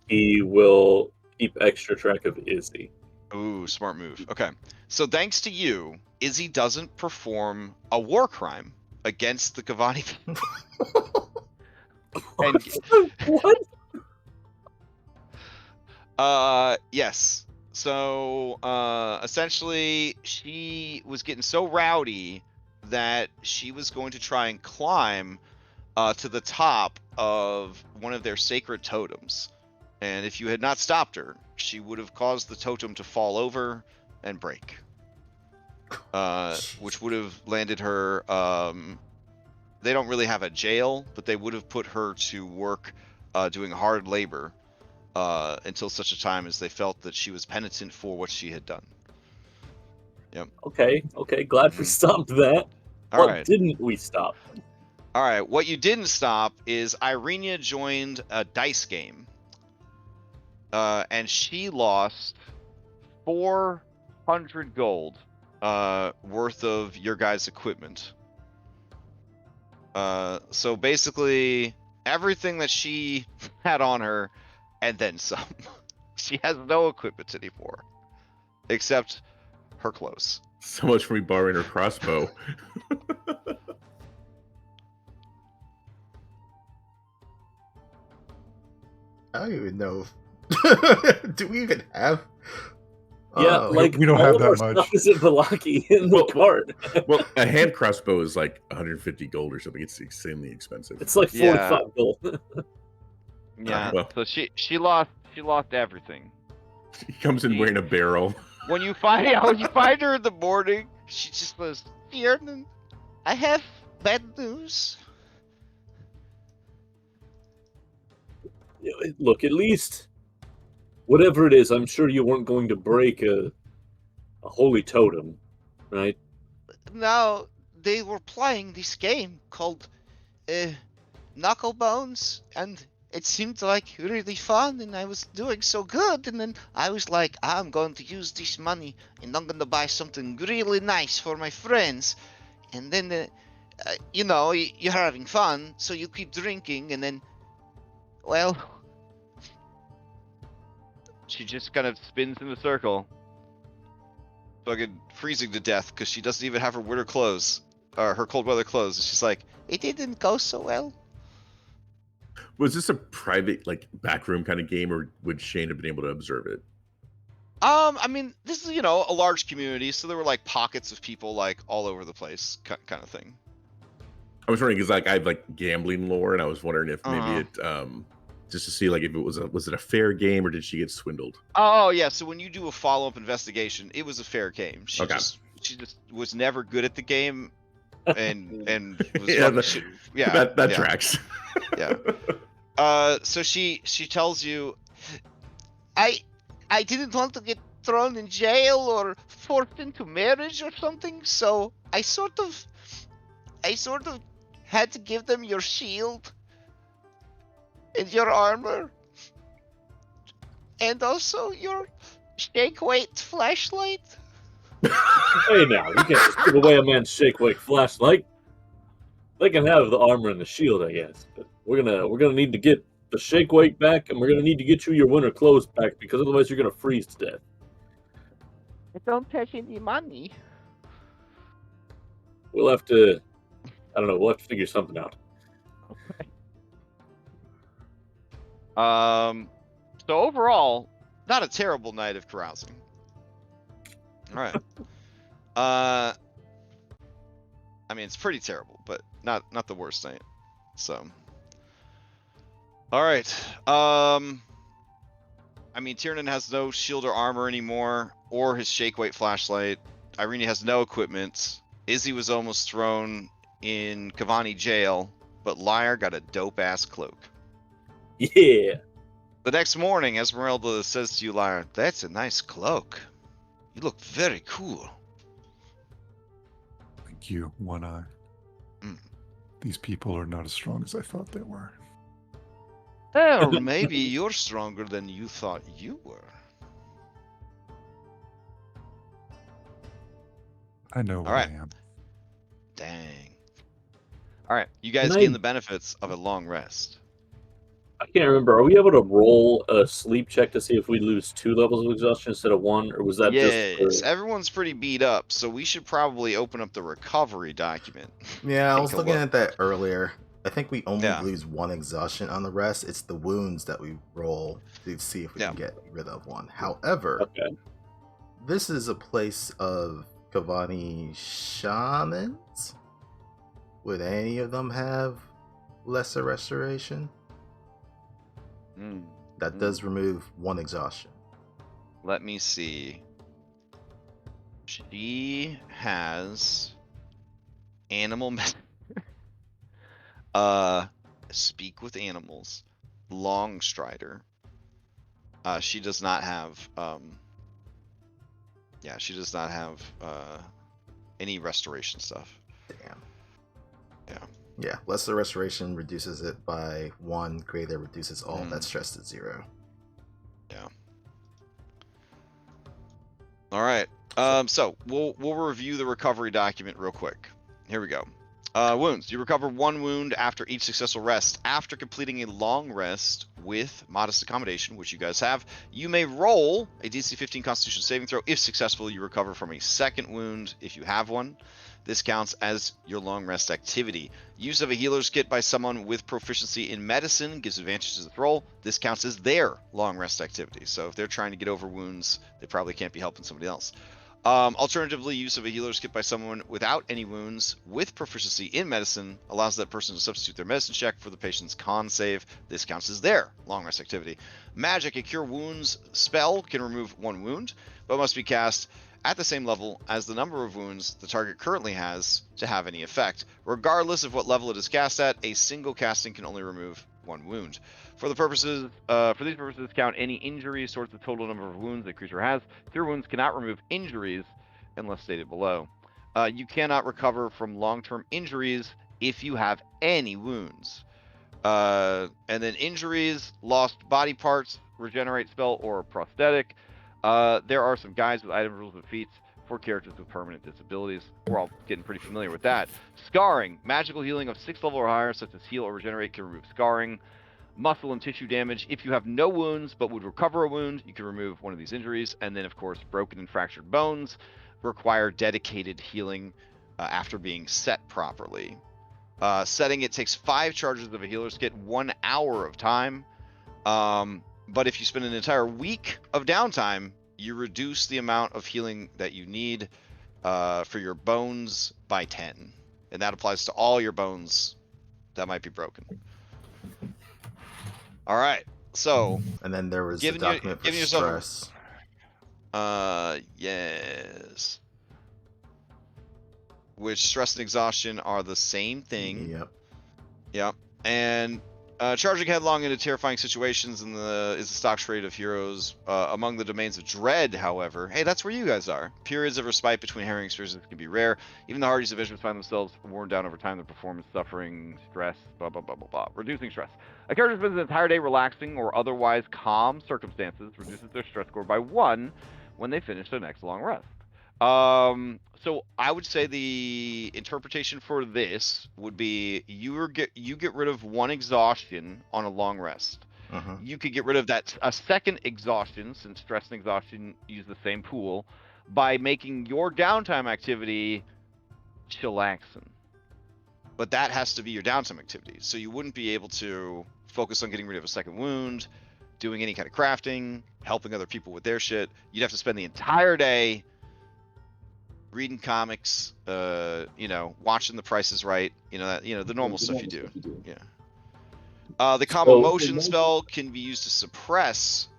Speaker 4: he will keep extra track of Izzy.
Speaker 1: Ooh, smart move. Okay. So thanks to you, Izzy doesn't perform a war crime against the Kavani.
Speaker 4: What?
Speaker 1: Yes. So, essentially, she was getting so rowdy that she was going to try and climb to the top of one of their sacred totems. And if you had not stopped her, she would have caused the totem to fall over and break. Which would have landed her... they don't really have a jail, but they would have put her to work doing hard labor until such a time as they felt that she was penitent for what she had done. Yep.
Speaker 4: Okay. Glad we stopped that.
Speaker 1: All
Speaker 4: what
Speaker 1: right.
Speaker 4: didn't we stop?
Speaker 1: All right. What you didn't stop is Irenia joined a dice game. And she lost 400 gold worth of your guys' equipment. So basically, everything that she had on her, and then some. She has no equipment anymore, except her clothes.
Speaker 7: So much for me borrowing her crossbow.
Speaker 2: I don't even know. Do we even have
Speaker 4: Yeah,
Speaker 2: Oh.
Speaker 4: like
Speaker 6: we don't
Speaker 4: all
Speaker 6: have
Speaker 4: of our
Speaker 6: that much.
Speaker 4: stuff is in Velaki in the
Speaker 7: Well,
Speaker 4: cart.
Speaker 7: Well, a hand crossbow is like 150 gold or something. It's extremely expensive.
Speaker 4: It's like
Speaker 5: Yeah.
Speaker 4: 45 gold.
Speaker 5: Yeah.
Speaker 7: well.
Speaker 5: So she lost everything.
Speaker 7: He comes in wearing a barrel.
Speaker 5: When you find her in the morning, she just goes, "Tiernan, I have bad news."
Speaker 4: Look, at least whatever it is, I'm sure you weren't going to break a holy totem, right?
Speaker 8: Now they were playing this game called Knucklebones, and it seemed like really fun, and I was doing so good, and then I was like, I'm going to use this money, and I'm going to buy something really nice for my friends. And then, you know, you're having fun, so you keep drinking, and then, well...
Speaker 5: She just kind of spins in a circle.
Speaker 1: Fucking freezing to death because she doesn't even have her winter clothes or her cold weather clothes. And she's like,
Speaker 8: It didn't go so well.
Speaker 7: Was this a private, like, backroom kind of game, or would Shane have been able to observe it?
Speaker 1: I mean, this is, you know, a large community, so there were like pockets of people like all over the place, kind of thing.
Speaker 7: I was wondering because, like, I have like gambling lore, and I was wondering if maybe it, just to see like if it was a fair game, or did she get swindled?
Speaker 1: Oh yeah, so when you do a follow-up investigation, it was a fair game. She
Speaker 7: Okay.
Speaker 1: just was never good at the game, and was
Speaker 7: Yeah, that tracks.
Speaker 1: Yeah. So she tells you,
Speaker 8: I didn't want to get thrown in jail or forced into marriage or something, so I sort of had to give them your shield and your armor and also your shake weight flashlight.
Speaker 4: Hey now, you can't just give away a man's shake weight flashlight. They can have the armor and the shield, I guess. But we're gonna need to get the shake weight back, and we're gonna need to get you your winter clothes back, because otherwise you're gonna freeze to death.
Speaker 8: I don't have any money.
Speaker 4: We'll have to, I don't know, we'll have to figure something out.
Speaker 5: So overall,
Speaker 1: not a terrible night of carousing. All right. I mean, it's pretty terrible, but not the worst night. So. All right. I mean, Tiernan has no shield or armor anymore, or his shake weight flashlight. Irene has no equipment. Izzy was almost thrown in Cavani jail, but Lyre got a dope ass cloak.
Speaker 4: Yeah.
Speaker 1: The next morning, Esmeralda says to you, Lyre, "That's a nice cloak. You look very cool."
Speaker 6: Thank you, One Eye.
Speaker 1: Mm.
Speaker 6: These people are not as strong as I thought they were.
Speaker 1: Or maybe you're stronger than you thought you were.
Speaker 6: I know what
Speaker 1: right.
Speaker 6: I am.
Speaker 1: Dang. All right, you guys
Speaker 4: Can I-
Speaker 1: gain the benefits of a long rest.
Speaker 4: I can't remember. Are we able to roll a sleep check to see if we lose 2 levels of exhaustion instead of 1, or was that
Speaker 1: Yes,
Speaker 4: just for...
Speaker 1: everyone's pretty beat up, so we should probably open up the recovery document.
Speaker 2: Yeah, I
Speaker 1: Take
Speaker 2: was
Speaker 1: a
Speaker 2: looking
Speaker 1: look.
Speaker 2: at that earlier. I think we only
Speaker 1: Yeah.
Speaker 2: lose 1 exhaustion on the rest. It's the wounds that we roll to see if we
Speaker 1: Yeah.
Speaker 2: can get rid of 1. However,
Speaker 4: Okay.
Speaker 2: this is a place of Cavani shamans. Would any of them have lesser restoration? That does remove 1 exhaustion.
Speaker 1: Let me see. She has animal speak with animals, long strider. She does not have she does not have any restoration stuff.
Speaker 2: Damn.
Speaker 1: Yeah.
Speaker 2: Yeah, lesser restoration reduces it by 1. Greater reduces all. That's stressed at 0.
Speaker 1: Yeah. All right. So we'll review the recovery document real quick. Here we go. Wounds. You recover 1 wound after each successful rest. After completing a long rest with modest accommodation, which you guys have, you may roll a DC 15 Constitution saving throw. If successful, you recover from a 2nd wound if you have one. This counts as your long rest activity. Use of a healer's kit by someone with proficiency in medicine gives advantage to this roll. This counts as their long rest activity. So if they're trying to get over wounds, they probably can't be helping somebody else. Alternatively, use of a healer's kit by someone without any wounds with proficiency in medicine allows that person to substitute their medicine check for the patient's con save. This counts as their long rest activity. Magic, a cure wounds spell can remove 1 wound, but must be cast at the same level as the number of wounds the target currently has to have any effect. Regardless of what level it is cast at, a single casting can only remove 1 wound. For these purposes, count any injuries towards the total number of wounds the creature has. Cure wounds cannot remove injuries unless stated below. You cannot recover from long-term injuries if you have any wounds. And then injuries, lost body parts, regenerate spell, or prosthetic. There are some guides with item rules and feats for characters with permanent disabilities. We're all getting pretty familiar with that. Scarring. Magical healing of 6th level or higher, such as heal or regenerate, can remove scarring. Muscle and tissue damage. If you have no wounds but would recover a wound, you can remove one of these injuries. And then, of course, broken and fractured bones require dedicated healing after being set properly. Setting it takes 5 charges of a healer's kit, 1 hour of time. But if you spend an entire week of downtime, you reduce the amount of healing that you need for your bones by 10. And that applies to all your bones that might be broken. All right, so...
Speaker 2: And then there was the document for stress.
Speaker 1: Yes. Which stress and exhaustion are the same thing. Yep. And charging headlong into terrifying situations is the stock trade of heroes. Among the domains of dread, however, hey, that's where you guys are. Periods of respite between harrowing experiences can be rare. Even the hardiest adventurers find themselves worn down over time. Their performance suffering, stress, blah, blah, blah, blah, blah. Reducing stress. A character spends an entire day relaxing or otherwise calm circumstances reduces their stress score by 1 when they finish their next long rest. So I would say the interpretation for this would be you get rid of 1 exhaustion on a long rest. You could get rid of a second exhaustion, since stress and exhaustion use the same pool, by making your downtime activity chillaxing. But that has to be your downtime activity. So you wouldn't be able to focus on getting rid of a second wound, doing any kind of crafting, helping other people with their shit. You'd have to spend the entire day reading comics, watching The Price is Right, the normal stuff you do. Yeah. The combo motion spell can be used to suppress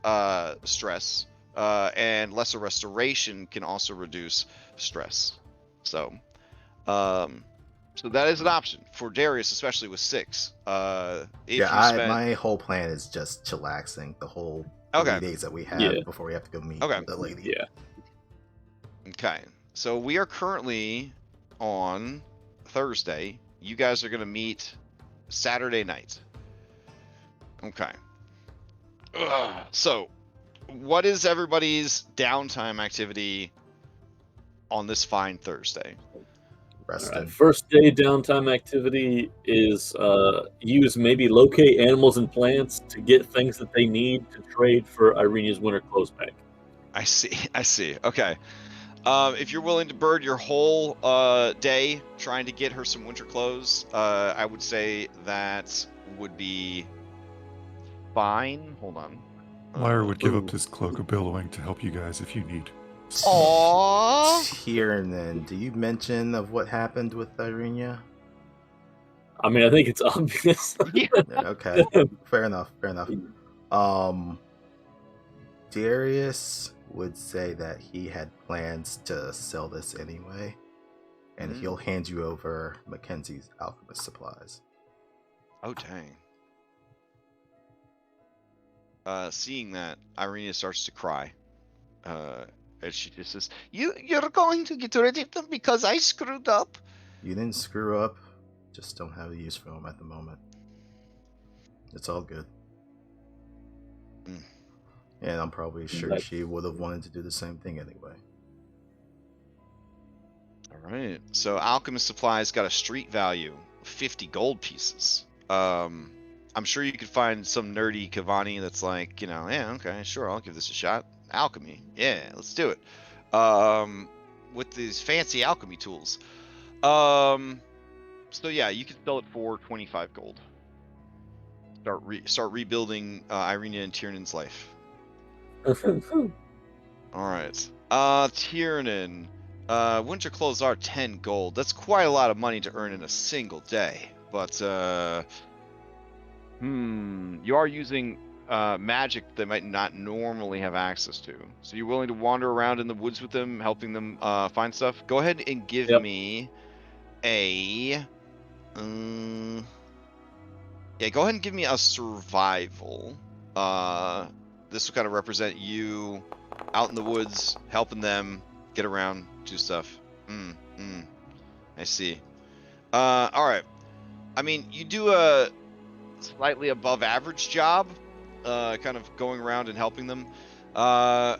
Speaker 1: stress, and lesser restoration can also reduce stress. So that is an option for Darius, especially with 6.
Speaker 2: My whole plan is just chillaxing the whole 3 days that we have before we have to go meet the lady.
Speaker 4: Yeah.
Speaker 1: Okay. So we are currently on Thursday. You guys are going to meet Saturday night. Okay. So what is everybody's downtime activity on this fine Thursday?
Speaker 2: Resting.
Speaker 4: Right. First day downtime activity is maybe locate animals and plants to get things that they need to trade for Irenia's winter clothes pack.
Speaker 1: I see. Okay. If you're willing to burn your whole day trying to get her some winter clothes, I would say that would be fine. Hold on.
Speaker 6: Lyra would give up his cloak of billowing to help you guys if you need.
Speaker 1: Aww.
Speaker 2: Tiernan, do you mention of what happened with Irenia?
Speaker 4: I mean, I think it's obvious.
Speaker 2: Okay, fair enough. Darius would say that he had plans to sell this anyway, and he'll hand you over Mackenzie's alchemist supplies.
Speaker 1: Oh, dang. Seeing that, Irenia starts to cry. And she just says, You're going to get rid of them because I screwed up?
Speaker 2: You didn't screw up. Just don't have a use for them at the moment. It's all good. And I'm probably sure she would have wanted to do the same thing anyway.
Speaker 1: All right. So alchemist supplies got a street value of 50 gold pieces. I'm sure you could find some nerdy Kavani that's like, okay, sure, I'll give this a shot. Alchemy. Yeah, let's do it. With these fancy alchemy tools.
Speaker 5: So yeah, you can sell it for 25 gold. Start rebuilding Irina and Tiernan's life. All right. Tiernan. Winter clothes are 10 gold. That's quite a lot of money to earn in a single day. But you are using magic they might not normally have access to. So you're willing to wander around in the woods with them, helping them find stuff? Go ahead and give
Speaker 4: Yep.
Speaker 5: me a yeah, go ahead and give me a survival. This will kind of represent you out in the woods, helping them get around, do stuff. I see. All right. I mean, you do a slightly above average job, kind of going around and helping them. At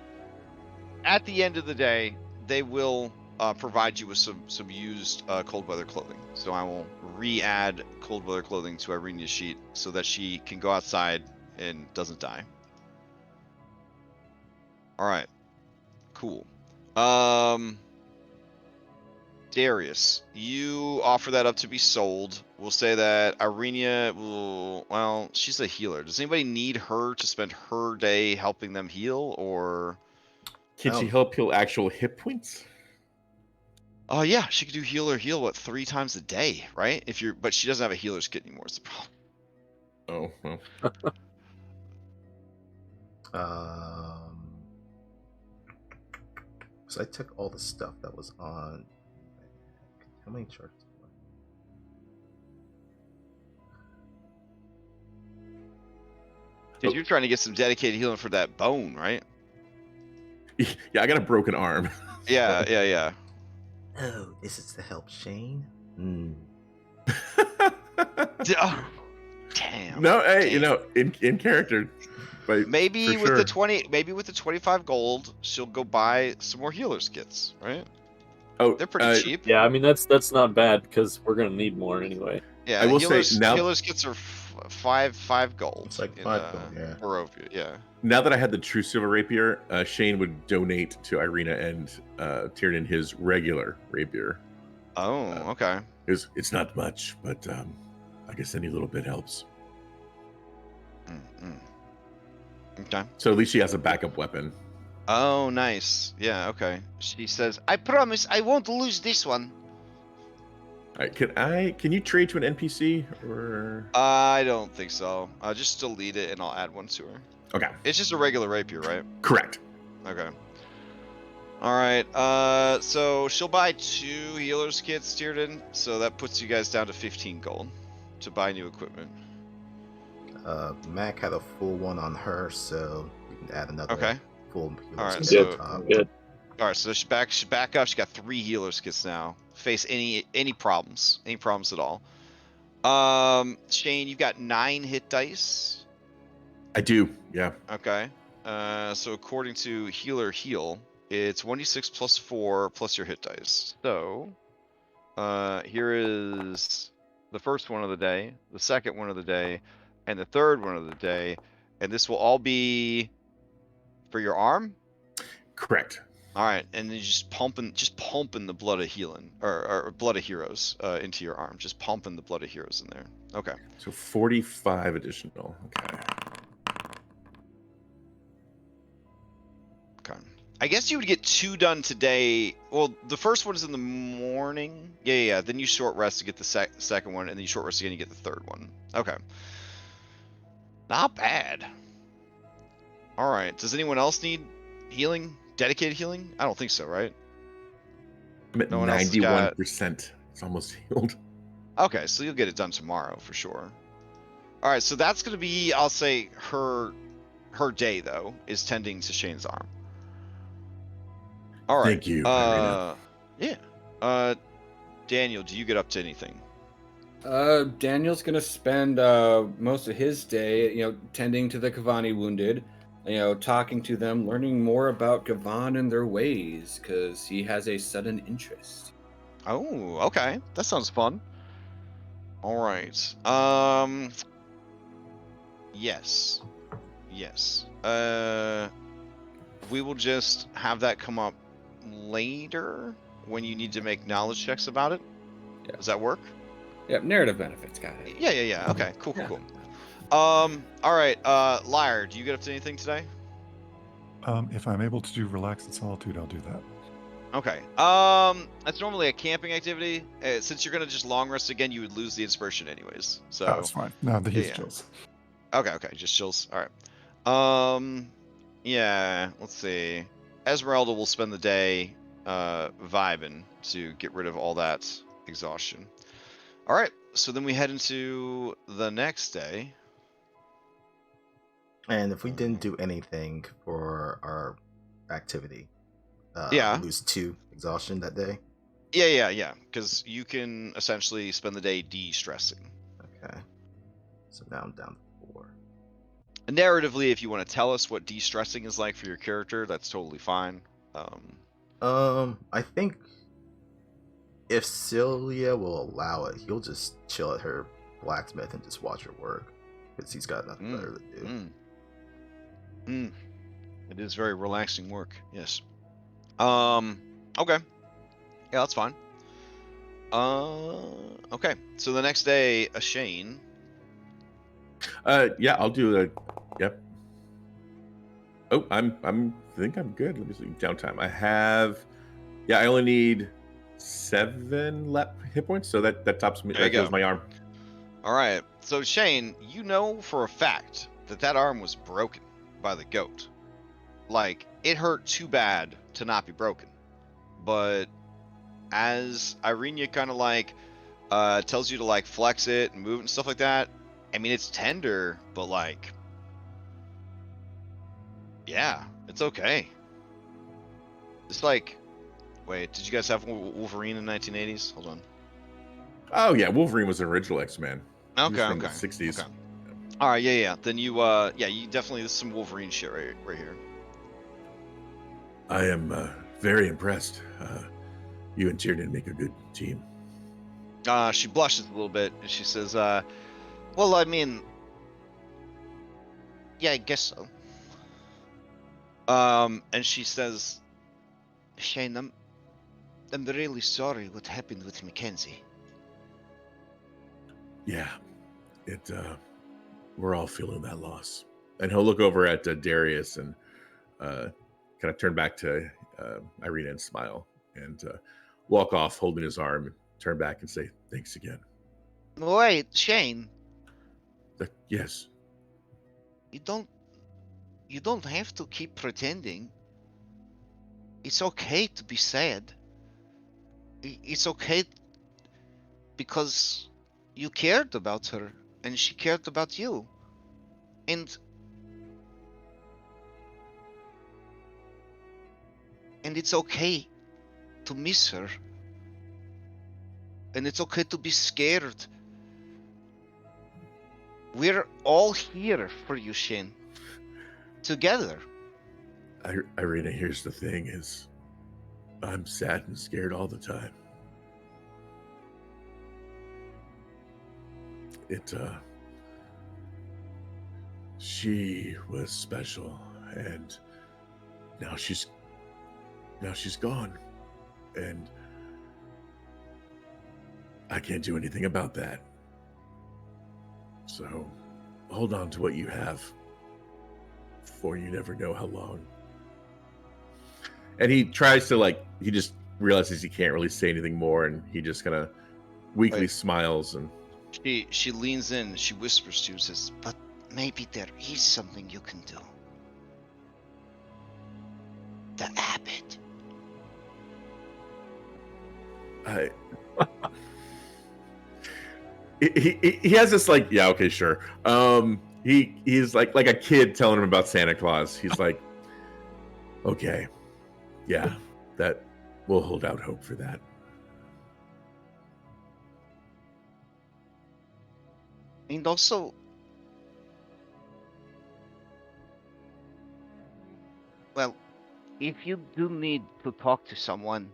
Speaker 5: the end of the day, they will provide you with some used cold weather clothing. So I will re-add cold weather clothing to Irina's sheet so that she can go outside and doesn't die. All right, cool. Darius, you offer that up to be sold. We'll say that Irina will. Well, she's a healer. Does anybody need her to spend her day helping them heal, or?
Speaker 7: Can she help heal actual hit points?
Speaker 5: Oh yeah, she could do heal what 3 times a day, right? But she doesn't have a healer's kit anymore. Is the problem.
Speaker 7: Oh well.
Speaker 2: So I took all the stuff that was on. How many charts?
Speaker 5: Because you're trying to get some dedicated healing for that bone, right?
Speaker 7: Yeah, I got a broken arm.
Speaker 5: Yeah.
Speaker 2: Oh, this is to help Shane?
Speaker 5: Oh, damn.
Speaker 7: No, hey,
Speaker 5: damn.
Speaker 7: you know, in character. But
Speaker 5: maybe with
Speaker 7: sure.
Speaker 5: the 25 gold, she'll go buy some more healer's kits, right?
Speaker 7: Oh,
Speaker 5: they're pretty cheap.
Speaker 4: Yeah, I mean that's not bad because we're gonna need more anyway.
Speaker 5: Yeah,
Speaker 7: I will say now
Speaker 5: healer's kits are five gold.
Speaker 2: It's like 5 gold, yeah.
Speaker 5: Barovia, yeah.
Speaker 7: Now that I had the true silver rapier, Shane would donate to Irina and Tiernan his regular rapier.
Speaker 5: Oh, okay.
Speaker 7: It's not much, but I guess any little bit helps.
Speaker 5: Okay.
Speaker 7: So at least she has a backup weapon.
Speaker 5: Oh, nice. Yeah, okay. She says, "I promise I won't lose this one."
Speaker 7: All right, can you trade to an NPC or?
Speaker 5: I don't think so. I'll just delete it and I'll add one to her.
Speaker 7: Okay.
Speaker 5: It's just a regular rapier, right?
Speaker 7: Correct.
Speaker 5: Okay. All right. So she'll buy 2 healer's kits, Tiernan. So that puts you guys down to 15 gold to buy new equipment.
Speaker 2: Mac had a full one on her, so you can add another full healer's
Speaker 5: All right,
Speaker 2: kit
Speaker 5: so
Speaker 2: on top.
Speaker 4: Good.
Speaker 5: All right, so she back up. She got 3 healer's kits now. Face any problems at all. Shane, you've got 9 hit dice.
Speaker 7: I do. Yeah.
Speaker 5: Okay. So according to heal, it's 1d6 plus 4 plus your hit dice. So, here is the first one of the day, the second one of the day, and the third one of the day, and this will all be for your arm.
Speaker 7: Correct.
Speaker 5: All right, and then just pumping the blood of healing or blood of heroes into your arm. Just pumping the blood of heroes in there. Okay.
Speaker 7: So 45 additional. Okay.
Speaker 5: Okay. I guess you would get 2 done today. Well, the first one is in the morning. Yeah. Then you short rest to get the second one, and then you short rest again to get the third one. Okay. Not bad. All right. Does anyone else need healing? Dedicated healing? I don't think so, right?
Speaker 7: I'm at 91%. It's almost healed.
Speaker 5: Okay, so you'll get it done tomorrow for sure. All right, so that's going to be, I'll say, her day, though, is tending to Shane's arm. All right.
Speaker 7: Thank you, Irina.
Speaker 5: Yeah. Daniel, do you get up to anything?
Speaker 3: Daniel's gonna spend most of his day, tending to the Kavani wounded, talking to them, learning more about Gavan and their ways, because he has a sudden interest.
Speaker 5: Oh, okay. That sounds fun. All right. Yes. We will just have that come up later when you need to make knowledge checks about it.
Speaker 3: Yeah.
Speaker 1: Does that work?
Speaker 3: Yeah, narrative benefits, got it.
Speaker 1: Yeah. Okay, cool. All right, Liar, do you get up to anything today?
Speaker 6: If I'm able to do relax in solitude, I'll do that.
Speaker 1: Okay. That's normally a camping activity. Since you're gonna just long rest again, you would lose the inspiration anyways. So
Speaker 6: That's fine. No, he's
Speaker 1: yeah.
Speaker 6: chills.
Speaker 1: Okay, just chills. All right. Yeah. Let's see. Esmeralda will spend the day vibing to get rid of all that exhaustion. All right. So then we head into the next day.
Speaker 2: And if we didn't do anything for our activity,
Speaker 1: Yeah.
Speaker 2: we lose 2 exhaustion that day.
Speaker 1: Yeah. Because you can essentially spend the day de-stressing.
Speaker 2: Okay. So now I'm down to 4.
Speaker 1: Narratively, if you want to tell us what de-stressing is like for your character, that's totally fine.
Speaker 2: I think if Celia will allow it, he'll just chill at her blacksmith and just watch her work because he's got nothing better to do.
Speaker 1: It is very relaxing work. Yes. Okay. Yeah, that's fine. Okay. So the next day, Shane.
Speaker 7: Yeah, I'll do a. Yep. Oh, I think I'm good. Let me see downtime. I have. Yeah, I only need 7 hit points, so that tops me.
Speaker 1: There you
Speaker 7: That heals
Speaker 1: go.
Speaker 7: my arm.
Speaker 1: All right. So Shane, you know for a fact that arm was broken by the goat. Like, it hurt too bad to not be broken. But as Irenia kind of like tells you to like flex it and move it and stuff like that, I mean, it's tender, but like, yeah, it's okay. It's like, wait, did you guys have Wolverine in the 1980s? Hold on.
Speaker 7: Oh yeah, Wolverine was an original X-Men.
Speaker 1: Okay.
Speaker 7: From the 60s.
Speaker 1: Okay. All right, yeah. Then you, you definitely, this is some Wolverine shit right here.
Speaker 7: I am very impressed. You and Tiernan make a good team.
Speaker 1: She blushes a little bit and she says, well, I mean, yeah, I guess so. And she says, Shane, I'm really sorry what happened with Mackenzie.
Speaker 7: Yeah, we're all feeling that loss. And he'll look over at Darius and kind of turn back to Irina and smile and walk off, holding his arm, and turn back and say thanks again.
Speaker 8: Wait, Shane.
Speaker 7: Yes.
Speaker 8: You don't have to keep pretending. It's okay to be sad. It's okay because you cared about her and she cared about you. And it's okay to miss her. And it's okay to be scared. We're all here for you, Shane. Together.
Speaker 7: Irina, here's the thing is I'm sad and scared all the time. She was special, and now she's gone, and I can't do anything about that. So hold on to what you have, for you never know how long. And he tries to he just realizes he can't really say anything more, and he just kind of weakly smiles, and
Speaker 8: she leans in, she whispers to you, says, but maybe there is something you can do. The abbot.
Speaker 7: He has this yeah, okay, sure. He's like a kid telling him about Santa Claus. He's like, okay, yeah, that we'll hold out hope for that.
Speaker 8: And also, well, if you do need to talk to someone,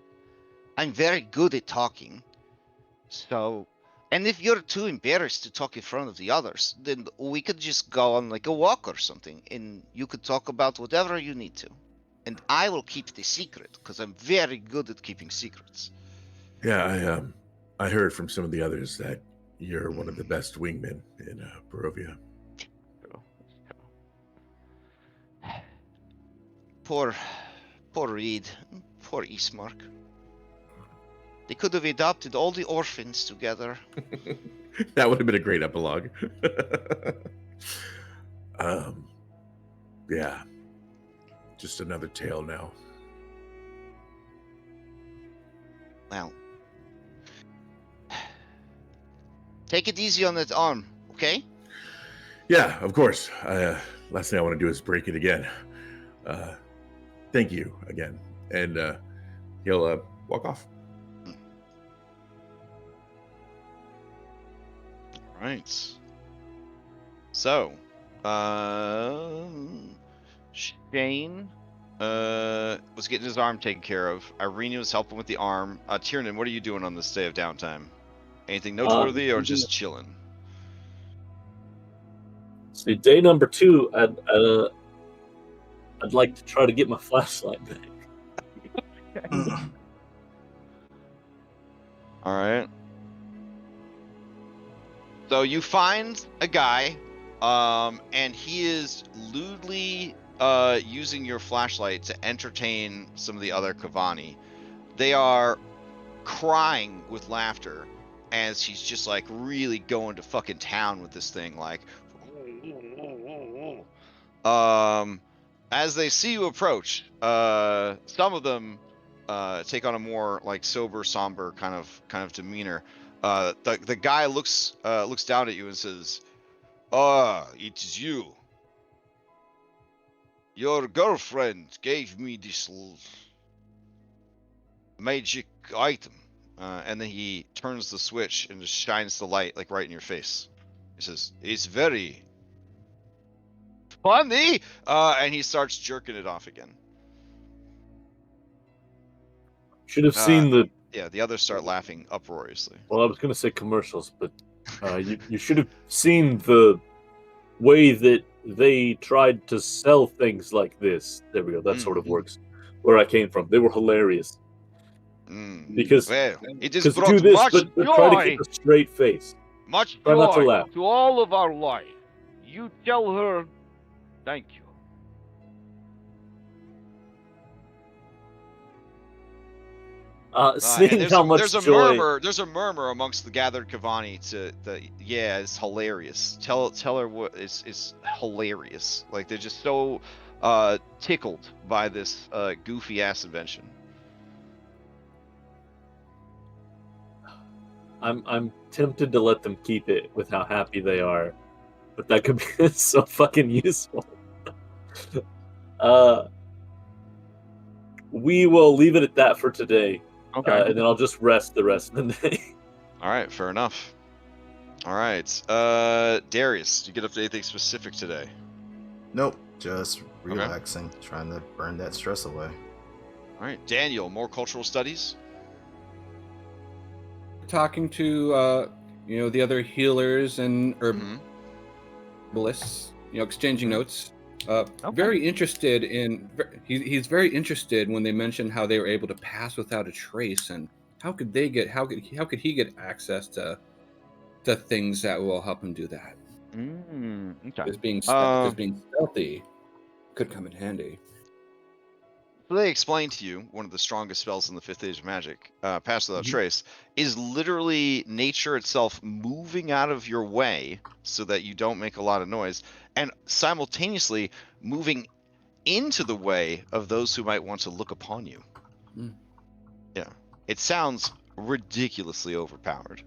Speaker 8: I'm very good at talking. So, and if you're too embarrassed to talk in front of the others, then we could just go on like a walk or something, and you could talk about whatever you need to. And I will keep the secret, because I'm very good at keeping secrets.
Speaker 7: Yeah, I heard from some of the others that you're one of the best wingmen in Barovia.
Speaker 8: Poor Reed. Poor Ismark. They could have adopted all the orphans together.
Speaker 7: That would have been a great epilogue. Yeah. Just another tale now.
Speaker 8: Well. Take it easy on that arm, okay?
Speaker 7: Yeah, of course. Last thing I want to do is break it again. Thank you again. And he'll walk off.
Speaker 1: All right. So, Shane was getting his arm taken care of. Irene was helping with the arm. Tiernan, what are you doing on this day of downtime? Anything noteworthy or just chilling?
Speaker 4: See, day number 2, I'd like to try to get my flashlight back.
Speaker 1: All right. So you find a guy, and he is lewdly using your flashlight to entertain some of the other Kavani. They are crying with laughter as he's just like really going to fucking town with this thing, like. As they see you approach, some of them take on a more like sober, somber kind of demeanor. The guy looks down at you and says, "Ah, it is you. Your girlfriend gave me this magic item," and then he turns the switch and just shines the light like right in your face. He says, "It's very funny," and he starts jerking it off again.
Speaker 4: Should have seen the.
Speaker 1: Yeah, the others start laughing uproariously.
Speaker 4: Well, I was going to say commercials, but you should have seen the way that they tried to sell things like this. There we go. That sort of works. Where I came from, they were hilarious. Because
Speaker 1: well, it is
Speaker 4: do this,
Speaker 5: much
Speaker 4: but try to keep a straight face.
Speaker 5: Much
Speaker 4: Try not to
Speaker 5: joy
Speaker 4: laugh.
Speaker 5: to all of our life. You tell her, thank you.
Speaker 4: Seeing how much joy.
Speaker 1: There's a murmur amongst the gathered Kavani yeah, it's hilarious. Tell her what it's hilarious. Like they're just so tickled by this goofy ass invention.
Speaker 4: I'm tempted to let them keep it with how happy they are, but that could be so fucking useful. We will leave it at that for today.
Speaker 5: Okay.
Speaker 4: And then I'll just rest the rest of the day.
Speaker 1: All right, fair enough. All right, Darius, did you get up to anything specific today?
Speaker 2: Nope, just relaxing, trying to burn that stress away.
Speaker 1: All right, Daniel, more cultural studies?
Speaker 3: Talking to the other healers and herbalists, exchanging notes. Very interested in. He's very interested when they mentioned how they were able to pass without a trace, and how could he get access to things that will help him do that?
Speaker 5: Okay.
Speaker 3: Because being stealthy could come in handy.
Speaker 1: So they explain to you one of the strongest spells in the 5th Age of Magic, Pass Without Trace, is literally nature itself moving out of your way so that you don't make a lot of noise, and simultaneously moving into the way of those who might want to look upon you. Yeah, it sounds ridiculously overpowered.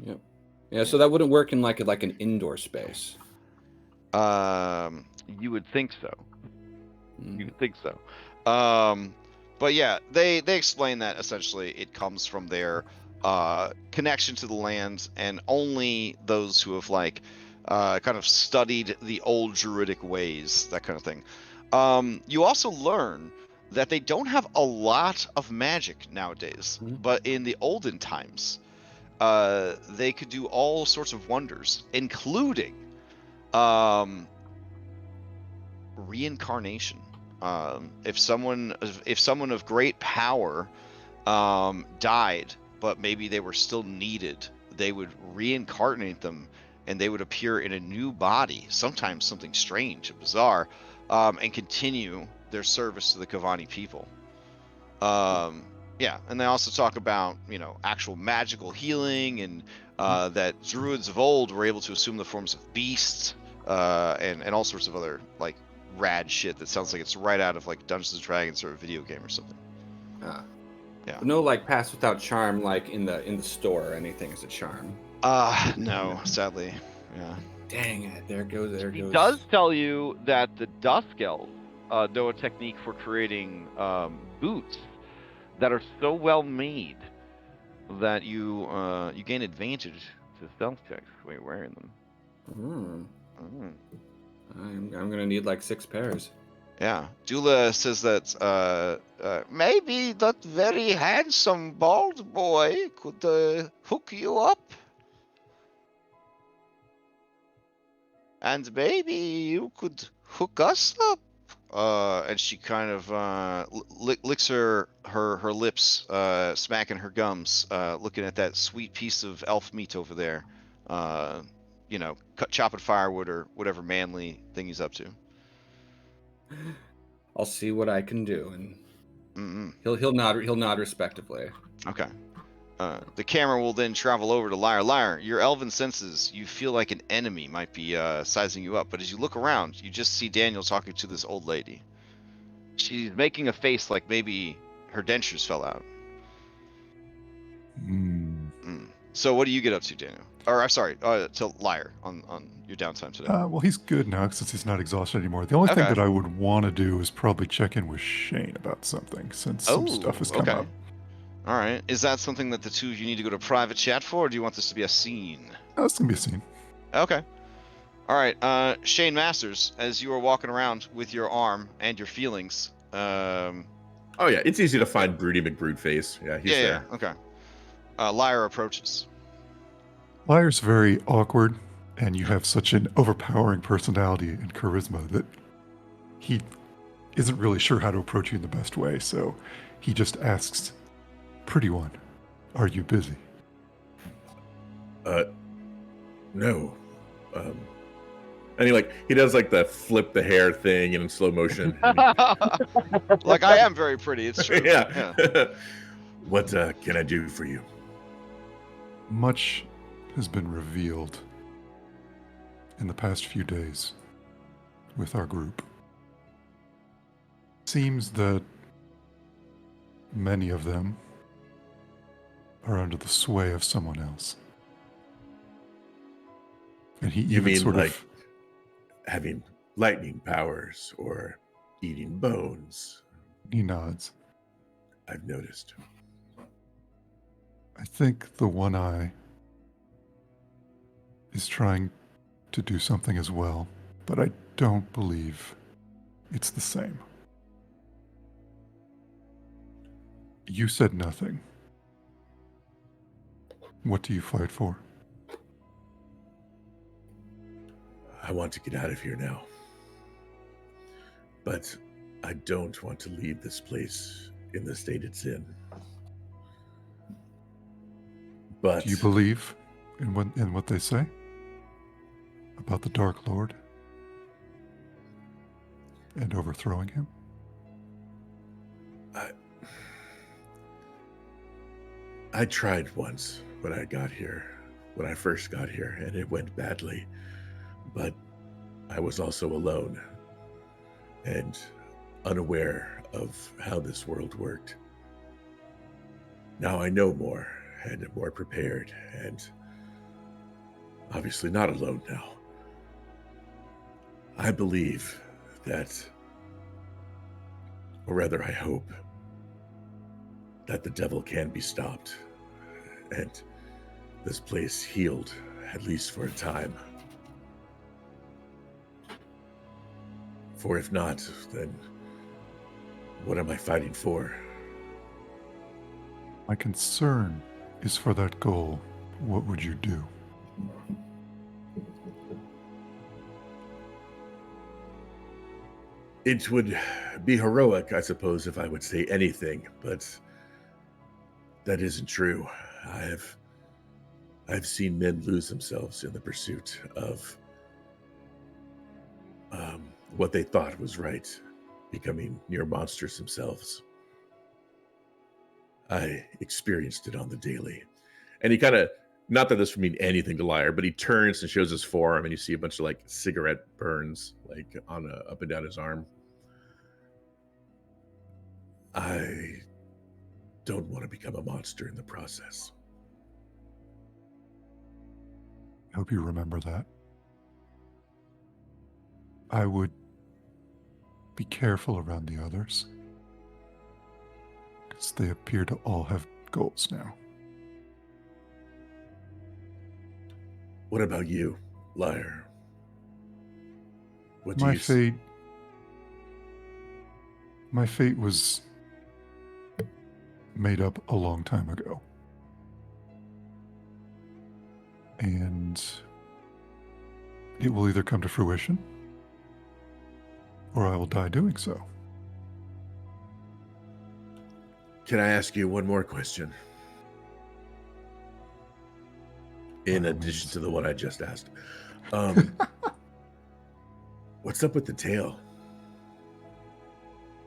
Speaker 3: Yep. Yeah, so that wouldn't work in like an indoor space.
Speaker 5: You would think so. You would think so.
Speaker 1: But yeah, they explain that essentially it comes from their connection to the land, and only those who have like kind of studied the old druidic ways, that kind of thing. You also learn that they don't have a lot of magic nowadays, but in the olden times, they could do all sorts of wonders, including reincarnation. If someone of great power died but maybe they were still needed, they would reincarnate them, and they would appear in a new body, sometimes something strange and bizarre, and continue their service to the Kavani people. Yeah, and they also talk about, actual magical healing, and that druids of old were able to assume the forms of beasts, and all sorts of other like rad shit that sounds like it's right out of like Dungeons and Dragons or a video game or something. Yeah.
Speaker 3: No, like pass without charm, like in the store or anything is a charm.
Speaker 1: No, sadly. Yeah.
Speaker 3: Dang it! There goes.
Speaker 5: He does tell you that the Dusk Elves know a technique for creating boots that are so well made that you gain advantage to stealth checks when you're wearing them.
Speaker 3: I'm gonna need like 6 pairs.
Speaker 1: Yeah. Dula says that maybe that very handsome bald boy could hook you up. And maybe you could hook us up. And she kind of licks her lips, smacking her gums, looking at that sweet piece of elf meat over there. Chopping firewood or whatever manly thing he's up to.
Speaker 3: I'll see what I can do, and he'll nod respectively.
Speaker 1: Okay. The camera will then travel over to Lyre. Lyre, your elven senses, you feel like an enemy might be sizing you up, but as you look around, you just see Daniel talking to this old lady. She's making a face like maybe her dentures fell out. So what do you get up to, Daniel? Or I'm sorry, to Lyre on your downtime today.
Speaker 6: Well, he's good now since he's not exhausted anymore. The only thing that I would want to do is probably check in with Shane about something, since some stuff has come up.
Speaker 1: All right. Is that something that the two of you need to go to private chat for, or do you want this to be a scene?
Speaker 6: Oh, it's going to be a scene.
Speaker 1: Okay. All right. Shane Masters, as you are walking around with your arm and your feelings.
Speaker 7: Oh, yeah. It's easy to find Broody McBroodface. Yeah, he's there.
Speaker 1: Yeah, okay. Lyre approaches.
Speaker 6: Lyre's very awkward, and you have such an overpowering personality and charisma that he isn't really sure how to approach you in the best way, so he just asks, "Pretty one, are you busy?"
Speaker 7: No. And he does like the flip the hair thing in slow motion.
Speaker 1: Like, I am very pretty, it's true.
Speaker 7: Yeah. What can I do for you?
Speaker 6: Much has been revealed in the past few days with our group. Seems that many of them are under the sway of someone else. And he
Speaker 7: You
Speaker 6: even
Speaker 7: mean
Speaker 6: sort
Speaker 7: like
Speaker 6: of
Speaker 7: having lightning powers or eating bones?
Speaker 6: he nods.
Speaker 7: I've noticed.
Speaker 6: I think the One Eye is trying to do something as well, but I don't believe it's the same. You said nothing. What do you fight for?
Speaker 7: I want to get out of here now. But I don't want to leave this place in the state it's in. But
Speaker 6: Do you believe in what they say about the Dark Lord and overthrowing him?
Speaker 7: I tried once when I first got here, and it went badly. But I was also alone and unaware of how this world worked. Now I know more and am more prepared, and obviously not alone now. I believe that, or rather I hope, that the devil can be stopped and this place healed, at least for a time. For if not, then what am I fighting for?
Speaker 6: My concern is for that goal. What would you do?
Speaker 7: It would be heroic, I suppose, if I would say anything, but that isn't true. I've seen men lose themselves in the pursuit of what they thought was right, becoming near monsters themselves. I experienced it on the daily. And he kind of, not that this would mean anything to Lyre, but he turns and shows his forearm, and you see a bunch of like cigarette burns like on up and down his arm. I don't want to become a monster in the process.
Speaker 6: I hope you remember that. I would be careful around the others, because they appear to all have goals now.
Speaker 7: What about you, Lyre? What do
Speaker 6: My
Speaker 7: you
Speaker 6: fate... My fate was made up a long time ago. And it will either come to fruition, or I will die doing so.
Speaker 7: Can I ask you one more question? In addition to the one I just asked. What's up with the tail?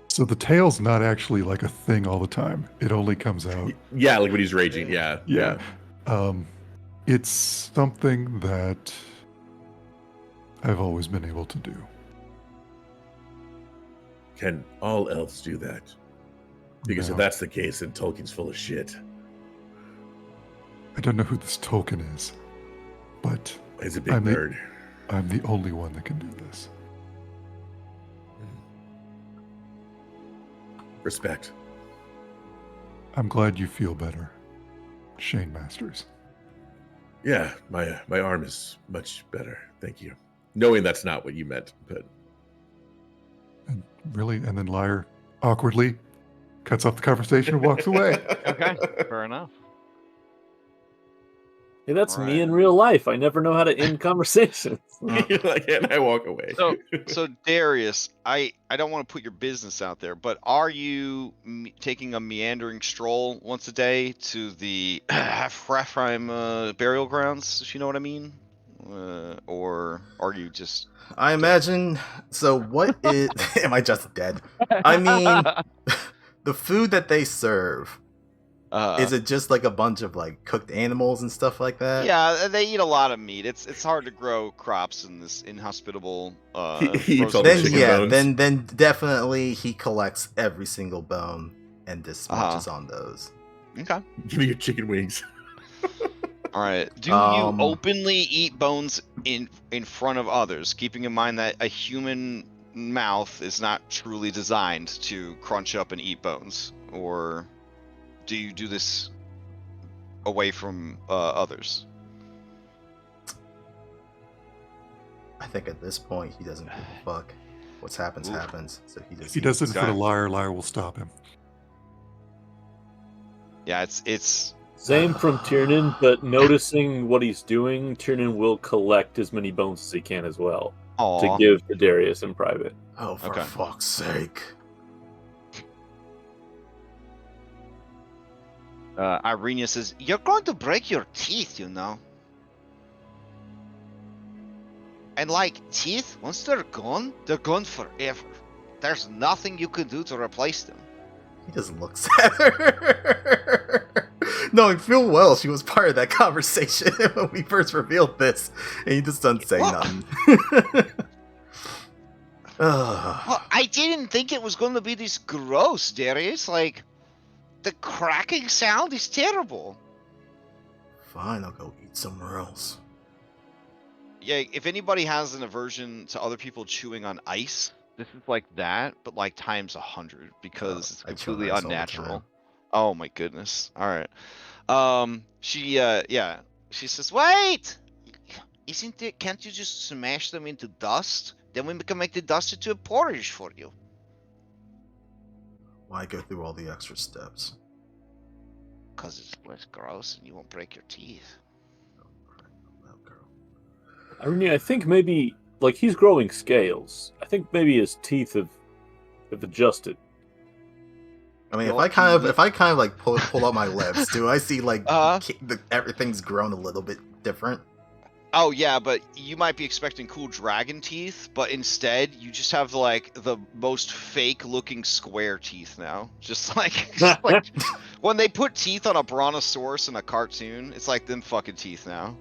Speaker 6: So the tail's not actually like a thing all the time. It only comes out.
Speaker 7: Yeah, like when he's raging. Yeah.
Speaker 6: Yeah. It's something that I've always been able to do.
Speaker 7: Can all elves do that? Because
Speaker 6: No.
Speaker 7: if that's the case, then Tolkien's full of shit.
Speaker 6: I don't know who this token is, but
Speaker 7: He's a big
Speaker 6: I'm
Speaker 7: nerd.
Speaker 6: I'm the only one that can do this.
Speaker 7: Respect.
Speaker 6: I'm glad you feel better, Shane Masters.
Speaker 7: Yeah, my arm is much better. Thank you. Knowing that's not what you meant, but
Speaker 6: And then Lyre awkwardly cuts off the conversation and walks away.
Speaker 5: Okay, fair enough.
Speaker 4: Hey, that's me
Speaker 5: Right.
Speaker 4: in real life. I never know how to end conversations.
Speaker 7: You're like, and I walk away.
Speaker 1: So Darius, I don't want to put your business out there, but are you taking a meandering stroll once a day to the Hafrafheim burial grounds, if you know what I mean? Or are you just...
Speaker 2: I imagine. So, what is. Am I just dead? I mean, the food that they serve. Is it just like a bunch of like cooked animals and stuff like that?
Speaker 1: Yeah, they eat a lot of meat. It's hard to grow crops in this inhospitable.
Speaker 7: He eats all the
Speaker 2: Then
Speaker 7: chicken
Speaker 2: yeah,
Speaker 7: bones.
Speaker 2: then definitely he collects every single bone and just munches on those.
Speaker 1: Okay.
Speaker 7: Give me your chicken wings.
Speaker 1: All right. Do you openly eat bones in front of others, keeping in mind that a human mouth is not truly designed to crunch up and eat bones? Or do you do this away from others?
Speaker 2: I think at this point he doesn't give a fuck. What's happens happens. So he just
Speaker 6: If he does it in front of
Speaker 1: Okay.
Speaker 6: Lyre, Lyre will stop him.
Speaker 1: Yeah, it's
Speaker 4: Same from Tiernan, but noticing what he's doing, Tiernan will collect as many bones as he can as well to
Speaker 1: Aw.
Speaker 4: give to Darius in private.
Speaker 2: Oh, for
Speaker 1: Okay.
Speaker 2: fuck's sake.
Speaker 1: Irenia says, "You're going to break your teeth, you know." And like teeth, once they're gone forever. There's nothing you can do to replace them.
Speaker 2: He just looks at her. Knowing full well she was part of that conversation when we first revealed this. And he just doesn't say nothing.
Speaker 8: Well, I didn't think it was going to be this gross, Darius. Like, the cracking sound is terrible.
Speaker 2: Fine, I'll go eat somewhere else.
Speaker 1: Yeah, if anybody has an aversion to other people chewing on ice, this is like that, but like times 100 because it's
Speaker 2: I chew on
Speaker 1: completely
Speaker 2: ice all the
Speaker 1: unnatural.
Speaker 2: time.
Speaker 1: Oh my goodness. All right. She says, "Wait! Isn't it? Can't you just smash them into dust? Then we can make the dust into a porridge for you."
Speaker 2: Why go through all the extra steps?
Speaker 8: Because it's less gross and you won't break your teeth.
Speaker 4: Irene, I think maybe, like, he's growing scales. I think maybe his teeth have adjusted.
Speaker 2: I mean,
Speaker 1: Well,
Speaker 2: if I kind of like pull out my lips, do I see like
Speaker 1: Uh-huh.
Speaker 2: everything's grown a little bit different?
Speaker 1: Oh yeah, but you might be expecting cool dragon teeth, but instead you just have like the most fake looking square teeth now. Just like when they put teeth on a brontosaurus in a cartoon, it's like them fucking teeth now.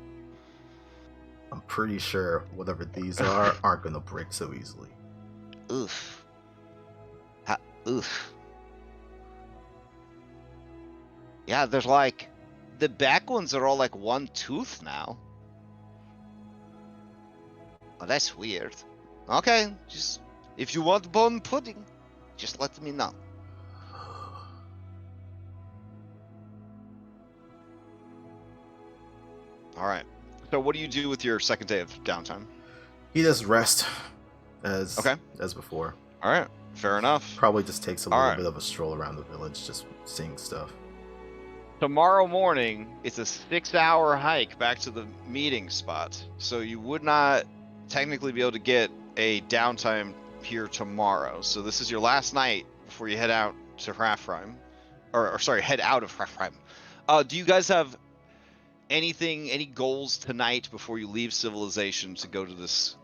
Speaker 2: I'm pretty sure whatever these aren't gonna break so easily.
Speaker 8: Oof. Oof. Yeah, there's like the back ones are all like one tooth now. Oh, that's weird. Okay, just if you want bone pudding, just let me know.
Speaker 1: All right. So what do you do with your second day of downtime?
Speaker 2: He just rest as before.
Speaker 1: All right. Fair enough.
Speaker 2: Probably just takes a
Speaker 1: All
Speaker 2: little
Speaker 1: right.
Speaker 2: bit of a stroll around the village, just seeing stuff.
Speaker 1: Tomorrow morning, it's a 6-hour hike back to the meeting spot. So you would not technically be able to get a downtime here tomorrow. So this is your last night before you head out to Hrafheim. Or sorry, head out of Hrafheim. Do you guys have any goals tonight before you leave civilization to go to this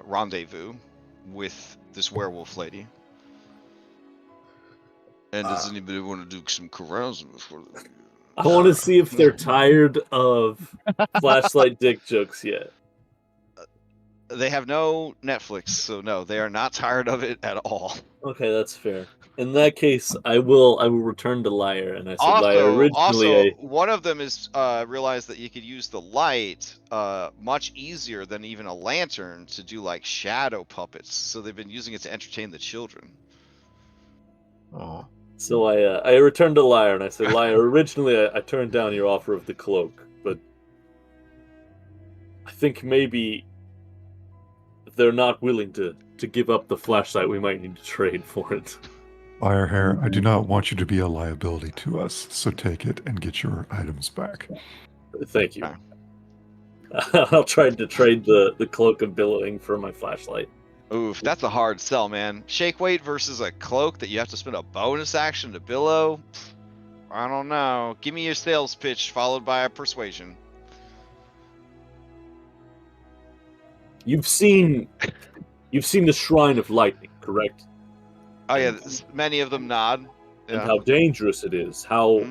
Speaker 1: rendezvous with this werewolf lady? And does anybody want to do some carousing before they leave?
Speaker 4: I want to see if they're tired of flashlight dick jokes yet.
Speaker 1: They have no Netflix, so no, they are not tired of it at all.
Speaker 4: Okay, that's fair. In that case, I will return to Lyre, and I said Lyre originally.
Speaker 1: One of them is realized that you could use the light much easier than even a lantern to do like shadow puppets. So they've been using it to entertain the children.
Speaker 2: Oh.
Speaker 4: So I returned to Lyre, and I said, Lyre, originally I turned down your offer of the cloak, but I think maybe they're not willing to give up the flashlight. We might need to trade for it.
Speaker 6: Firehair, I do not want you to be a liability to us, so take it and get your items back.
Speaker 4: Thank you. I'll try to trade the cloak of billowing for my flashlight.
Speaker 1: Oof, that's a hard sell, man. Shake weight versus a cloak that you have to spend a bonus action to billow. I don't know. Give me your sales pitch followed by a persuasion.
Speaker 4: You've seen the Shrine of Lightning, correct?
Speaker 1: Oh yeah, many of them nod. Yeah.
Speaker 4: And how dangerous it is. How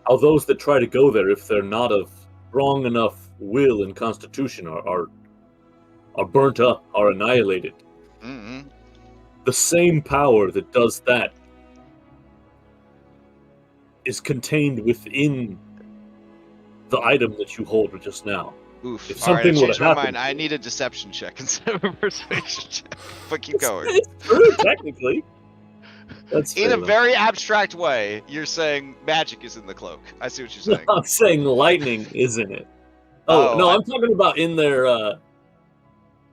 Speaker 4: those that try to go there, if they're not of strong enough will and constitution, are burnt up, are annihilated.
Speaker 1: Mm-hmm.
Speaker 4: The same power that does that is contained within the item that you hold just now.
Speaker 1: Oof.
Speaker 4: If something
Speaker 1: All right, I
Speaker 4: would
Speaker 1: changed
Speaker 4: have
Speaker 1: my
Speaker 4: happened,
Speaker 1: mind. I need a deception check instead of a persuasion check. But keep going.
Speaker 4: It's true, technically. That's
Speaker 1: in a
Speaker 4: fair,
Speaker 1: very abstract way, you're saying magic is in the cloak. I see what you're saying.
Speaker 4: I'm saying lightning is in it. I'm talking about in their.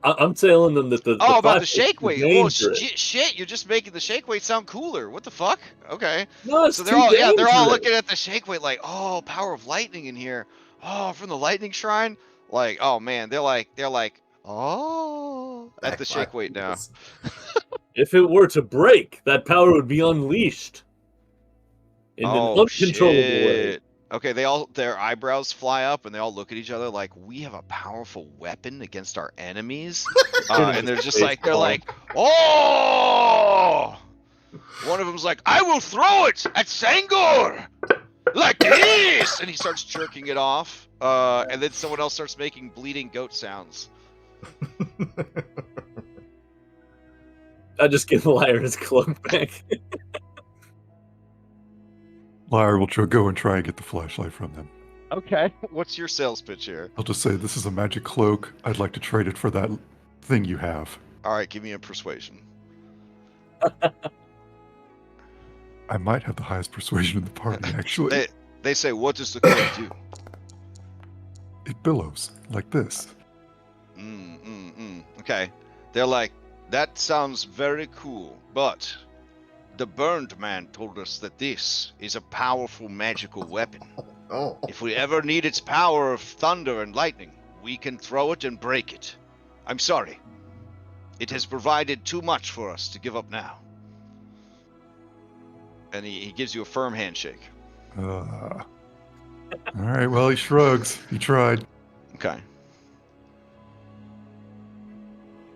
Speaker 4: I'm telling them that the
Speaker 1: about the shake weight. Well,
Speaker 4: dangerous.
Speaker 1: shit, you're just making the shake weight sound cooler. What the fuck? Okay.
Speaker 4: No, it's
Speaker 1: so
Speaker 4: too
Speaker 1: they're all
Speaker 4: dangerous.
Speaker 1: they're all looking at the shake weight like, oh, power of lightning in here. Oh, from the lightning shrine. Like, oh man, they're like, oh, at the shake weight now.
Speaker 4: If it were to break, that power would be unleashed in an uncontrollable way.
Speaker 1: Okay, their eyebrows fly up and they all look at each other like, we have a powerful weapon against our enemies, and they're just like, oh. One of them's like, I will throw it at Sangor like this, and he starts jerking it off. And then someone else starts making bleeding goat sounds.
Speaker 4: I just give Lyre his cloak back.
Speaker 6: Lyre will go and try and get the flashlight from them.
Speaker 1: Okay. What's your sales pitch here?
Speaker 6: I'll just say, this is a magic cloak. I'd like to trade it for that thing you have.
Speaker 1: All right, give me a persuasion.
Speaker 6: I might have the highest persuasion in the party, actually.
Speaker 1: They say, what does the cloak do?
Speaker 6: It billows like this.
Speaker 1: Okay. They're like, that sounds very cool, but the burned man told us that this is a powerful magical weapon.
Speaker 2: Oh.
Speaker 1: If we ever need its power of thunder and lightning, we can throw it and break it. I'm sorry. It has provided too much for us to give up now. and he gives you a firm handshake.
Speaker 6: All right. Well, he shrugs. He tried.
Speaker 1: Okay.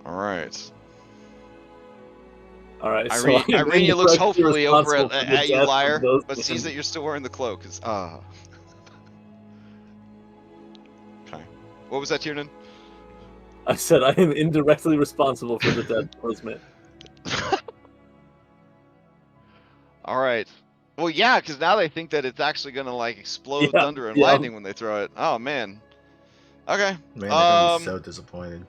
Speaker 1: All right.
Speaker 4: All right. So
Speaker 1: Irene,
Speaker 4: I'm
Speaker 1: Irene looks
Speaker 4: indirectly
Speaker 1: hopefully over
Speaker 4: responsible for the
Speaker 1: at you,
Speaker 4: death of
Speaker 1: liar,
Speaker 4: those
Speaker 1: but sees that you're still wearing the cloak. Okay. What was that, Tiernan?
Speaker 4: I said I am indirectly responsible for the death of those men.
Speaker 1: All right. Well, yeah, because now they think that it's actually gonna like explode
Speaker 4: Yeah,
Speaker 1: thunder and
Speaker 4: yeah.
Speaker 1: lightning when they throw it. Oh man. Okay.
Speaker 2: Man, they're gonna be so disappointed.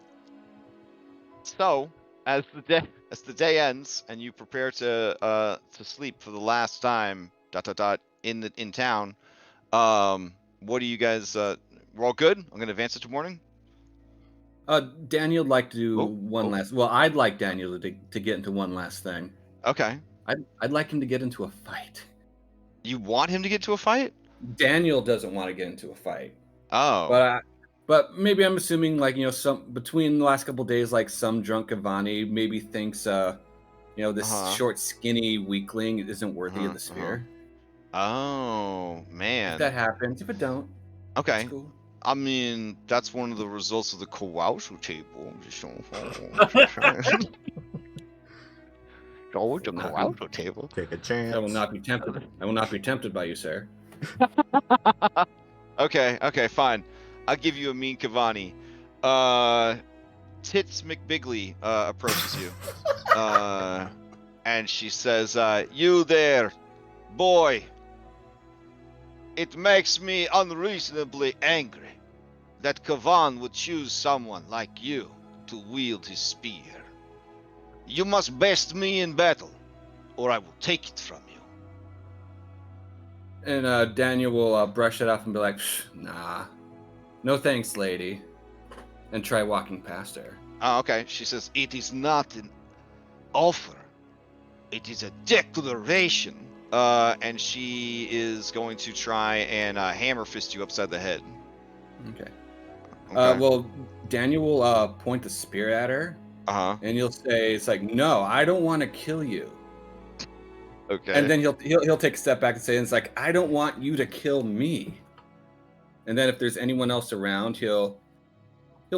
Speaker 1: So as the day ends and you prepare to sleep for the last time in town, what do you guys? We're all good. I'm gonna advance it to morning.
Speaker 3: Daniel would like to do one
Speaker 1: oh.
Speaker 3: last. Well, I'd like Daniel to get into one last thing.
Speaker 1: Okay.
Speaker 3: I'd like him to get into a fight.
Speaker 1: You want him to get to a fight?
Speaker 3: Daniel doesn't want to get into a fight.
Speaker 1: Oh.
Speaker 3: But maybe I'm assuming like some between the last couple of days, like some drunk Ivani maybe thinks this short skinny weakling isn't worthy of the spear.
Speaker 1: Oh man.
Speaker 3: If that happens, if it don't,
Speaker 1: okay.
Speaker 3: That's cool.
Speaker 1: I mean, that's one of the results of the Kowalski table. Go to the Kowalski table.
Speaker 2: Take a chance.
Speaker 3: I will not be tempted. I will not be tempted by you, sir.
Speaker 1: Okay, fine. I'll give you a mean Cavani. Tits McBigley approaches you. And she says, you there, boy. It makes me unreasonably angry that Kavan would choose someone like you to wield his spear. You must best me in battle, or I will take it from you.
Speaker 3: And Daniel will brush it off and be like, nah, no thanks, lady. And try walking past her.
Speaker 1: Oh, okay. She says, it is not an offer. It is a declaration. And she is going to try and hammer fist you upside the head.
Speaker 3: Okay. Well, Daniel will point the spear at her. And he'll say, it's like, no, I don't want to kill you.
Speaker 1: Okay.
Speaker 3: And then he'll take a step back and say, it's like, I don't want you to kill me. And then if there's anyone else around, he'll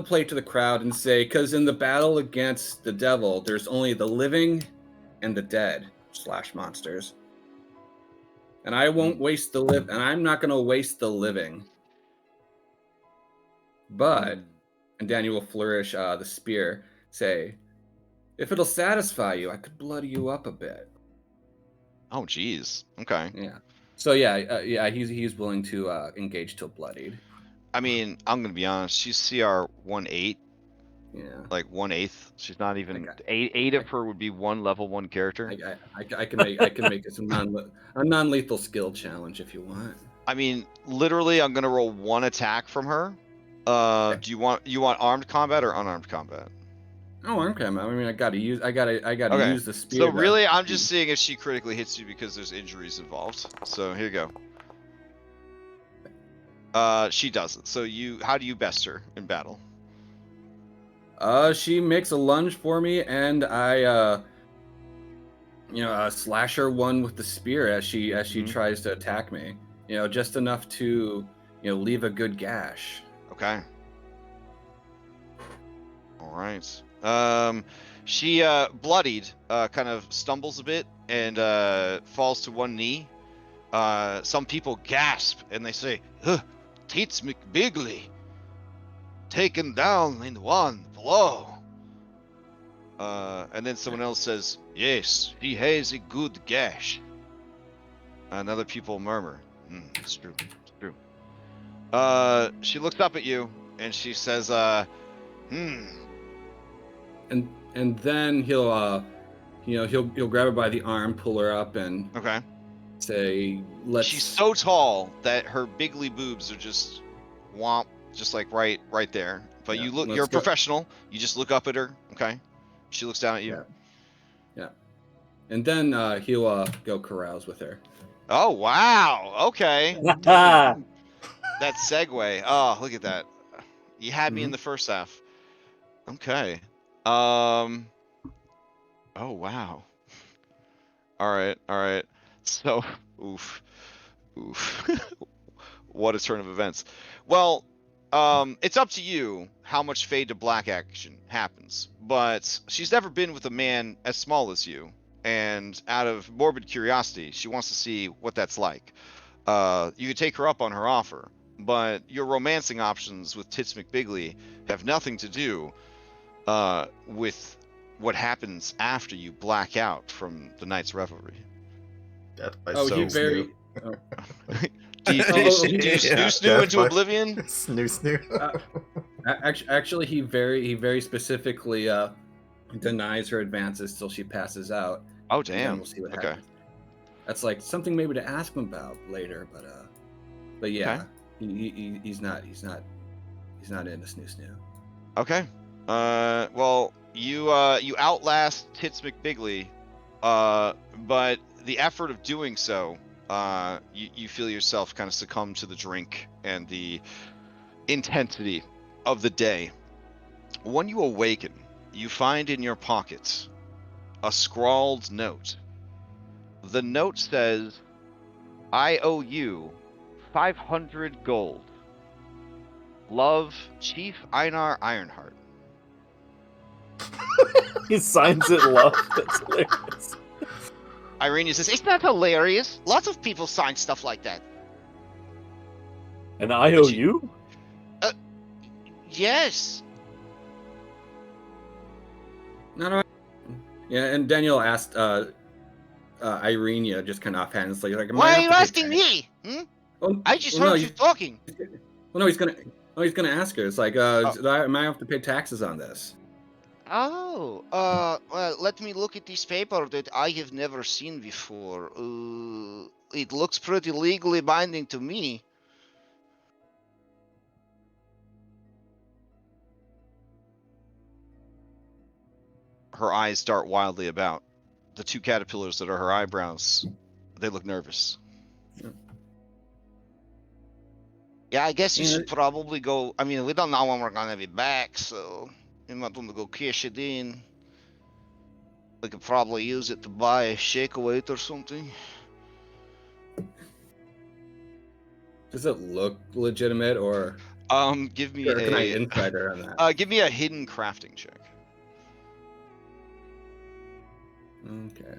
Speaker 3: play to the crowd and say, because in the battle against the devil, there's only the living and the dead / monsters. And I won't waste the and I'm not going to waste the living. But, and Daniel will flourish the spear, say, if it'll satisfy you, I could bloody you up a bit.
Speaker 1: Oh, geez. Okay.
Speaker 3: Yeah. So he's willing to engage till bloodied.
Speaker 1: I mean, I'm gonna be honest. She's CR 1/8.
Speaker 3: Yeah.
Speaker 1: Like 1/8. She's not even eight of her would be one level 1 character.
Speaker 3: I can make it a non-lethal skill challenge if you want.
Speaker 1: I mean, literally, I'm gonna roll 1 attack from her. Do you want armed combat or unarmed combat?
Speaker 3: Oh, armed combat. I mean, I gotta use the spear.
Speaker 1: So really, I'm just seeing if she critically hits you because there's injuries involved. So here you go. She doesn't. So how do you best her in battle?
Speaker 3: She makes a lunge for me, and I slash her 1 with the spear as she tries to attack me. Just enough to leave a good gash.
Speaker 1: Okay. All right. She bloodied, kind of stumbles a bit and falls to one knee. Some people gasp and they say, Tits McBigley, taken down in 1 blow. And then someone else says, yes, he has a good gash. And other people murmur, it's true, it's true. She looks up at you and she says,
Speaker 3: And then he'll grab her by the arm, pull her up, and say, "Let's."
Speaker 1: She's so tall that her bigly boobs are just womp, just like right there. But you're a professional. You just look up at her. Okay. She looks down at you.
Speaker 3: Yeah. And then he'll go carouse with her.
Speaker 1: Oh wow. Okay. That segue. Oh, look at that. You had me in the first half. Okay. Oh wow. All right. So, oof, oof. What a turn of events. Well, it's up to you how much fade to black action happens. But she's never been with a man as small as you, and out of morbid curiosity, she wants to see what that's like. You could take her up on her offer, but your romancing options with Tits McBigley have nothing to do with what happens after you black out from the night's revelry.
Speaker 2: Death by
Speaker 3: Oh, he
Speaker 2: snoo
Speaker 3: very.
Speaker 2: snoo.
Speaker 3: Oh.
Speaker 1: Do you,
Speaker 3: Oh,
Speaker 1: do you,
Speaker 3: oh,
Speaker 1: do you
Speaker 3: yeah,
Speaker 1: snoo
Speaker 2: death
Speaker 1: into
Speaker 2: by-
Speaker 1: oblivion?
Speaker 2: Snoo snoo.
Speaker 3: Actually, he very specifically denies her advances till she passes out.
Speaker 1: Oh,
Speaker 3: And then
Speaker 1: damn.
Speaker 3: we'll see what
Speaker 1: Okay.
Speaker 3: happens. That's like something maybe to ask him about later, but yeah, he's not into snoo snoo.
Speaker 1: Okay. Well, you outlast Tits McBigley, but the effort of doing so, you feel yourself kind of succumb to the drink and the intensity of the day. When you awaken, you find in your pockets a scrawled note. The note says, "I owe you 500 gold. Love, Chief Einar Ironheart."
Speaker 4: He signs it love. That's hilarious.
Speaker 1: Irene says,
Speaker 8: Isn't that hilarious? Lots of people sign stuff like that.
Speaker 4: And I owe you?
Speaker 8: Yes.
Speaker 3: No. Yeah, and Daniel asked Irenia just kind of offhand. It's like, am I
Speaker 8: Why are
Speaker 3: have
Speaker 8: you
Speaker 3: to pay
Speaker 8: asking
Speaker 3: tax?
Speaker 8: me? Hmm?
Speaker 3: Oh,
Speaker 8: I just
Speaker 3: well,
Speaker 8: heard
Speaker 3: no,
Speaker 8: you talking.
Speaker 3: Well, no, he's gonna ask her. It's like, am I have to pay taxes on this?
Speaker 8: Oh, well, let me look at this paper that I have never seen before. It looks pretty legally binding to me.
Speaker 1: her eyes dart wildly about. The two caterpillars that are her eyebrows, they look nervous.
Speaker 8: Yeah, I guess you
Speaker 3: Yeah.
Speaker 8: should probably go. I mean, we don't know when we're gonna be back, so you might want to go cash it in. We could probably use it to buy a shake weight or something.
Speaker 3: Does it look legitimate, or
Speaker 1: Give me
Speaker 3: can I
Speaker 1: a
Speaker 3: insight her on that?
Speaker 1: give me a hidden crafting check.
Speaker 3: Okay.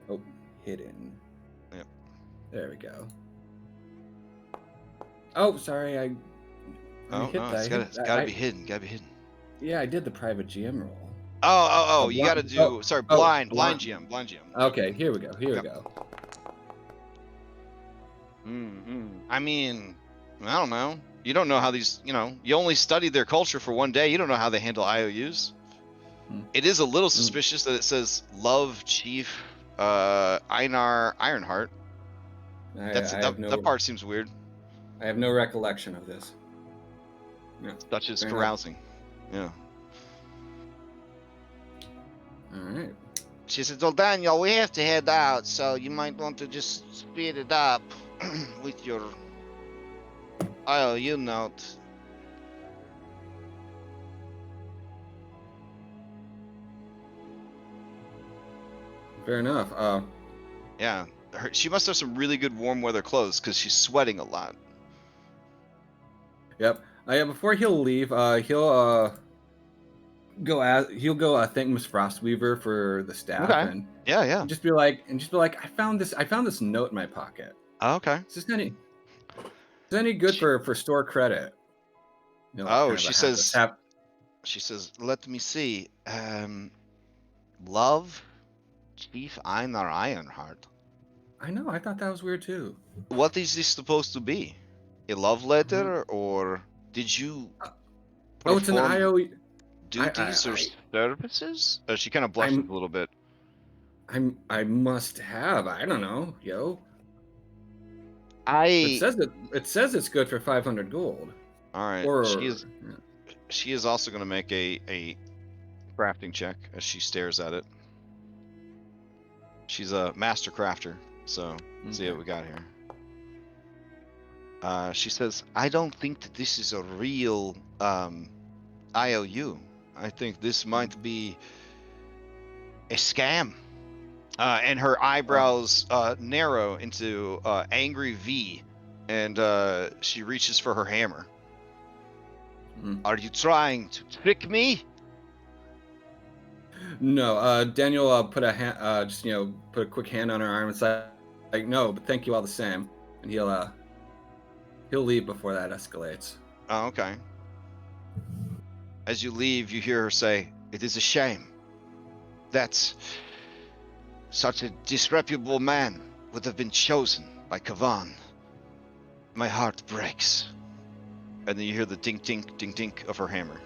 Speaker 3: Oh, hidden.
Speaker 1: Yep.
Speaker 3: There we go. Oh, sorry, I
Speaker 1: Oh
Speaker 3: hit
Speaker 1: no,
Speaker 3: that.
Speaker 1: it's gotta be hidden. Gotta be hidden.
Speaker 3: Yeah, I did the private GM roll.
Speaker 1: Oh! You gotta do. Sorry, blind
Speaker 3: blind.
Speaker 1: GM.
Speaker 3: Okay, here we go. Here
Speaker 1: Yep.
Speaker 3: we go.
Speaker 1: I mean, I don't know. You don't know how these. You only studied their culture for one day. You don't know how they handle IOUs. It is a little suspicious that it says "Love Chief Einar Ironheart." That part seems weird.
Speaker 3: I have no recollection of this. Yeah.
Speaker 1: Such as
Speaker 3: Fair
Speaker 1: carousing. Yeah.
Speaker 3: All right.
Speaker 8: She said, "Well, Daniel, we have to head out, so you might want to just speed it up with your IOU note."
Speaker 3: Fair enough.
Speaker 1: Yeah. She must have some really good warm weather clothes because she's sweating a lot.
Speaker 3: Yep. Yeah. Before he'll leave, he'll go thank Miss Frostweaver for the staff,
Speaker 1: Okay.
Speaker 3: and
Speaker 1: Yeah.
Speaker 3: just be like, I found this note in my pocket.
Speaker 1: Oh, okay.
Speaker 3: Is this any good for store credit? You know,
Speaker 1: Oh,
Speaker 3: kind of
Speaker 1: she
Speaker 3: have
Speaker 1: says.
Speaker 3: this hap-
Speaker 1: She says, "Let me see. Love, Chief Einar Ironheart.
Speaker 3: I know. I thought that was weird too.
Speaker 1: What is this supposed to be? A love letter, or did you
Speaker 3: Oh, it's an
Speaker 1: perform
Speaker 3: IOU.
Speaker 1: duties or services?" She kind of blushes a little bit.
Speaker 3: I must have. I don't know, yo.
Speaker 1: It
Speaker 3: It says it's good for 500 gold.
Speaker 1: All right.
Speaker 3: Or
Speaker 1: She is also going to make a crafting check as she stares at it. She's a master crafter, so let's see what we got here. She says, "I don't think that this is a real IOU. I think this might be a scam. and her eyebrows narrow into angry V, and she reaches for her hammer. Are you trying to trick me?
Speaker 3: No, Daniel put a hand, just put a quick hand on her arm and say, like, no, but thank you all the same, and he'll leave before that escalates.
Speaker 1: Oh, okay. As you leave, you hear her say, "It is a shame that such a disreputable man would have been chosen by Kavan. My heart breaks." And then you hear the dink, dink, dink, dink of her hammer.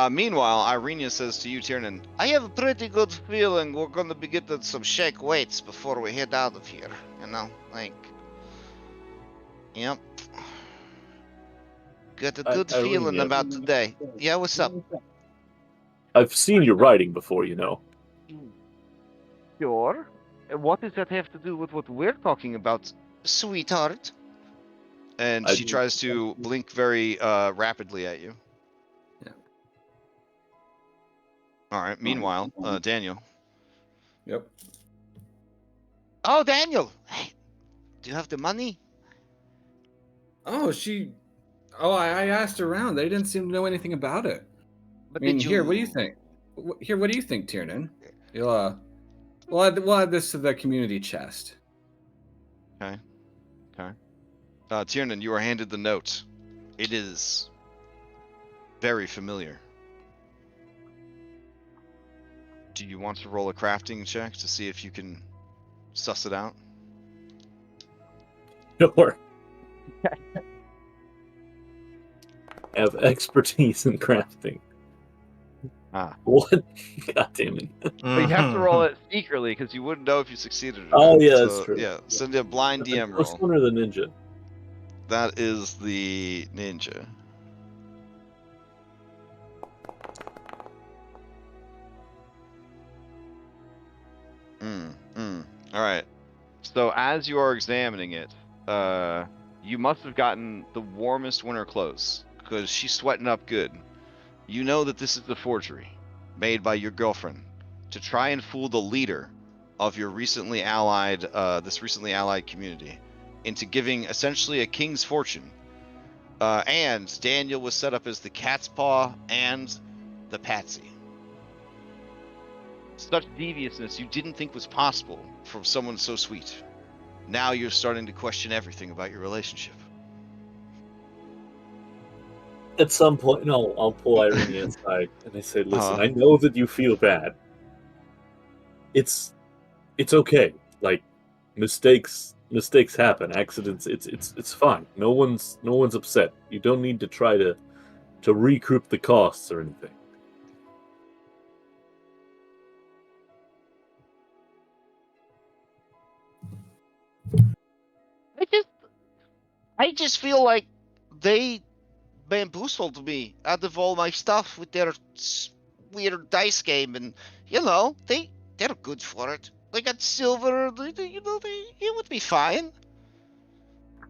Speaker 1: Meanwhile, Irenia says to you, Tiernan, "I have a pretty good feeling we're going to be getting some shake weights before we head out of here. Yep. Got a good feeling
Speaker 4: Irenia,
Speaker 1: about today. Yeah, what's up?"
Speaker 4: I've seen your writing before, you know.
Speaker 1: Sure. What does that have to do with what we're talking about, sweetheart? And she tries to blink very rapidly at you.
Speaker 3: Yeah.
Speaker 1: All right. Meanwhile, Daniel.
Speaker 3: Yep.
Speaker 8: Oh, Daniel! Hey, do you have the money?
Speaker 3: Oh, I asked around. They didn't seem to know anything about it.
Speaker 8: But
Speaker 3: I mean,
Speaker 8: did you...
Speaker 3: here, what do you think? Here, what do you think, Tiernan? We'll add this to the community chest.
Speaker 1: Okay. Tiernan, you are handed the note. It is very familiar. Do you want to roll a crafting check to see if you can suss it out?
Speaker 4: Sure. Have expertise in crafting. What? God damn it.
Speaker 5: But you have to roll it secretly because you wouldn't know if you succeeded or
Speaker 4: Oh,
Speaker 5: not.
Speaker 4: yeah,
Speaker 5: So,
Speaker 4: that's true.
Speaker 1: Yeah, send a blind DM
Speaker 4: The
Speaker 1: roll.
Speaker 4: first one or the ninja?
Speaker 1: That is the ninja. All right. So as you are examining it, you must have gotten the warmest winter clothes because she's sweating up good. You know that this is the forgery made by your girlfriend to try and fool the leader of your recently allied, this recently allied community, into giving essentially a king's fortune. And Daniel was set up as the cat's paw and the patsy. Such deviousness you didn't think was possible from someone so sweet. Now you're starting to question everything about your relationship.
Speaker 4: At some point, no, I'll pull Irene aside and I say, "Listen, I know that you feel bad. It's okay. Like mistakes happen, accidents. It's fine. No one's upset. You don't need to try to recoup the costs or anything."
Speaker 8: I just feel like they bamboozled me out of all my stuff with their weird dice game, and they're good for it. They got silver. It would be fine.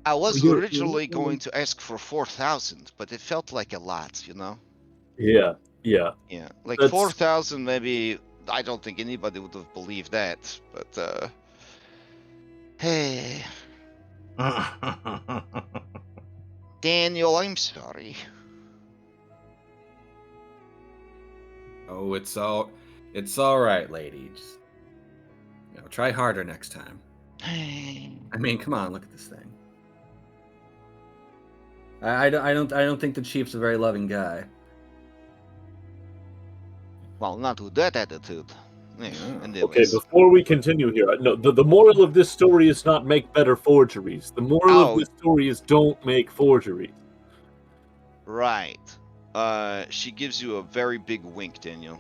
Speaker 8: I was originally going to ask for 4,000, but it felt like a lot,
Speaker 4: Yeah.
Speaker 8: Yeah, like 4,000 maybe. I don't think anybody would have believed that, but hey, Daniel, I'm sorry.
Speaker 3: Oh, it's all right, lady. Just try harder next time. I mean, come on, look at this thing. I don't think the chief's a very loving guy.
Speaker 8: Well, not with that attitude.
Speaker 4: Okay, before we continue here, no, the moral of this story is not make better forgeries. The moral of this story is don't make forgeries.
Speaker 1: Right. She gives you a very big wink, Daniel.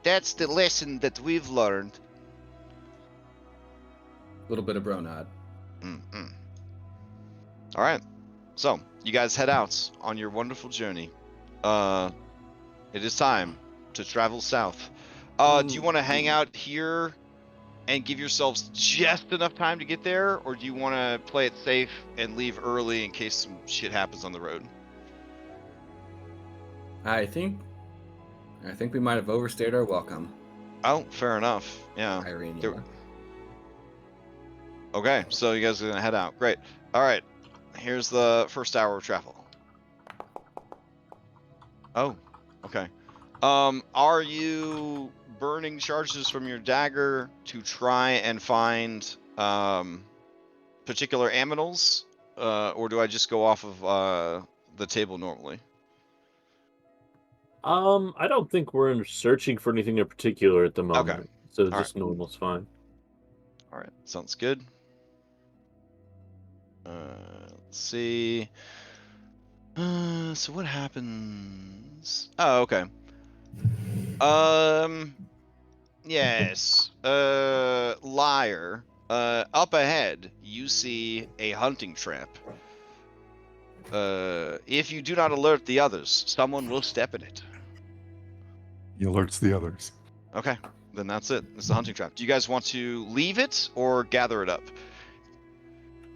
Speaker 8: That's the lesson that we've learned.
Speaker 3: A little bit of bro nod.
Speaker 1: All right. So, you guys head out on your wonderful journey. It is time to travel south. Do you want to hang out here and give yourselves just enough time to get there, or do you want to play it safe and leave early in case some shit happens on the road?
Speaker 3: I think we might have overstayed our welcome.
Speaker 1: Oh, fair enough. Yeah.
Speaker 3: Irania.
Speaker 1: Okay, so you guys are gonna head out. Great. All right. Here's the first hour of travel. Oh, okay. Are you burning charges from your dagger to try and find particular aminals, or do I just go off of the table normally?
Speaker 4: I don't think we're searching for anything in particular at the
Speaker 1: Okay.
Speaker 4: moment, so
Speaker 1: All
Speaker 4: just normal's fine.
Speaker 1: All right, sounds good. Let's see. So what happens? Oh, okay. Yes. Liar. Up ahead, you see a hunting trap. If you do not alert the others, someone will step in it.
Speaker 6: He alerts the others.
Speaker 1: Okay, then that's it. It's a hunting trap. Do you guys want to leave it or gather it up?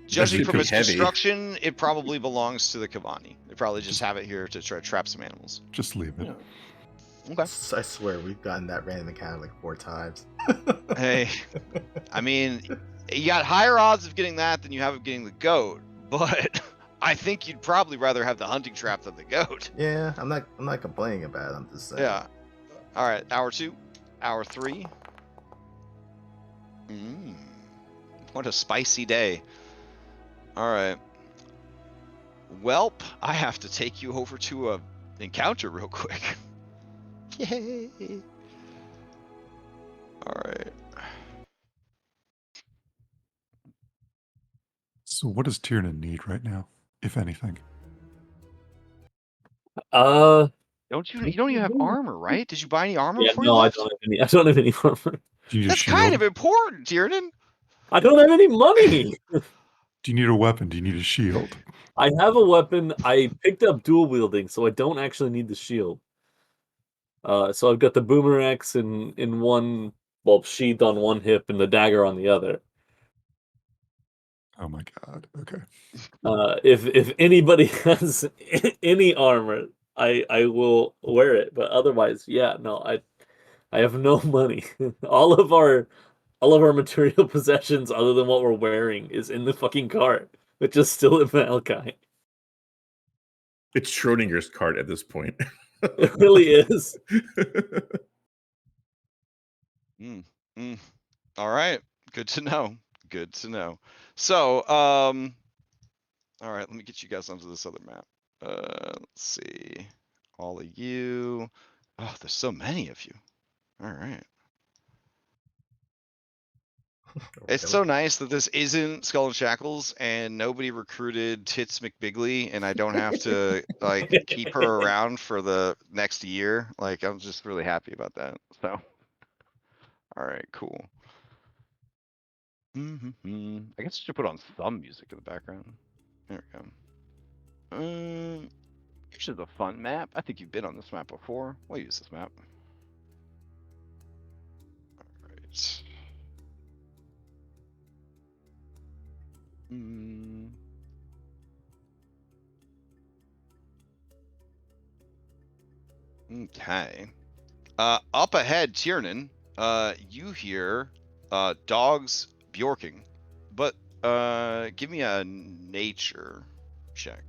Speaker 1: Judging
Speaker 7: Actually
Speaker 1: from
Speaker 7: pretty
Speaker 1: its
Speaker 7: heavy.
Speaker 1: construction, it probably belongs to the Kavani. They probably just have it here to try to trap some animals.
Speaker 6: Just leave it.
Speaker 1: Okay.
Speaker 2: I swear we've gotten that random encounter like 4 times.
Speaker 1: Hey, I mean, you got higher odds of getting that than you have of getting the goat, but I think you'd probably rather have the hunting trap than the goat.
Speaker 2: Yeah, I'm not complaining about it. I'm just saying.
Speaker 1: Yeah. All right, hour 2, hour 3. What a spicy day. All right. Welp, I have to take you over to a encounter real quick. Yay. All right.
Speaker 6: So what does Tiernan need right now, if anything?
Speaker 5: Don't you don't even have armor, right? Did you buy any armor
Speaker 4: Yeah,
Speaker 5: before
Speaker 4: no,
Speaker 5: you
Speaker 4: I
Speaker 5: left?
Speaker 4: don't have any. I don't have any armor.
Speaker 6: Do you need
Speaker 1: That's
Speaker 6: a shield?
Speaker 1: kind of important, Tiernan.
Speaker 4: I don't have any money.
Speaker 6: Do you need a weapon? Do you need a shield?
Speaker 4: I have a weapon. I picked up dual wielding, so I don't actually need the shield. So I've got the boomerang in one, well, sheath on one hip and the dagger on the other.
Speaker 6: Oh my god. Okay.
Speaker 4: If anybody has any armor, I will wear it. But otherwise, yeah, no, I have no money. all of our material possessions, other than what we're wearing, is in the fucking cart, which is still in Malachi.
Speaker 7: It's Schrodinger's cart at this point.
Speaker 4: It really is.
Speaker 1: All right. Good to know. Good to know. So, all right, let me get you guys onto this other map. Let's see. All of you. Oh, there's so many of you. All right. It's so nice that this isn't Skull and Shackles and nobody recruited Tits McBigley and I don't have to like keep her around for the next year. Like I'm just really happy about that. So all right, cool. I guess I should put on some music in the background. There we go. This is a fun map. I think you've been on this map before. We'll use this map. All right. Okay. Up ahead, Tiernan, you hear dogs bjorking, but give me a nature check.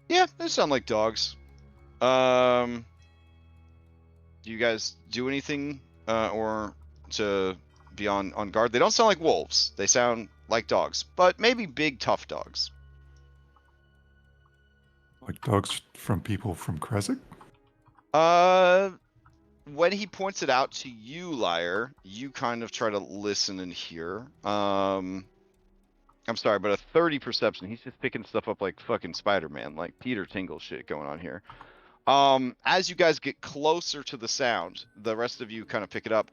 Speaker 1: Yeah, they sound like dogs. Do you guys do anything or to be on guard? They don't sound like wolves. They sound like dogs, but maybe big, tough dogs.
Speaker 6: Like dogs from people from Kresik?
Speaker 1: When he points it out to you, Liar, you kind of try to listen and hear. I'm sorry, but a 30 perception. He's just picking stuff up like fucking Spider-Man, like Peter Tingle shit going on here. As you guys get closer to the sound, the rest of you kind of pick it up.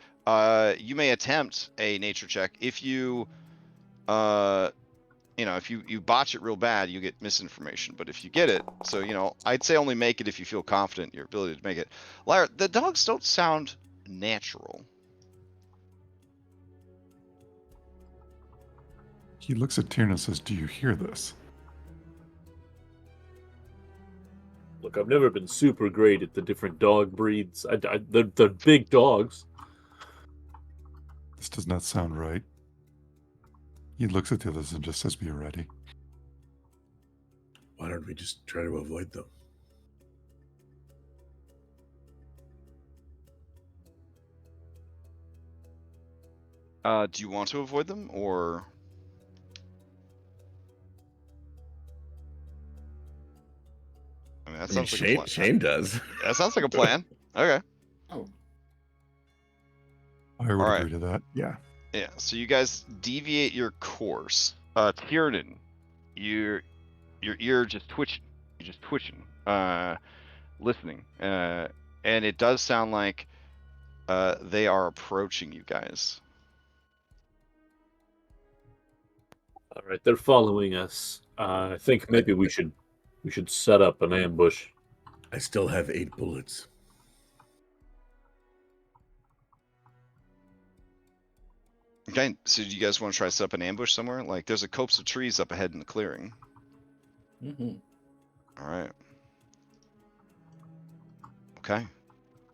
Speaker 1: You may attempt a nature check. If you, if you botch it real bad, you get misinformation. But if you get it, so, I'd say only make it if you feel confident in your ability to make it. Lyra, the dogs don't sound natural.
Speaker 6: He looks at Tiernan and says, "Do you hear this?"
Speaker 4: Look, I've never been super great at the different dog breeds. They're big dogs.
Speaker 6: This does not sound right. He looks at the others and just says, "Be ready."
Speaker 7: Why don't we just try to avoid them?
Speaker 1: Do you want to avoid them, or? I mean, that sounds like a plan.
Speaker 7: Shane does.
Speaker 1: That sounds like a plan. Okay.
Speaker 3: Oh,
Speaker 6: I would
Speaker 1: Alright.
Speaker 6: agree to that. Yeah.
Speaker 1: Yeah. So you guys deviate your course. Tiernan, your ear just twitching. You're just twitching. Listening. And it does sound like they are approaching you guys.
Speaker 4: All right, they're following us. I think maybe we should set up an ambush.
Speaker 7: I still have 8 bullets.
Speaker 1: Okay. So do you guys want to try to set up an ambush somewhere? Like, there's a copse of trees up ahead in the clearing.
Speaker 3: mm-hmm.
Speaker 1: All right. Okay.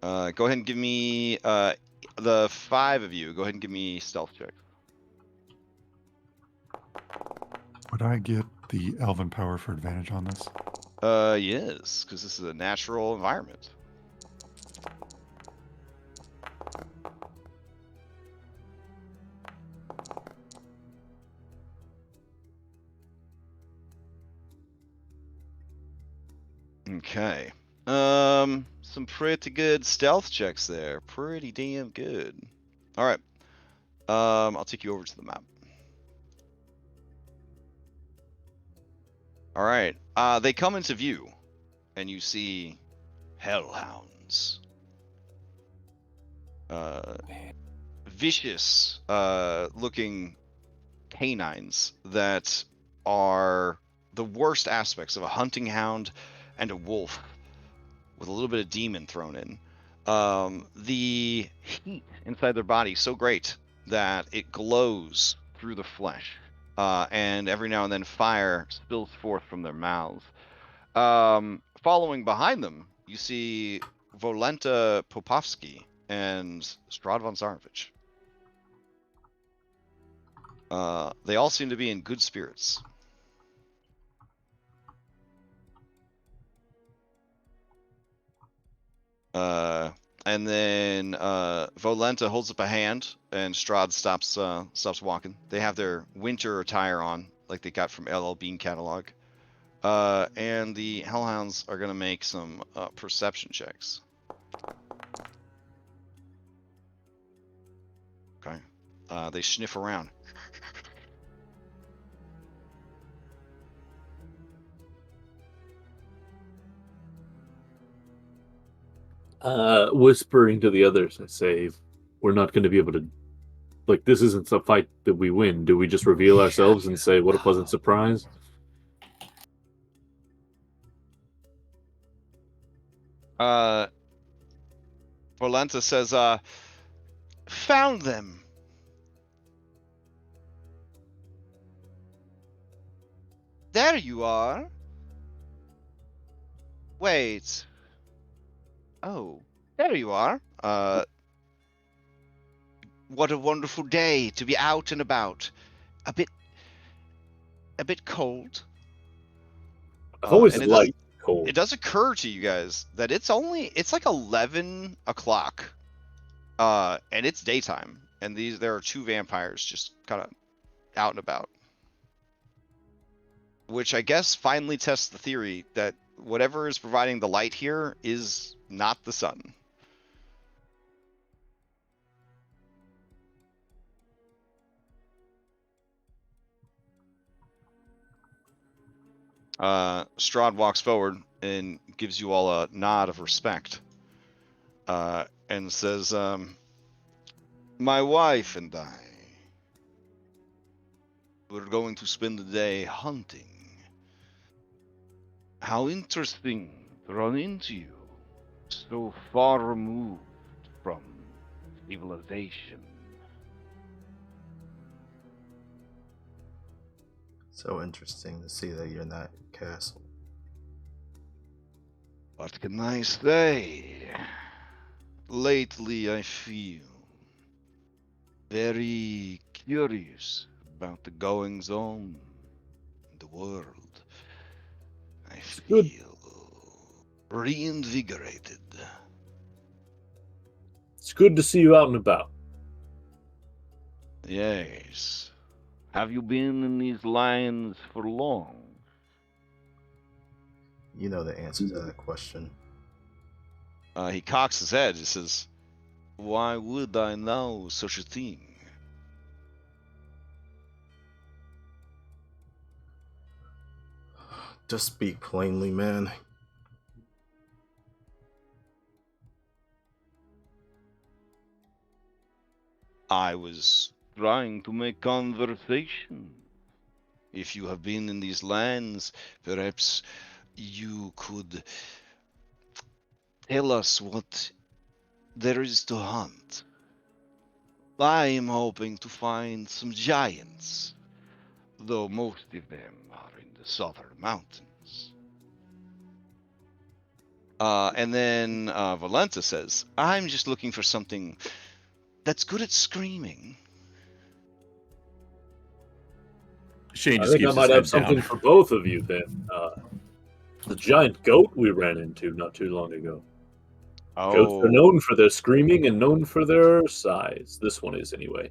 Speaker 1: Go ahead and give me the 5 of you. Go ahead and give me stealth checks.
Speaker 6: Would I get the elven power for advantage on this?
Speaker 1: Yes, because this is a natural environment. Okay. Some pretty good stealth checks there. Pretty damn good. All right. I'll take you over to the map. All right. They come into view, and you see hellhounds. Vicious looking canines that are the worst aspects of a hunting hound and a wolf with a little bit of demon thrown in. The heat inside their body so great that it glows through the flesh, and every now and then fire spills forth from their mouths. Following behind them, you see Volenta Popovsky and Strahd von Zarovich. They all seem to be in good spirits. And then Volenta holds up a hand, and Strahd stops walking. They have their winter attire on, like they got from LL Bean catalog. And the hellhounds are gonna make some perception checks. Okay. They sniff around.
Speaker 4: Whispering to the others, I say, we're not going to be able to. Like, this isn't a fight that we win. Do we just reveal ourselves and say, what a pleasant surprise?
Speaker 1: Volenta says, found them. There you are. Wait. Oh, there you are. What a wonderful day to be out and about. A bit cold.
Speaker 4: I've always
Speaker 1: and
Speaker 4: liked cold.
Speaker 1: It does occur to you guys that it's like 11 o'clock, and it's daytime, and there are 2 vampires just kind of out and about, which I guess finally tests the theory that whatever is providing the light here is not the sun. Strahd walks forward and gives you all a nod of respect, and says, my wife and I, we're going to spend the day hunting. How interesting to run into you, so far removed from civilization.
Speaker 2: So interesting to see that you're in that castle.
Speaker 5: What can I say? Lately, I feel very curious about the goings on in the world. I
Speaker 4: good.
Speaker 5: feel reinvigorated.
Speaker 4: It's good to see you out and about.
Speaker 5: Yes. Have you been in these lines for long?
Speaker 2: You know the answer to that question.
Speaker 1: He cocks his head. He says, "Why would I know such a thing?"
Speaker 2: Just speak plainly, man.
Speaker 1: I was
Speaker 5: Trying to make conversation.
Speaker 1: If you have been in these lands, perhaps you could tell us what there is to hunt. I am hoping to find some giants, though most of them are in the southern mountains. And then Valenta says, I'm just looking for something that's good at screaming.
Speaker 7: Shane
Speaker 4: I
Speaker 7: just
Speaker 4: think I
Speaker 7: keeps his
Speaker 4: might
Speaker 7: head
Speaker 4: have something
Speaker 7: down.
Speaker 4: for both of you then. The giant goat we ran into not too long ago. Goats are known for their screaming and known for their size. This one is, anyway.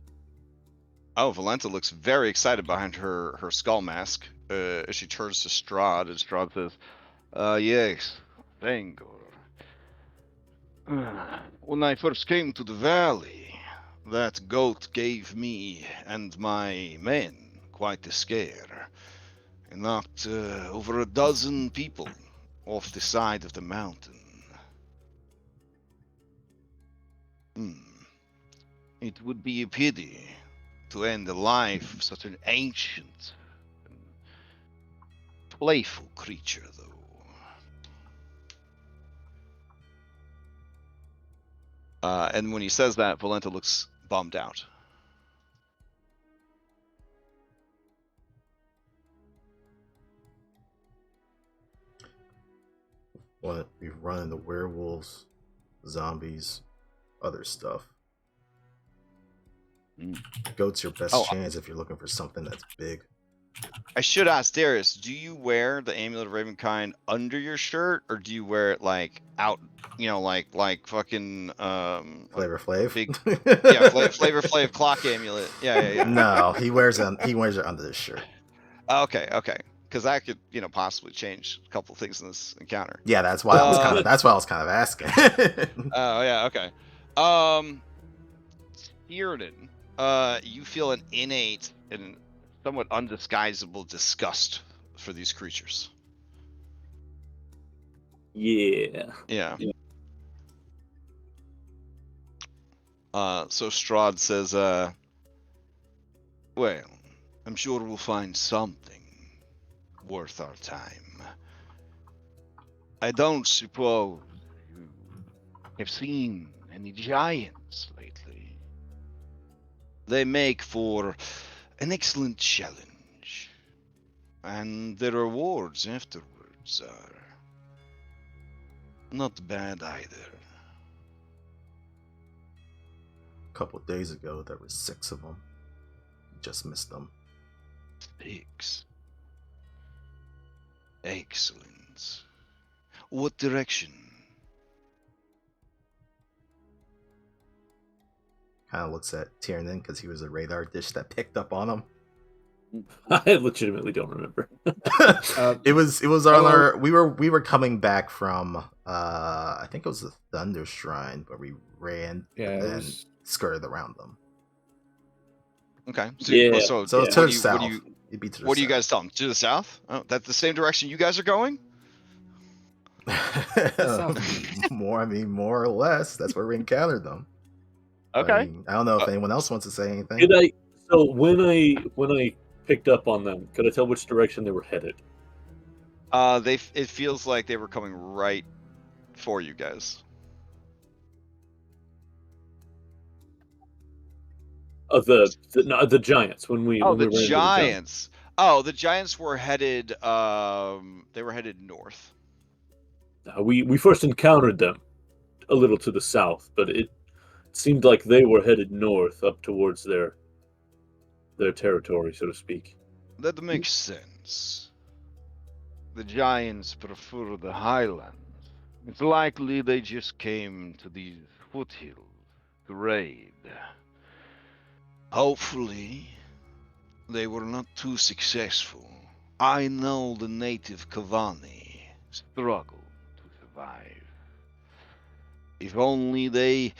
Speaker 1: Oh, Valenta looks very excited behind her skull mask as she turns to Strahd, and Strahd says,
Speaker 5: Yes, thank you. When I first came to the valley,
Speaker 1: that goat gave me and my men quite a scare. It knocked over a dozen people off the side of the mountain. It would be a pity to end the life of such an ancient and playful creature, though. And when he says that, Valenta looks bummed out.
Speaker 2: What we've run into werewolves, zombies, other stuff. Goat's your best chance if you're looking for something that's big.
Speaker 1: I should ask Darius, do you wear the Amulet of Ravenkind under your shirt, or do you wear it like out, like fucking
Speaker 2: Flavor Flav?
Speaker 1: big, yeah, Flavor Flav clock amulet. Yeah.
Speaker 2: No, he wears it under his shirt.
Speaker 1: Okay. Because that could, possibly change a couple things in this encounter.
Speaker 2: Yeah, that's why I was kind of asking.
Speaker 1: Oh yeah, okay. Theoden, you feel an innate and somewhat undisguisable disgust for these creatures.
Speaker 4: Yeah.
Speaker 1: So Strahd says, well, I'm sure we'll find something worth our time. I don't suppose you have seen any giants lately. They make for an excellent challenge, and the rewards afterwards are not bad either.
Speaker 2: A couple of days ago, there were 6 of them. Just missed them.
Speaker 1: 6. Excellent. What direction?
Speaker 2: Kind of looks at Tiernan because he was a radar dish that picked up on him.
Speaker 4: I legitimately don't remember.
Speaker 2: It was on our. We were coming back from. I think it was the Thunder Shrine, but we ran and then skirted around them.
Speaker 1: Okay.
Speaker 2: So to the south.
Speaker 1: What do you guys tell them? To the south? Oh, that's the same direction you guys are going?
Speaker 2: More or less. That's where we encountered them.
Speaker 1: Okay.
Speaker 2: I don't know if anyone else wants to say anything.
Speaker 4: So when I picked up on them, could I tell which direction they were headed?
Speaker 1: It feels like they were coming right for you guys.
Speaker 4: The giants when we
Speaker 1: the
Speaker 4: ran into
Speaker 1: giants. The giants were headed. They were headed north.
Speaker 4: We first encountered them a little to the south, but it seemed like they were headed north up towards their territory, so to speak.
Speaker 5: That makes sense. The giants prefer the highlands. It's likely they just came to these foothills to raid. Hopefully, they were not too successful. I know the native Kavani struggle to survive. If only they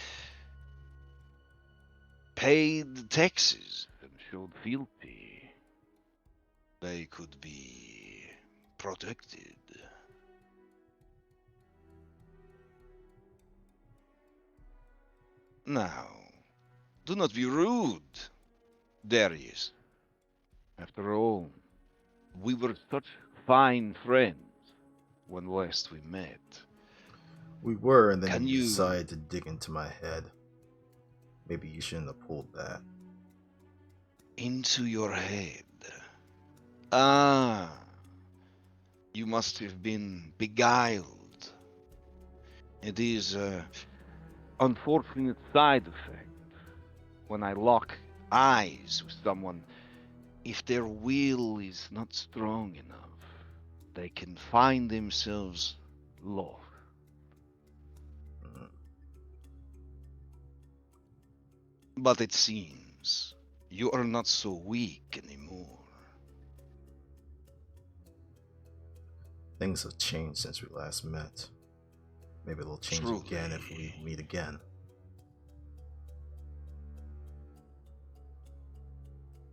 Speaker 5: paid the taxes and showed fealty, they could be protected. Now, do not be rude, Darius. After all, we were such fine friends when last we met.
Speaker 2: We were, and then
Speaker 5: Can
Speaker 2: you
Speaker 5: you-
Speaker 2: decided to dig into my head. Maybe you shouldn't have pulled that.
Speaker 5: Into your head. Ah, you must have been beguiled. It is an unfortunate side effect when I lock eyes with someone. If their will is not strong enough, they can find themselves lost. But it seems you are not so weak anymore.
Speaker 2: Things have changed since we last met. Maybe they'll change again if we
Speaker 5: Truly.
Speaker 2: meet again.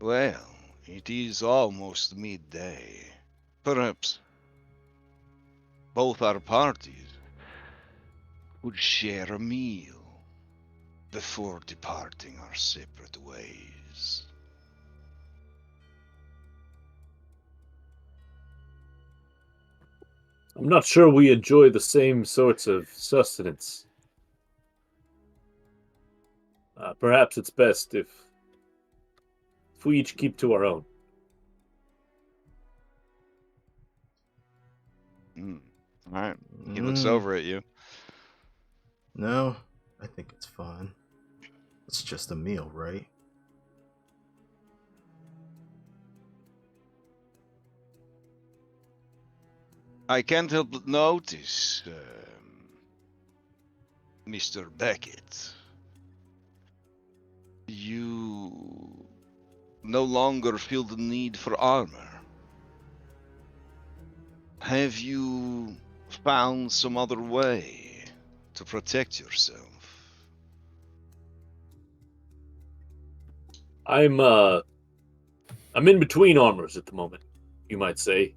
Speaker 5: Well, it is almost midday. Perhaps both our parties would share a meal before departing our separate ways.
Speaker 4: I'm not sure we enjoy the same sorts of sustenance. Perhaps it's best if we each keep to our own.
Speaker 5: All right. He looks over at you.
Speaker 2: No, I think it's fine. It's just a meal, right?
Speaker 5: I can't help but notice, Mr. Beckett, you no longer feel the need for armor. Have you found some other way to protect yourself?
Speaker 4: I'm in between armors at the moment, you might say.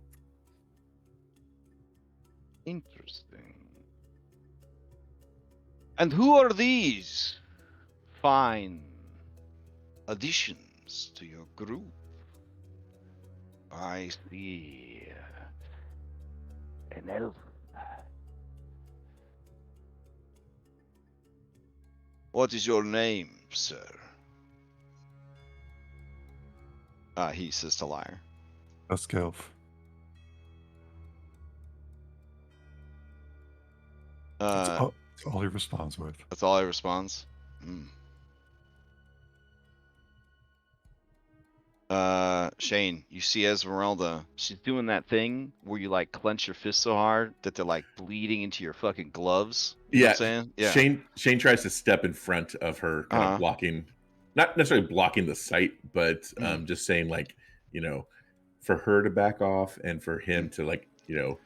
Speaker 5: Interesting. And who are these fine additions to your group? I see an elf. What is your name, sir? He says to Lyre.
Speaker 6: Eskelf. That's all he responds with.
Speaker 5: That's all he responds. Shane, you see Esmeralda. She's doing that thing where you like clench your fist so hard that they're like bleeding into your fucking gloves. You know what I'm saying? Yeah.
Speaker 7: Shane tries to step in front of her, kind of blocking, not necessarily blocking the sight, but just saying, like, you know, for her to back off and for him to, like, you know,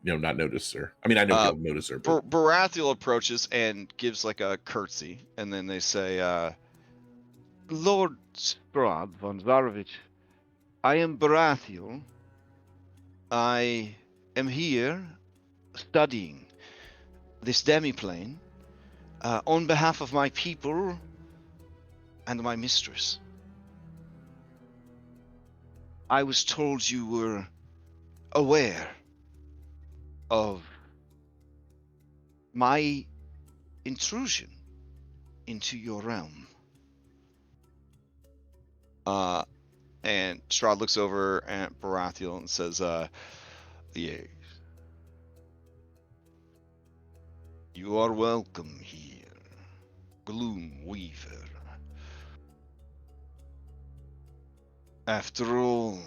Speaker 7: not notice her. I mean, I know he'll notice her. But...
Speaker 5: Baratheon approaches and gives like a curtsy, and then they say, Lord Strahd von Zarovich, I am Baratheon. I am here studying this demiplane on behalf of my people and my mistress. I was told you were aware of my intrusion into your realm. And Strahd looks over at Baratheon and says, yes.
Speaker 1: You are welcome here, Gloom Weaver. After all,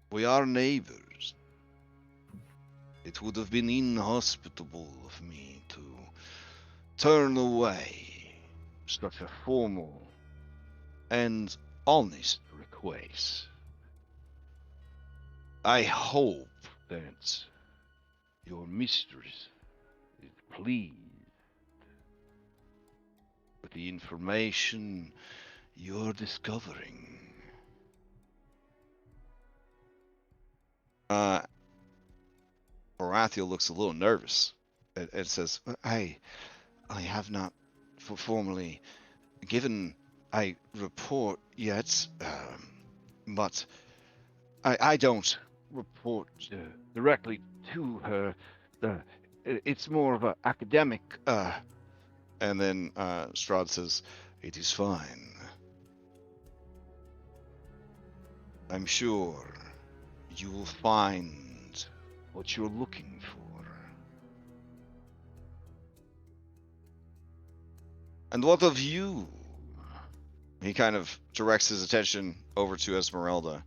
Speaker 1: we are neighbors. It would have been inhospitable of me to turn away such a formal and honest request. I hope that your mistress is pleased with the information you're discovering. Baratheon looks a little nervous and says, I have not formally given a report yet, but I don't report directly to her. It's more of an academic. And then Strahd says, "It is fine. I'm sure you will find what you're looking for." And what of you? He kind of directs his attention over to Esmeralda.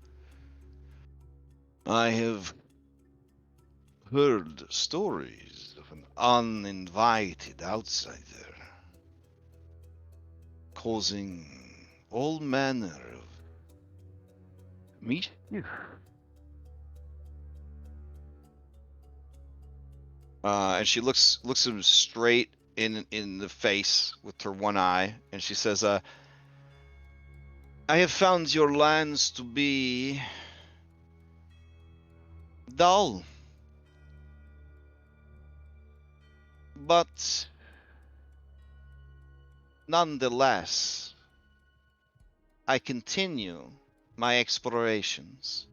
Speaker 1: I have heard stories of an uninvited outsider causing all manner of mischief. And she looks him straight in the face with her one eye, and she says, "I have found your lands to be dull, but nonetheless, I continue my explorations.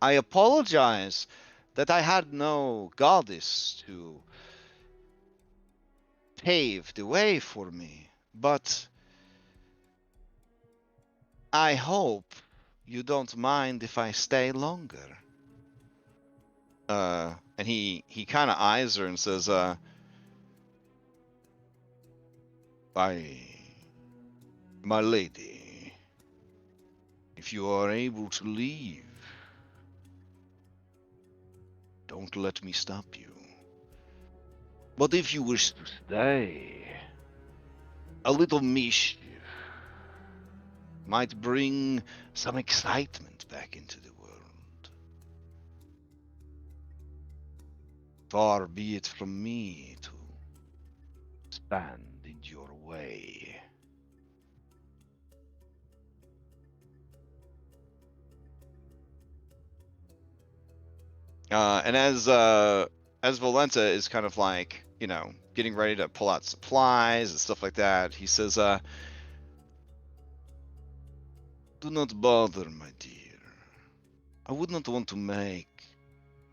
Speaker 1: I apologize that I had no goddess to pave the way for me, but I hope you don't mind if I stay longer." And he kind of eyes her and says, My lady, if you are able to leave, don't let me stop you. But if you wish to stay, a little mischief might bring some excitement back into the world. Far be it from me to stand in your way. And as Valenta is kind of like, getting ready to pull out supplies and stuff like that, he says, "Do not bother, my dear. I would not want to make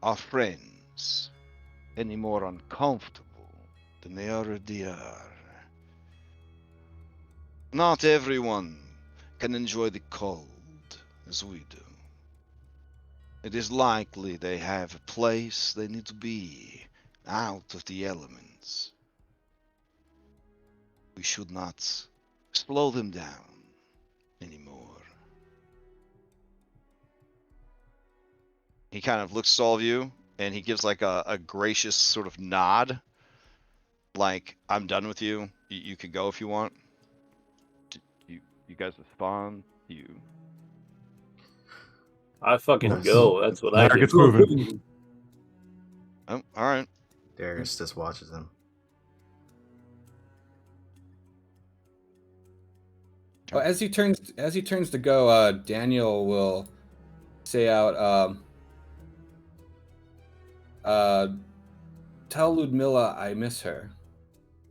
Speaker 1: our friends any more uncomfortable than they already are. Not everyone can enjoy the cold as we do. It is likely they have a place they need to be out of the elements. We should not slow them down anymore." He kind of looks at all of you and he gives like a gracious sort of nod, like, "I'm done with you. You can go if you want." You guys respond?
Speaker 4: I fucking
Speaker 6: Nice.
Speaker 4: go. That's what I
Speaker 6: Now it
Speaker 4: do.
Speaker 6: gets moving.
Speaker 1: Oh, all right.
Speaker 2: Darius just watches him.
Speaker 3: Well, as he turns to go, Daniel will say out, "Tell Ludmilla I miss her.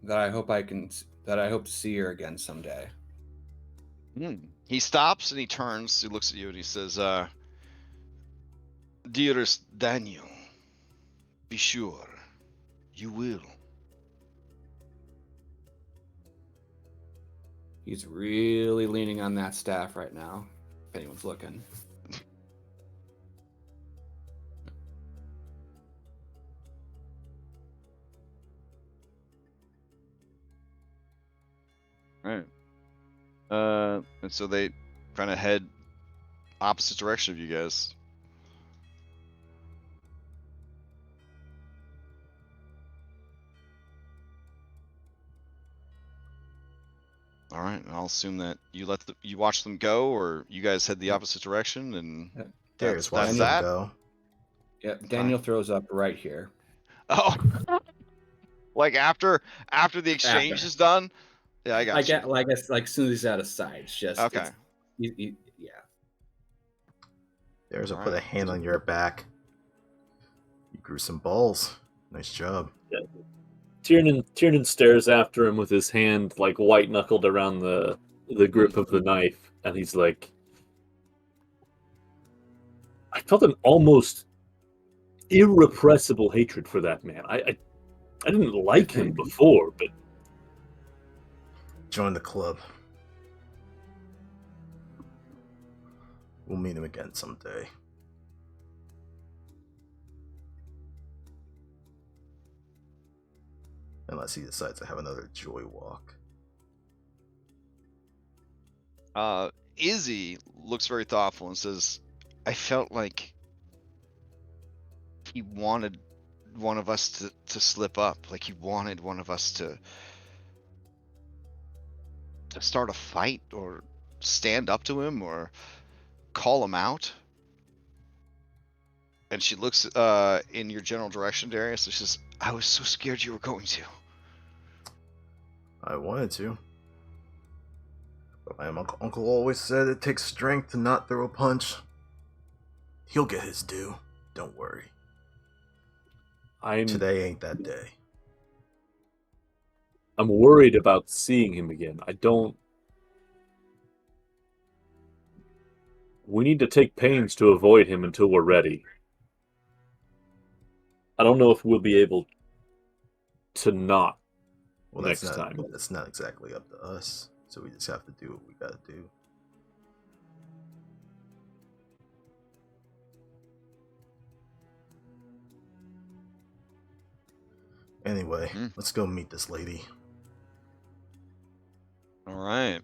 Speaker 3: That I hope to see her again someday."
Speaker 1: He stops and he turns, he looks at you and he says, "Dearest Daniel, be sure you will."
Speaker 3: He's really leaning on that staff right now, if anyone's looking.
Speaker 5: right.
Speaker 1: And so they kind of head opposite direction of you guys. All right, I'll assume that you watch them go, or you guys head the opposite direction, and
Speaker 2: Darius
Speaker 1: that's
Speaker 2: watched
Speaker 1: that.
Speaker 2: them go.
Speaker 3: Yep. Daniel throws up right here.
Speaker 1: Oh, like after the exchange
Speaker 3: After.
Speaker 1: is done. Yeah, I got you.
Speaker 3: Like as soon as he's out of sight, it's just
Speaker 1: Okay.
Speaker 3: Yeah.
Speaker 2: Darius will
Speaker 1: All
Speaker 2: put a
Speaker 1: right.
Speaker 2: hand on your back. You grew some balls. Nice job.
Speaker 4: Yeah. Tiernan stares after him with his hand like white knuckled around the grip of the knife, and he's like, I felt an almost irrepressible hatred for that man. I didn't like him before, but
Speaker 2: Join the club. We'll meet him again someday. Unless he decides to have another joy walk.
Speaker 1: Izzy looks very thoughtful and says, I felt like he wanted one of us to slip up. Like he wanted one of us to start a fight or stand up to him or call him out. And she looks in your general direction, Darius, and she says, I was so scared you were going to.
Speaker 2: I wanted to. But my uncle always said it takes strength to not throw a punch. He'll get his due. Don't worry. Today ain't that day.
Speaker 4: I'm worried about seeing him again. We need to take pains to avoid him until we're ready. I don't know if we'll be able to not next time.
Speaker 2: That's not exactly up to us. So we just have to do what we gotta do. Anyway, let's go meet this lady.
Speaker 1: All right.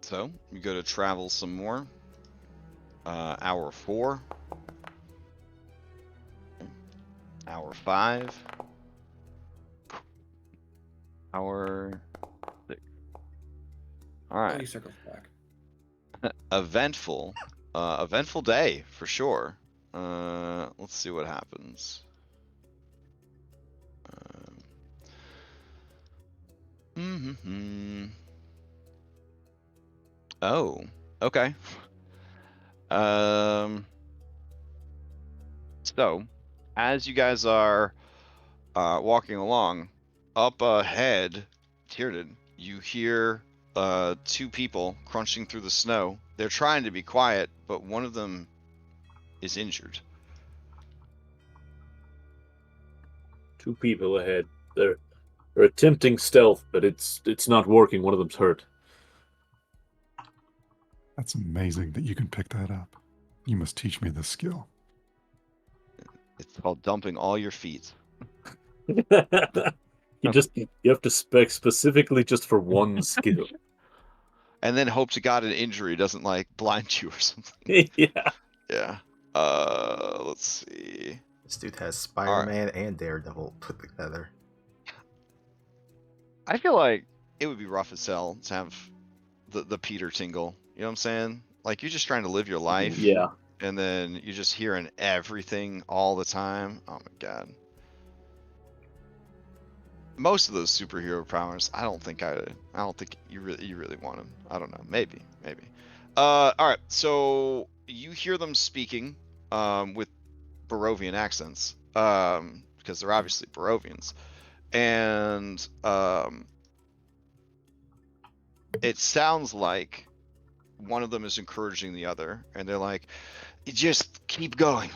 Speaker 1: So you go to travel some more. Hour 4. Hour 5. Hour 6. All right.
Speaker 3: He circles back.
Speaker 1: Eventful day for sure. Let's see what happens. Oh, okay. So, as you guys are walking along, up ahead, Tiernan, you hear 2 people crunching through the snow. They're trying to be quiet, but one of them is injured.
Speaker 4: 2 people ahead. They're attempting stealth, but it's not working. One of them's hurt.
Speaker 6: That's amazing that you can pick that up. You must teach me this skill.
Speaker 1: It's called dumping all your feet.
Speaker 4: You have to spec specifically just for one skill.
Speaker 1: And then hope to God an injury doesn't like blind you or something.
Speaker 4: Yeah.
Speaker 1: Yeah. Let's see.
Speaker 2: This dude has Spider-Man and Daredevil put together.
Speaker 1: I feel like it would be rough as hell to have the Peter tingle. You know what I'm saying? Like you're just trying to live your life.
Speaker 4: Yeah.
Speaker 1: And then you're just hearing everything all the time. Oh my God. Most of those superhero powers, I don't think you really want them. I don't know. Maybe. All right. So you hear them speaking with Barovian accents because they're obviously Barovians, and it sounds like one of them is encouraging the other, and they're like, "Just keep going.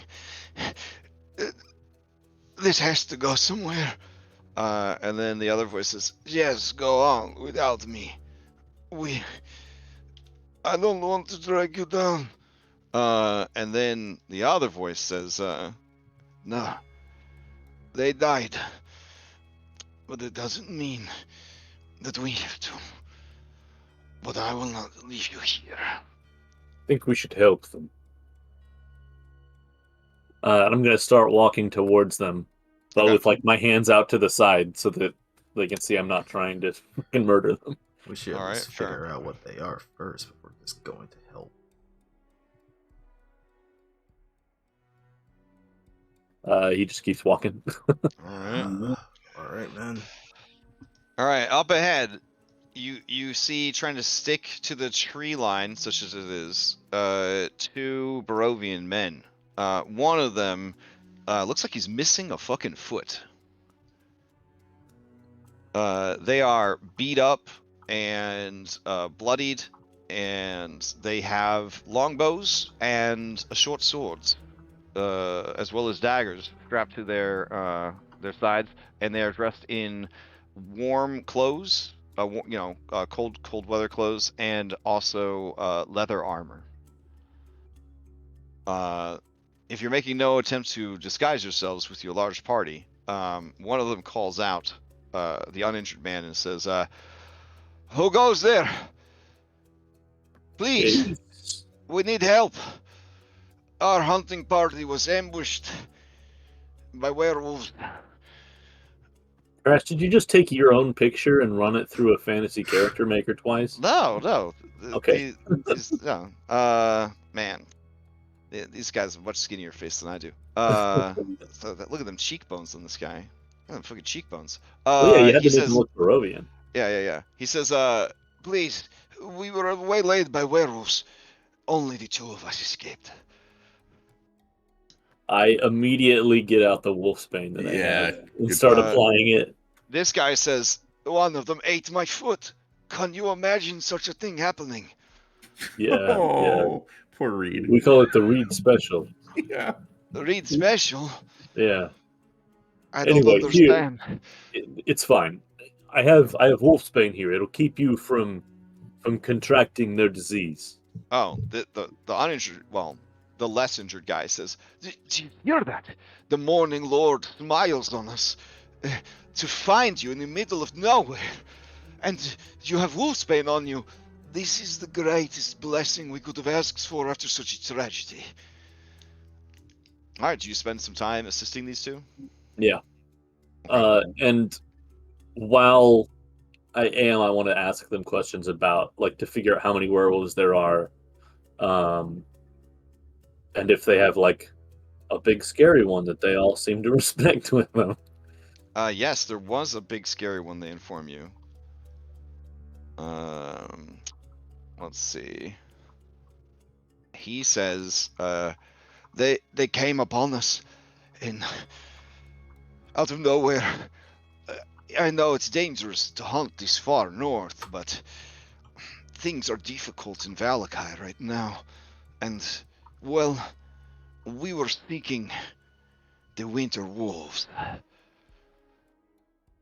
Speaker 1: This has to go somewhere." And then the other voice says, "Yes, go on without me. I don't want to drag you down." And then the other voice says, "No, they died. But it doesn't mean
Speaker 8: that we have to. But I will not leave you here.
Speaker 4: I think we should help them. And I'm gonna start walking towards them, but
Speaker 1: Okay.
Speaker 4: with like my hands out to the side so that they can see I'm not trying to fucking murder them.
Speaker 2: We should at
Speaker 1: All right,
Speaker 2: least
Speaker 1: fair.
Speaker 2: figure out what they are first before just going to help.
Speaker 4: He just keeps walking.
Speaker 1: All right.
Speaker 2: All right, man.
Speaker 1: All right. Up ahead, you see trying to stick to the tree line, such as it is, 2 Barovian men. One of them looks like he's missing a fucking foot. They are beat up and bloodied, and they have longbows and short swords, as well as daggers strapped to their sides, and they are dressed in warm clothes, cold weather clothes, and also leather armor. If you're making no attempt to disguise yourselves with your large party, one of them calls out the uninjured man and says, "Who goes there? Please, we need help. Our hunting party was ambushed by werewolves."
Speaker 4: Crash, did you just take your own picture and run it through a fantasy character maker twice?
Speaker 1: No.
Speaker 4: Okay.
Speaker 1: Man, these guys have a much skinnier face than I do. Look at them cheekbones on this guy. Look at them fucking cheekbones.
Speaker 4: Well, yeah, you had
Speaker 1: He
Speaker 4: to make
Speaker 1: says,
Speaker 4: him look Barovian.
Speaker 1: Yeah. He says, "Please, we were waylaid by werewolves. Only the 2 of us escaped."
Speaker 4: I immediately get out the wolfsbane that I have and start applying it.
Speaker 1: This guy says, "One of them ate my foot. Can you imagine such a thing happening?"
Speaker 4: Yeah.
Speaker 7: Poor Reed.
Speaker 4: We call it the Reed Special.
Speaker 7: Yeah.
Speaker 1: The Reed Special?
Speaker 4: Yeah.
Speaker 1: I don't understand.
Speaker 4: It's fine. I have wolfsbane here. It'll keep you from contracting their disease.
Speaker 1: Oh, the uninjured, well, the less injured guy says, "Do you hear that? The Morning Lord smiles on us to find you in the middle of nowhere, and you have wolfsbane on you. This is the greatest blessing we could have asked for after such a tragedy." All right, do you spend some time assisting these 2?
Speaker 4: Yeah. And while I want to ask them questions about, like, to figure out how many werewolves there are, and if they have, like, a big scary one that they all seem to respect with them.
Speaker 1: Yes, there was a big scary one, they inform you. Let's see. He says, they came upon us out of nowhere. I know it's dangerous to hunt this far north, but things are difficult in Valakai right now. And, well, we were seeking the winter wolves.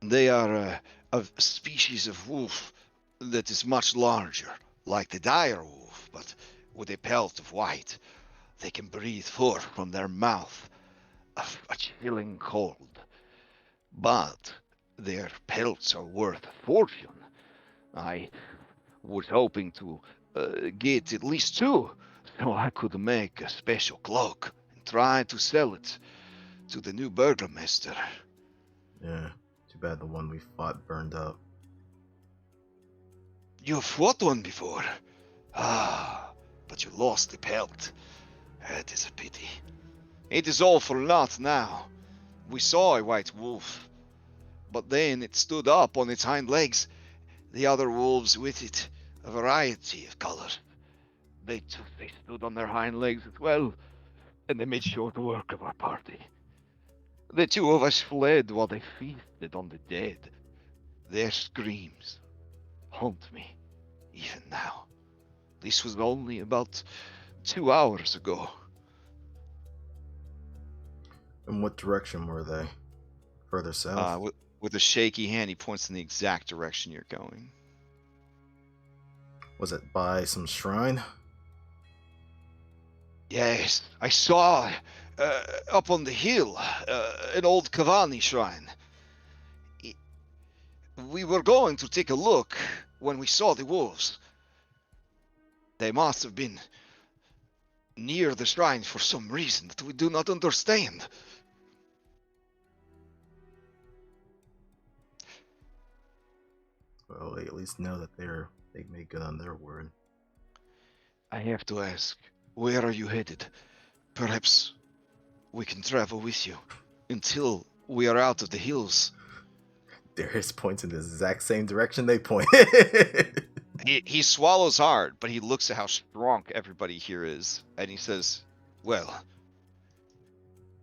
Speaker 1: They are a species of wolf that is much larger, like the dire wolf, but with a pelt of white. They can breathe forth from their mouth a chilling cold. But their pelts are worth a fortune. I was hoping to get at least 2, so I could make a special cloak and try to sell it to the new burgomaster.
Speaker 2: Yeah, too bad the one we fought burned up.
Speaker 1: You fought one before? But you lost the pelt. That is a pity. It is all for naught now. We saw a white wolf, but then it stood up on its hind legs. The other wolves with it, a variety of colors. They stood on their hind legs as well, and they made short work of our party. The 2 of us fled while they feasted on the dead. Their screams haunt me, even now. This was only about 2 hours ago.
Speaker 2: In what direction were they? Further south?
Speaker 1: With a shaky hand, he points in the exact direction you're going.
Speaker 2: Was it by some shrine?
Speaker 1: Yes, I saw up on the hill an old Kavani shrine.
Speaker 8: We were going to take a look when we saw the wolves. They must have been near the shrine for some reason that we do not understand.
Speaker 2: Well, they at least know that they made good on their word.
Speaker 8: I have to ask, where are you headed? Perhaps we can travel with you until we are out of the hills.
Speaker 2: Darius points in the exact same direction they pointed.
Speaker 8: He swallows hard, but he looks at how strong everybody here is, and he says, well,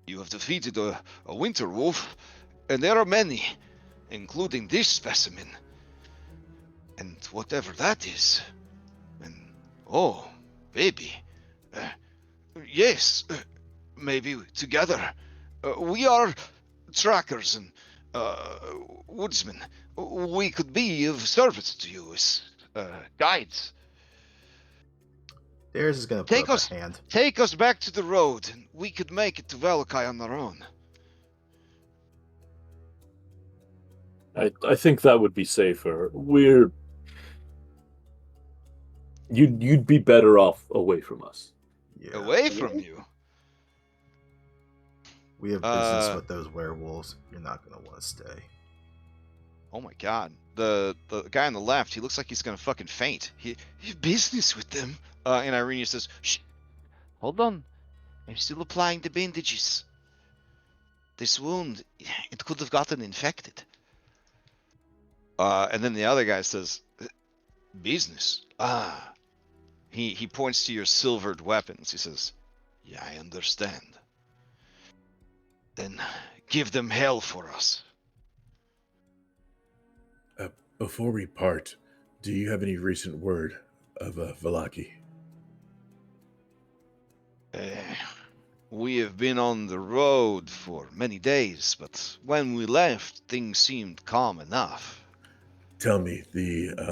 Speaker 8: you have defeated a winter wolf, and there are many, including this specimen. And whatever that is. And, oh, baby. Yes, maybe together. We are trackers and woodsmen. We could be of service to you as guides.
Speaker 2: Darius is gonna put up a hand.
Speaker 8: Take us back to the road, and we could make it to Valakai on our own.
Speaker 4: I think that would be safer. You'd be better off away from us.
Speaker 2: Yeah.
Speaker 8: Away from you?
Speaker 2: We have business with those werewolves. You're not gonna want to stay.
Speaker 8: Oh my god. The guy on the left, he looks like he's gonna fucking faint. You have business with them? And Irene says, shh, hold on. I'm still applying the bandages. This wound, it could have gotten infected. And then the other guy says, business? Ah. He points to your silvered weapons. He says, yeah, I understand. Then give them hell for us.
Speaker 7: Before we part, do you have any recent word of Vallaki?
Speaker 8: We have been on the road for many days, but when we left, things seemed calm enough.
Speaker 7: Tell me,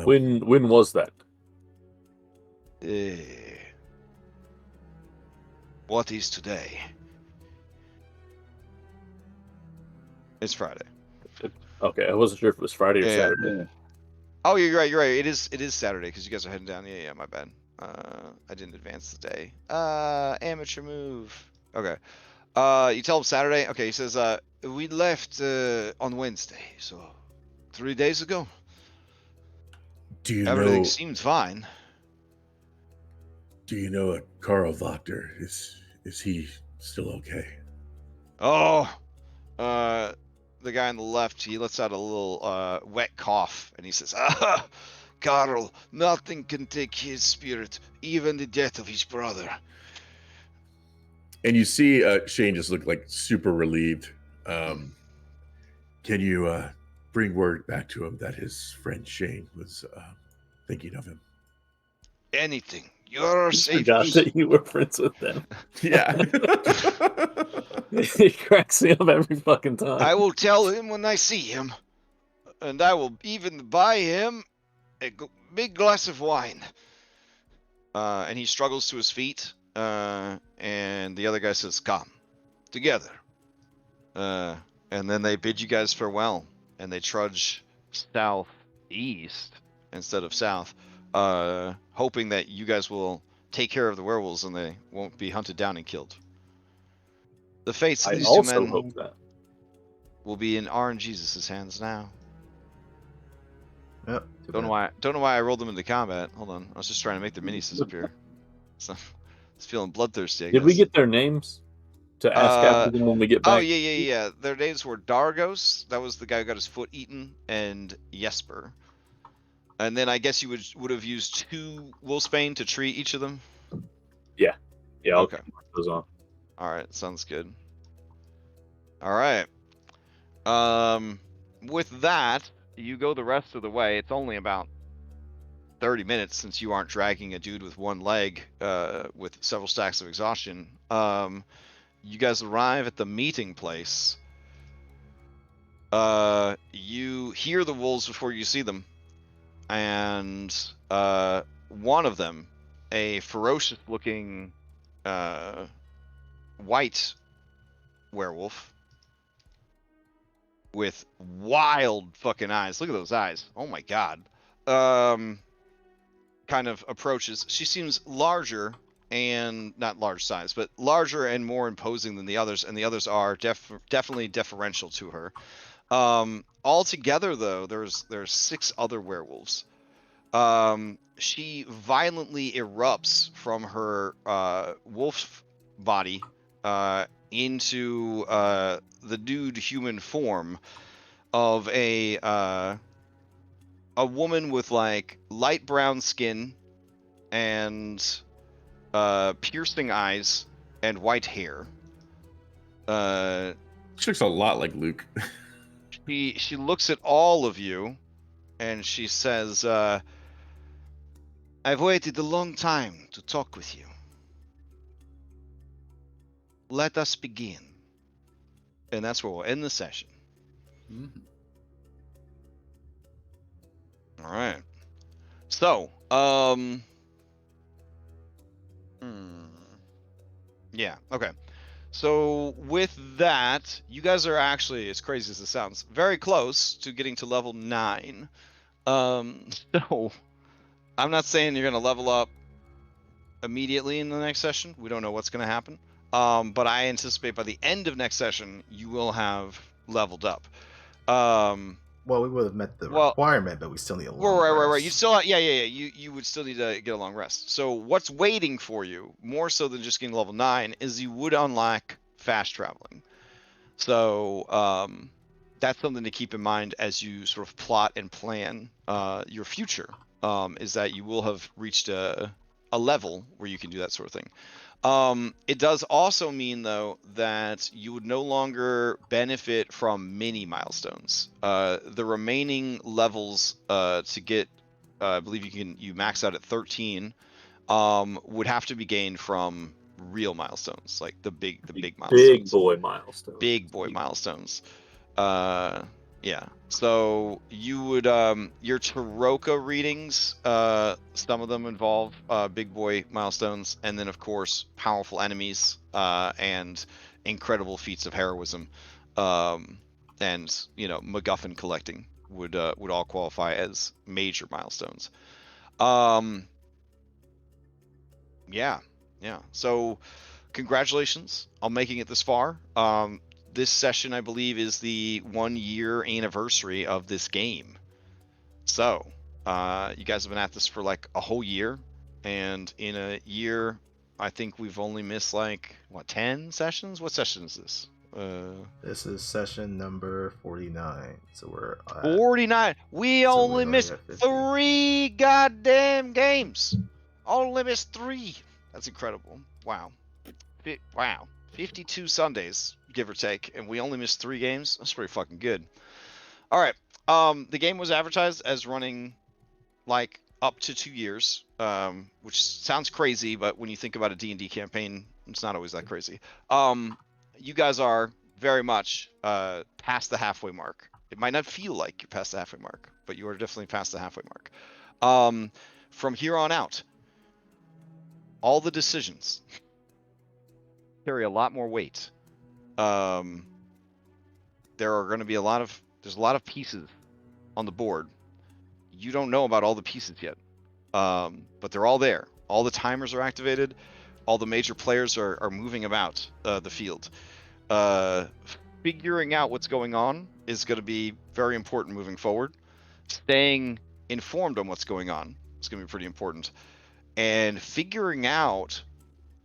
Speaker 4: When was that?
Speaker 8: What is today? It's Friday.
Speaker 4: Okay, I wasn't sure if it was Friday or Saturday.
Speaker 8: Oh, you're right. You're right. It is Saturday because you guys are heading down. Yeah. My bad. I didn't advance the day. Amateur move. Okay. You tell him Saturday. Okay. He says, we left on Wednesday, so 3 days ago.
Speaker 7: Do you
Speaker 8: Everything
Speaker 7: know?
Speaker 8: seemed fine.
Speaker 7: Do you know a Carl Wachter? Is he still okay?
Speaker 8: Oh, the guy on the left, he lets out a little wet cough, and he says, "Ah, Carl, nothing can take his spirit, even the death of his brother."
Speaker 7: And you see Shane just look like super relieved. Can you bring word back to him that his friend Shane was thinking of him?
Speaker 8: Anything. You're
Speaker 4: I
Speaker 8: safe.
Speaker 4: forgot that you were friends with them.
Speaker 7: Yeah.
Speaker 4: It cracks me up every fucking time.
Speaker 8: I will tell him when I see him, and I will even buy him a big glass of wine. And he struggles to his feet, and the other guy says, "Come, together." And then they bid you guys farewell, and they trudge southeast instead of south, hoping that you guys will take care of the werewolves and they won't be hunted down and killed. The fates of
Speaker 4: I
Speaker 8: these two
Speaker 4: also
Speaker 8: men
Speaker 4: hope that.
Speaker 8: will be in RNGesus' hands now.
Speaker 2: Yep.
Speaker 8: Don't know why I rolled them into combat. Hold on, I was just trying to make their minis disappear. So, it's feeling bloodthirsty, I guess.
Speaker 4: Did we get their names to ask after them when we get back?
Speaker 8: Oh yeah. Their names were Dargos. That was the guy who got his foot eaten, and Jesper. And then I guess you would have used 2 Wolfsbane to treat each of them.
Speaker 4: Yeah. I'll
Speaker 8: Okay.
Speaker 4: mark those on.
Speaker 8: All right, sounds good. All right. With that, you go the rest of the way. It's only about 30 minutes since you aren't dragging a dude with one leg, with several stacks of exhaustion. You guys arrive at the meeting place. You hear the wolves before you see them, and one of them, a ferocious-looking white werewolf,
Speaker 5: with wild fucking eyes. Look at those eyes. Oh my god. Kind of approaches. She seems larger and not large size, but larger and more imposing than the others, and the others are definitely deferential to her. Altogether, though, there's 6 other werewolves. She violently erupts from her wolf body into the nude human form of a woman with like light brown skin and piercing eyes and white hair.
Speaker 7: She looks a lot like Luke.
Speaker 5: She looks at all of you and she says, I've waited a long time to talk with you. Let us begin. And that's where we'll end the session.
Speaker 3: Mhm.
Speaker 5: All right. So, yeah, okay. So with that, you guys are actually, as crazy as it sounds, very close to getting to level 9. So I'm not saying you're going to level up immediately in the next session. We don't know what's going to happen. But I anticipate by the end of next session, you will have leveled up.
Speaker 2: Well, we would have met the requirement, but we still need a long
Speaker 5: right.
Speaker 2: rest.
Speaker 5: You still, yeah. You would still need to get a long rest. So what's waiting for you, more so than just getting level 9, is you would unlock fast traveling. So that's something to keep in mind as you sort of plot and plan your future. Is that you will have reached a level where you can do that sort of thing. It does also mean, though, that you would no longer benefit from mini milestones. The remaining levels to get, I believe you max out at 13, would have to be gained from real milestones, like the big milestones.
Speaker 4: Big boy milestones.
Speaker 5: Big boy milestones. Yeah. So you would your Taroka readings, some of them involve big boy milestones, and then of course powerful enemies and incredible feats of heroism, and MacGuffin collecting would all qualify as major milestones. Yeah. So congratulations on making it this far. This session, I believe, is the 1-year anniversary of this game. So, you guys have been at this for like a whole year, and in a year, I think we've only missed 10 sessions? What session is this?
Speaker 2: This is session number 49. So we're at
Speaker 5: 49. We only missed 3 goddamn games. Only missed 3. That's incredible. Wow. 52 Sundays, give or take, and we only missed 3 games. That's pretty fucking good. All right. The game was advertised as running up to 2 years, which sounds crazy, but when you think about a D&D campaign, it's not always that crazy. You guys are very much past the halfway mark. It might not feel like you're past the halfway mark, but you are definitely past the halfway mark. From here on out, all the decisions carry a lot more weight. There are going to be there's a lot of pieces on the board. You don't know about all the pieces yet, but they're all there. All the timers are activated. All the major players are moving about the field. Figuring out what's going on is going to be very important moving forward. Staying informed on what's going on is going to be pretty important. And figuring out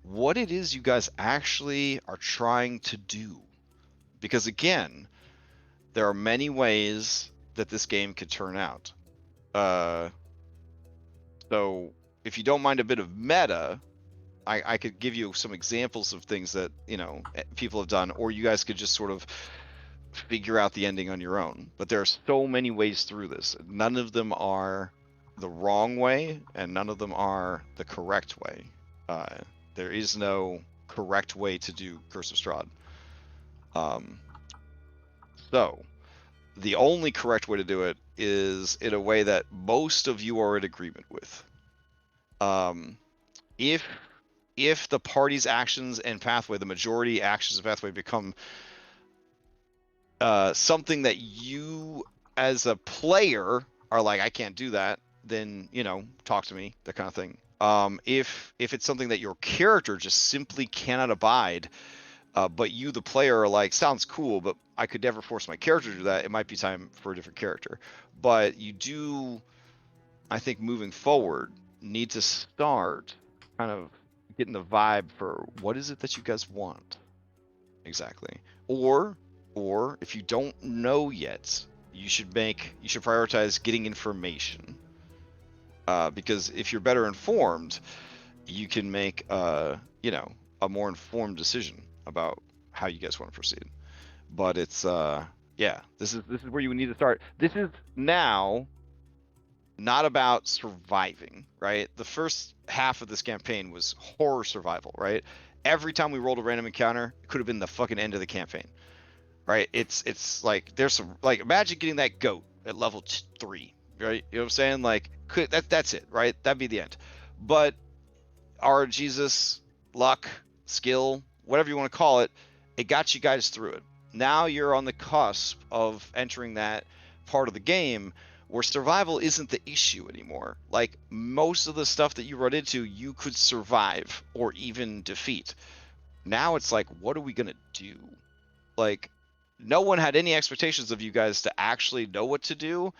Speaker 5: what it is you guys actually are trying to do. Because again, there are many ways that this game could turn out. So if you don't mind a bit of meta, I could give you some examples of things that, people have done, or you guys could just sort of figure out the ending on your own. But there are so many ways through this. None of them are the wrong way, and none of them are the correct way. There is no correct way to do Curse of Strahd. So, the only correct way to do it is in a way that most of you are in agreement with. If the party's actions and pathway, the majority actions and pathway become
Speaker 1: something that you as a player are like, I can't do that, then talk to me, that kind of thing. If it's something that your character just simply cannot abide, but you, the player, are like, sounds cool, but I could never force my character to do that, it might be time for a different character. But you do, I think, moving forward, need to start kind of getting the vibe for what is it that you guys want exactly. Or if you don't know yet, you should prioritize getting information. Because if you're better informed, you can make a more informed decision about how you guys want to proceed. But it's this is where you need to start. This is now not about surviving, right? The first half of this campaign was horror survival, right? Every time we rolled a random encounter, it could have been the fucking end of the campaign, right? It's like there's some, like, imagine getting that goat at level 3, right? You know what I'm saying? Like, that's it, right? That'd be the end. But our Jesus, luck, skill, whatever you want to call it, it got you guys through it. Now you're on the cusp of entering that part of the game where survival isn't the issue anymore. Like, most of the stuff that you run into, you could survive or even defeat. Now it's like, what are we gonna do? Like, no one had any expectations of you guys to actually know what to do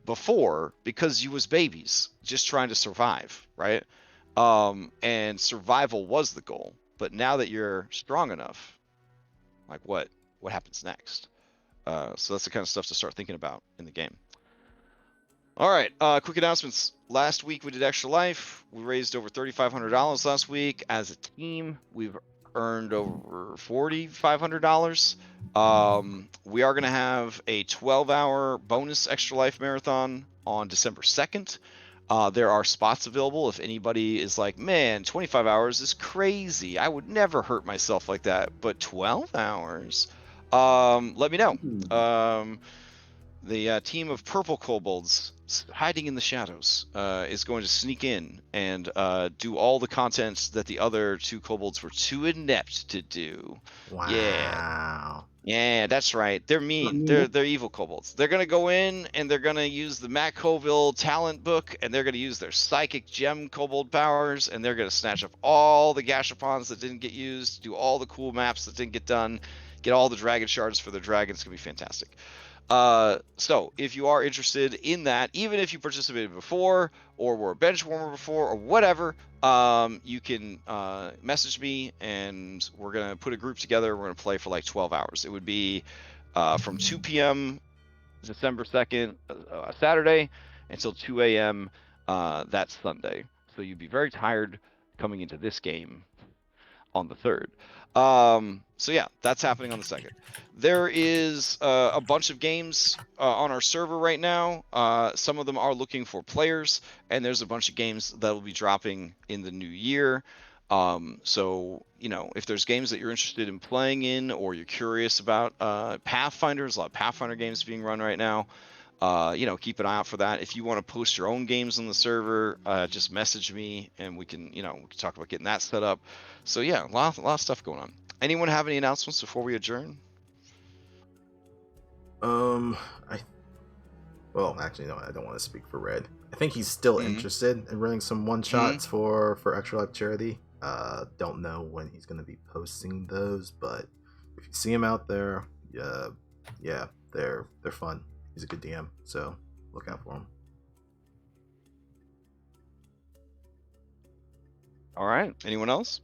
Speaker 1: before, because you was babies just trying to survive, right? And survival was the goal. But now that you're strong enough, like, what happens next? So that's the kind of stuff to start thinking about in the game. All right, quick announcements. Last week we did Extra Life. We raised over $3,500 last week as a team. We've earned over $4,500. We are going to have a 12-hour bonus Extra Life marathon on December 2nd. There are spots available if anybody is like, man, 25 hours is crazy. I would never hurt myself like that. But 12 hours? Let me know. The team of purple kobolds hiding in the shadows is going to sneak in and do all the content that the other 2 kobolds were too inept to do.
Speaker 2: Wow.
Speaker 1: Yeah, that's right. They're mean. They're evil kobolds. They're gonna go in and they're gonna use the Matt Colville talent book, and they're gonna use their psychic gem kobold powers, and they're gonna snatch up all the gashapons that didn't get used, do all the cool maps that didn't get done, get all the dragon shards for their dragons. It's gonna be fantastic. So if you are interested in that, even if you participated before or were a bench warmer before or whatever, you can message me and we're gonna put a group together. We're gonna play for like 12 hours. It would be from 2 p.m. December 2nd, Saturday, until 2 a.m. That Sunday. So you'd be very tired coming into this game on the 3rd. So yeah, that's happening on the 2nd. There is a bunch of games on our server right now. Some of them are looking for players, and there's a bunch of games that will be dropping in the new year. So, if there's games that you're interested in playing in, or you're curious about Pathfinders, a lot of Pathfinder games being run right now. Keep an eye out for that. If you want to post your own games on the server, just message me and we can talk about getting that set up. So yeah, a lot of stuff going on. Anyone have any announcements before we adjourn?
Speaker 2: Actually, no, I don't want to speak for Red. I think he's still interested in running some one-shots for Extra Life Charity. Don't know when he's going to be posting those, but if you see him out there, yeah, they're fun. He's a good DM, so look out for him.
Speaker 1: All right. Anyone else?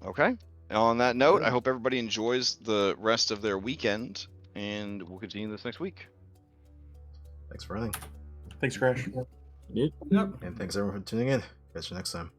Speaker 1: Okay. On that note, I hope everybody enjoys the rest of their weekend, and we'll continue this next week.
Speaker 2: Thanks for running.
Speaker 7: Thanks, Crash.
Speaker 3: Yep.
Speaker 2: And thanks everyone for tuning in. Catch you next time.